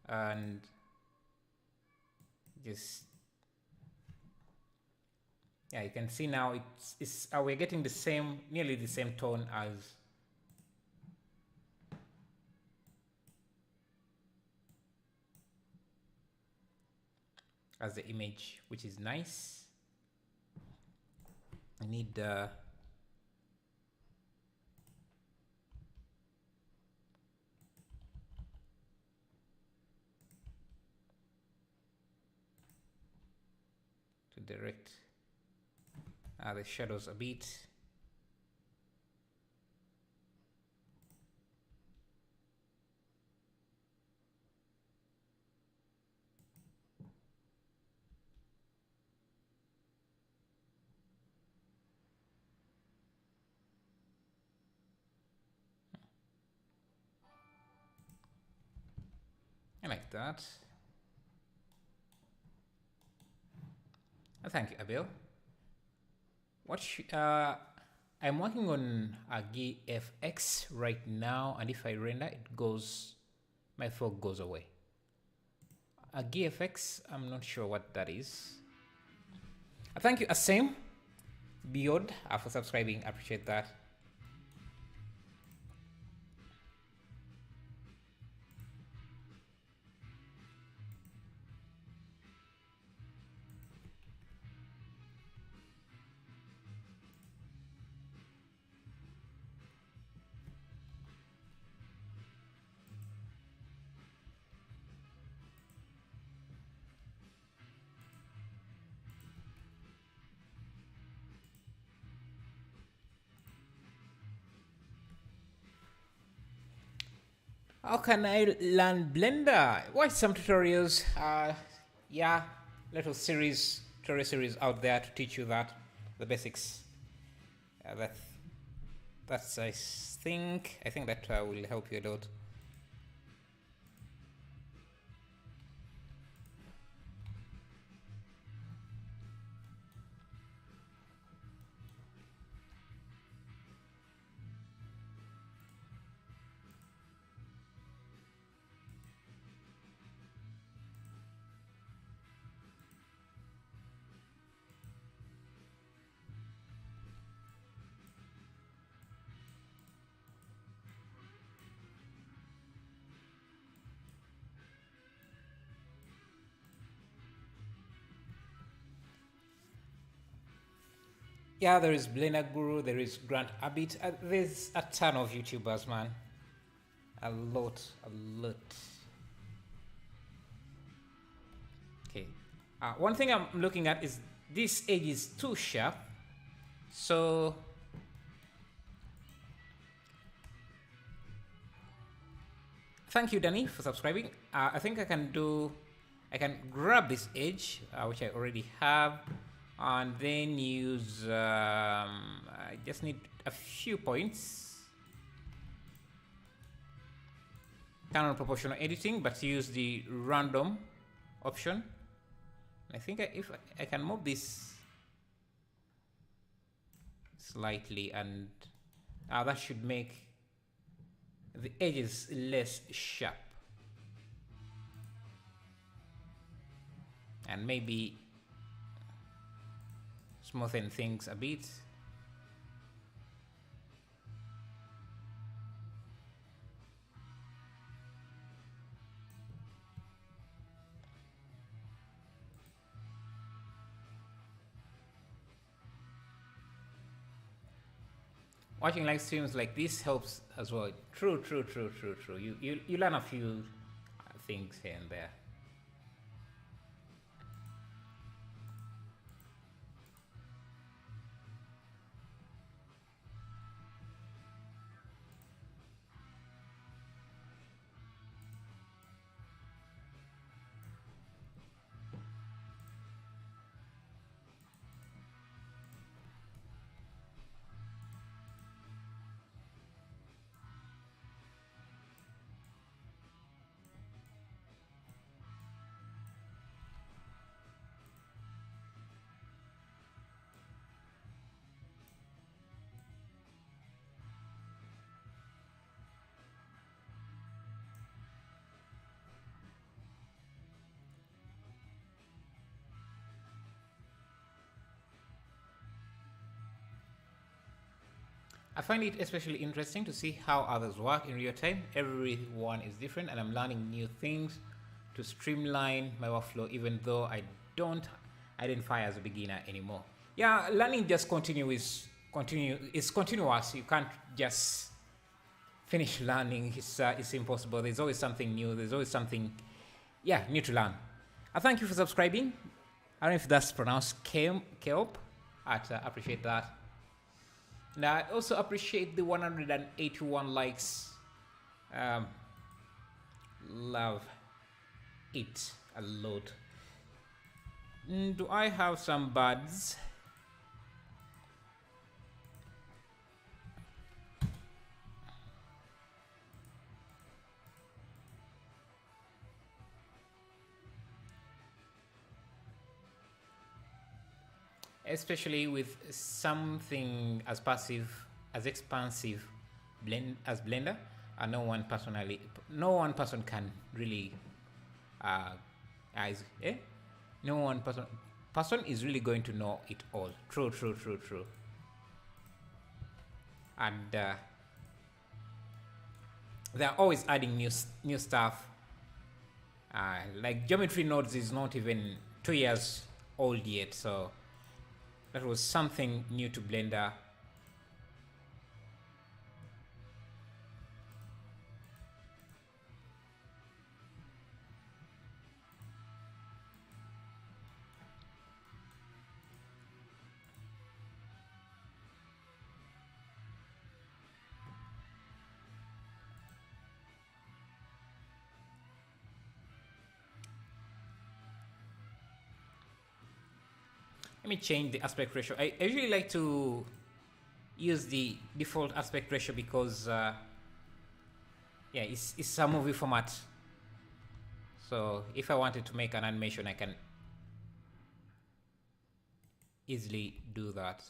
and just yeah, you can see now it's we're getting the same, nearly the same tone as the image, which is nice. I need to direct the shadows a bit. I like that. Thank you, Abel. What I'm working on a GFX right now, and if I render, it goes, my fog goes away. A GFX, I'm not sure what that is. Thank you, Asim Biod, for subscribing. I appreciate that. How can I learn Blender? Watch some tutorials. Yeah, little tutorial series out there to teach you that, the basics. That's I think that will help you a lot. Yeah, there is Blender Guru, there is Grant Abbott. There's a ton of YouTubers, man. A lot. Okay. One thing I'm looking at is this edge is too sharp. So thank you, Danny, for subscribing. I think I can grab this edge, which I already have, and then use, I just need a few points. Turn on proportional editing, but use the random option. I think if I can move this slightly, and that should make the edges less sharp, and maybe smoothen things a bit. Watching live streams like this helps as well. True. You learn a few things here and there. I find it especially interesting to see how others work in real time. Everyone is different, and I'm learning new things to streamline my workflow, even though I don't identify as a beginner anymore. Yeah, learning just continuous. You can't just finish learning. It's impossible. There's always something new. There's always something, new to learn. I thank you for subscribing. I don't know if that's pronounced Kelp. I appreciate that. And I also appreciate the 181 likes. Love it a lot. Do I have some buds? Especially with something as passive, as expansive as Blender, no one person can really no one person is really going to know it all. True. And they're always adding new stuff. Like Geometry Nodes is not even 2 years old yet, so that was something new to Blender. Let me change the aspect ratio. I usually like to use the default aspect ratio because yeah, it's a movie format. So if I wanted to make an animation, I can easily do that.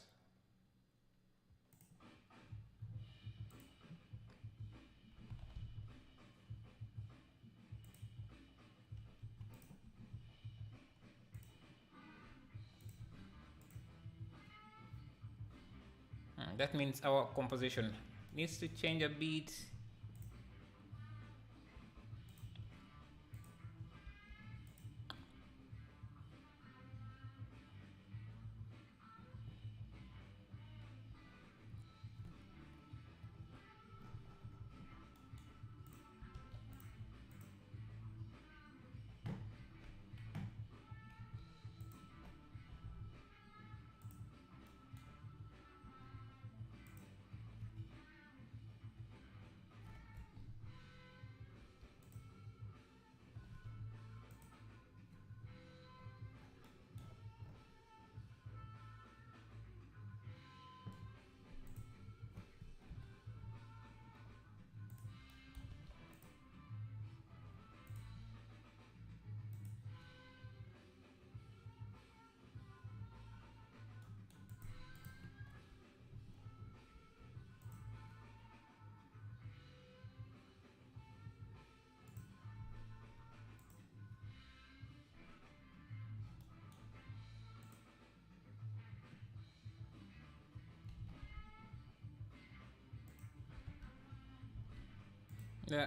That means our composition needs to change a bit.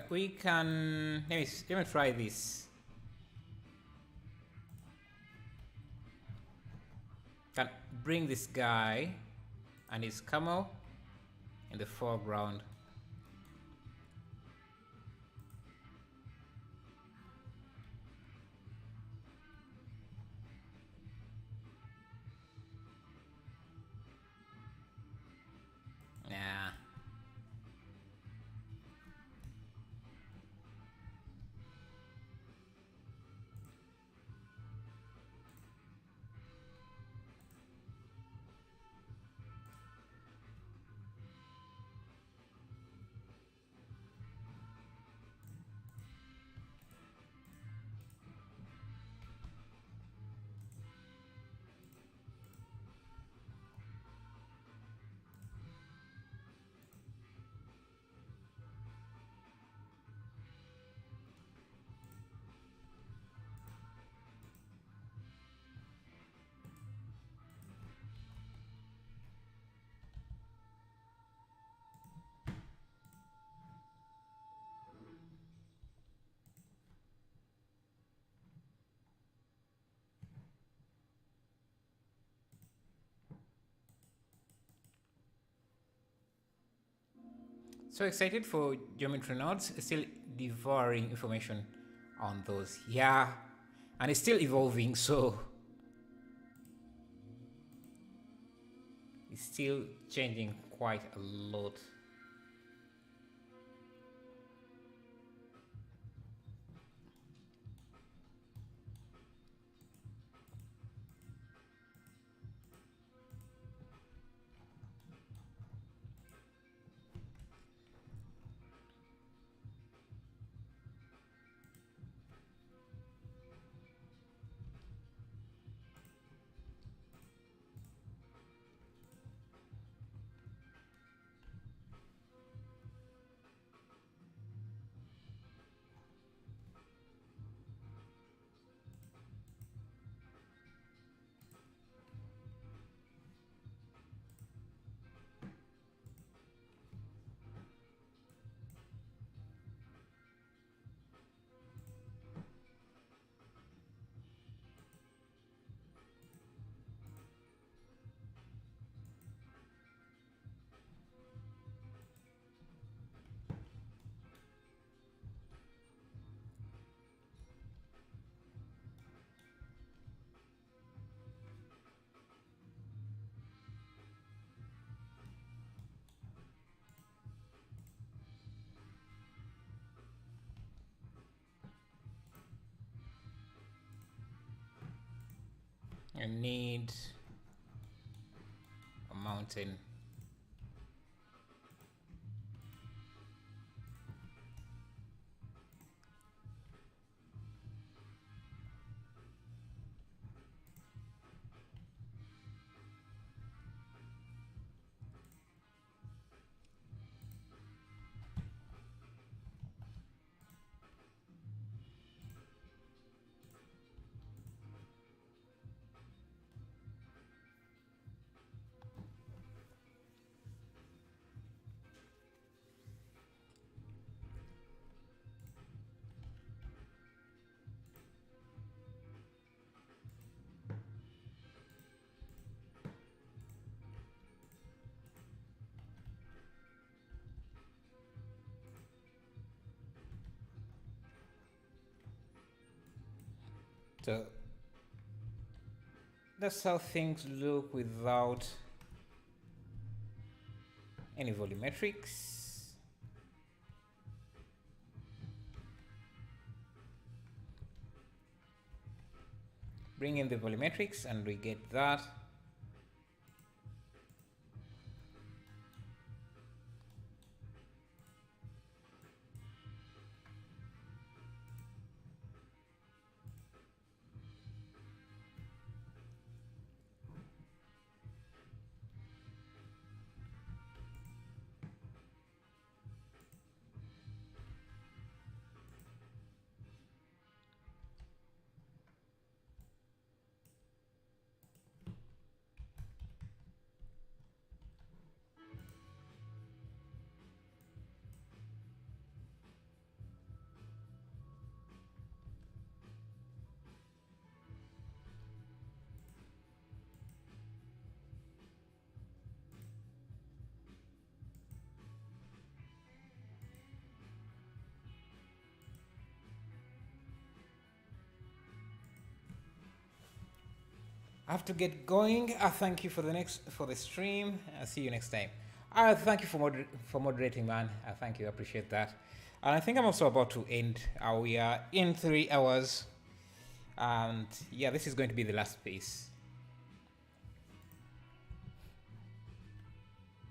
We can let me try this. Can bring this guy and his camel in the foreground. Yeah. So excited for geometry nodes, still devouring information on those. Yeah, and it's still evolving, so it's still changing quite a lot. I need a mountain. So that's how things look without any volumetrics. Bring in the volumetrics and we get that. I have to get going. Thank you for the stream. I'll see you next time. Thank you for moderating, man. Thank you. I appreciate that. And I think I'm also about to end. We are in 3 hours, and yeah, this is going to be the last piece.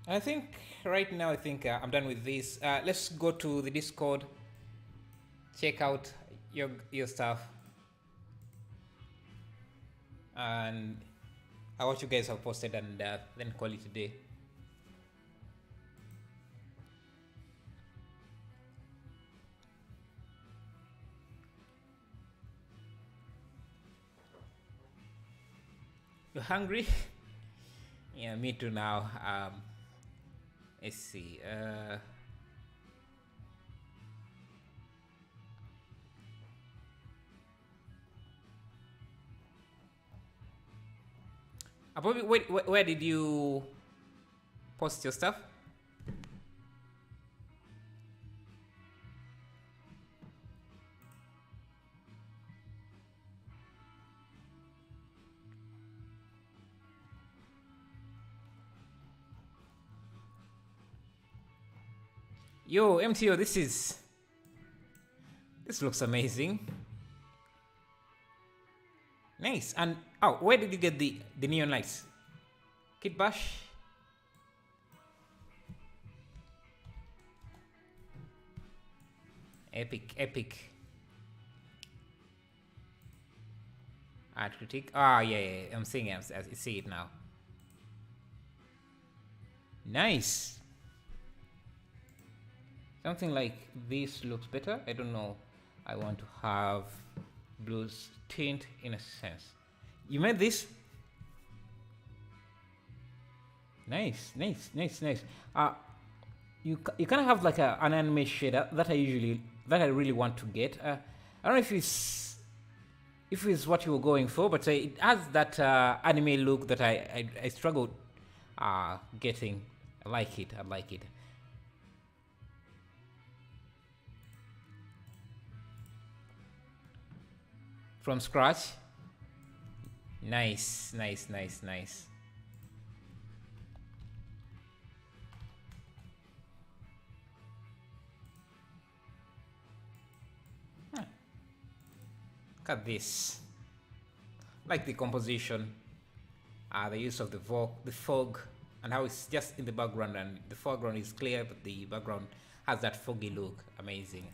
And I think right now, I'm done with this. Let's go to the Discord. Check out your stuff. And what you guys have posted, and then call it a day. You're hungry? Yeah, me too now. Let's see. Bobby, wait, where did you post your stuff? Yo, MTO, this looks amazing. Nice. And where did you get the neon lights? Kitbash? Epic. Art critique. Yeah. I'm seeing it. I see it now. Nice. Something like this looks better. I don't know. I want to have blues tint in a sense. You made this? Nice. You kind of have like an anime shader that I really want to get. I don't know if it's what you were going for, but it has that anime look that I struggled getting. I like it. From scratch. Nice. Look at this. Like the composition, the use of the fog, and how it's just in the background, and the foreground is clear, but the background has that foggy look. Amazing.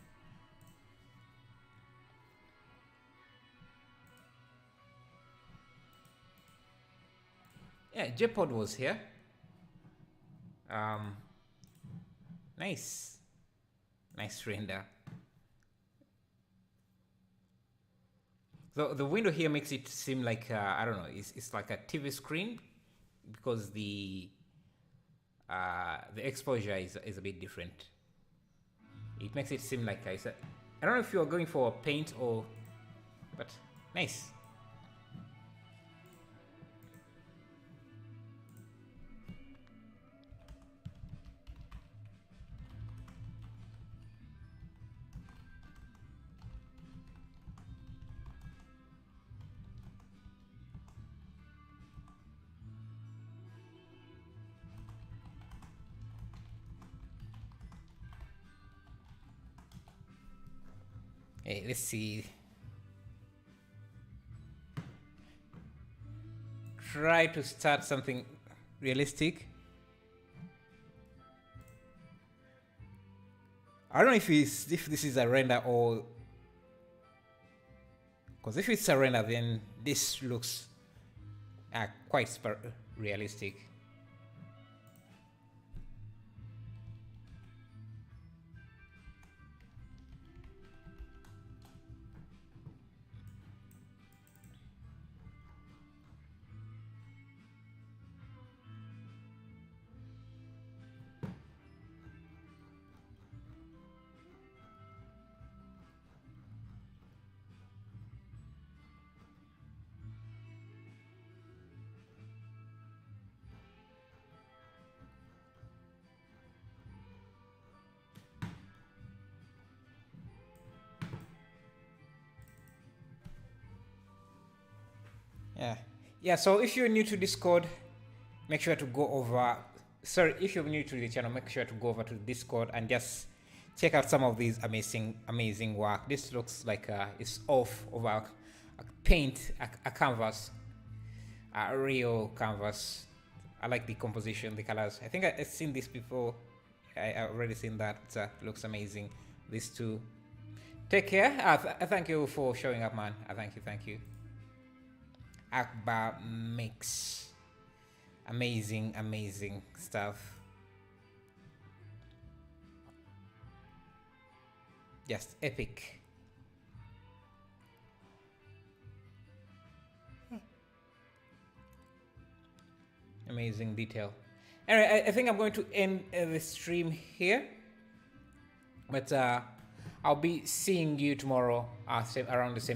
Yeah, JPod was here. Nice render. So the window here makes it seem like I don't know. It's like a TV screen because the exposure is a bit different. It makes it seem like I don't know if you're going for paint but nice. Hey, let's see. Try to start something realistic. I don't know if this is a render or, because if it's a render, then this looks quite realistic. Yeah, so if you're new to Discord, make sure to go over, sorry, if you're new to the channel, make sure to go over to Discord and just check out some of these amazing work. This looks like it's off of a paint, a canvas, a real canvas. I like the composition, the colors. I think I've seen this before. I've already seen that. Looks amazing. These two. Take care. Thank you for showing up, man. Thank you. Akbar Mix. Amazing stuff. Just epic. Amazing detail. Anyway, I think I'm going to end the stream here. But I'll be seeing you tomorrow around the same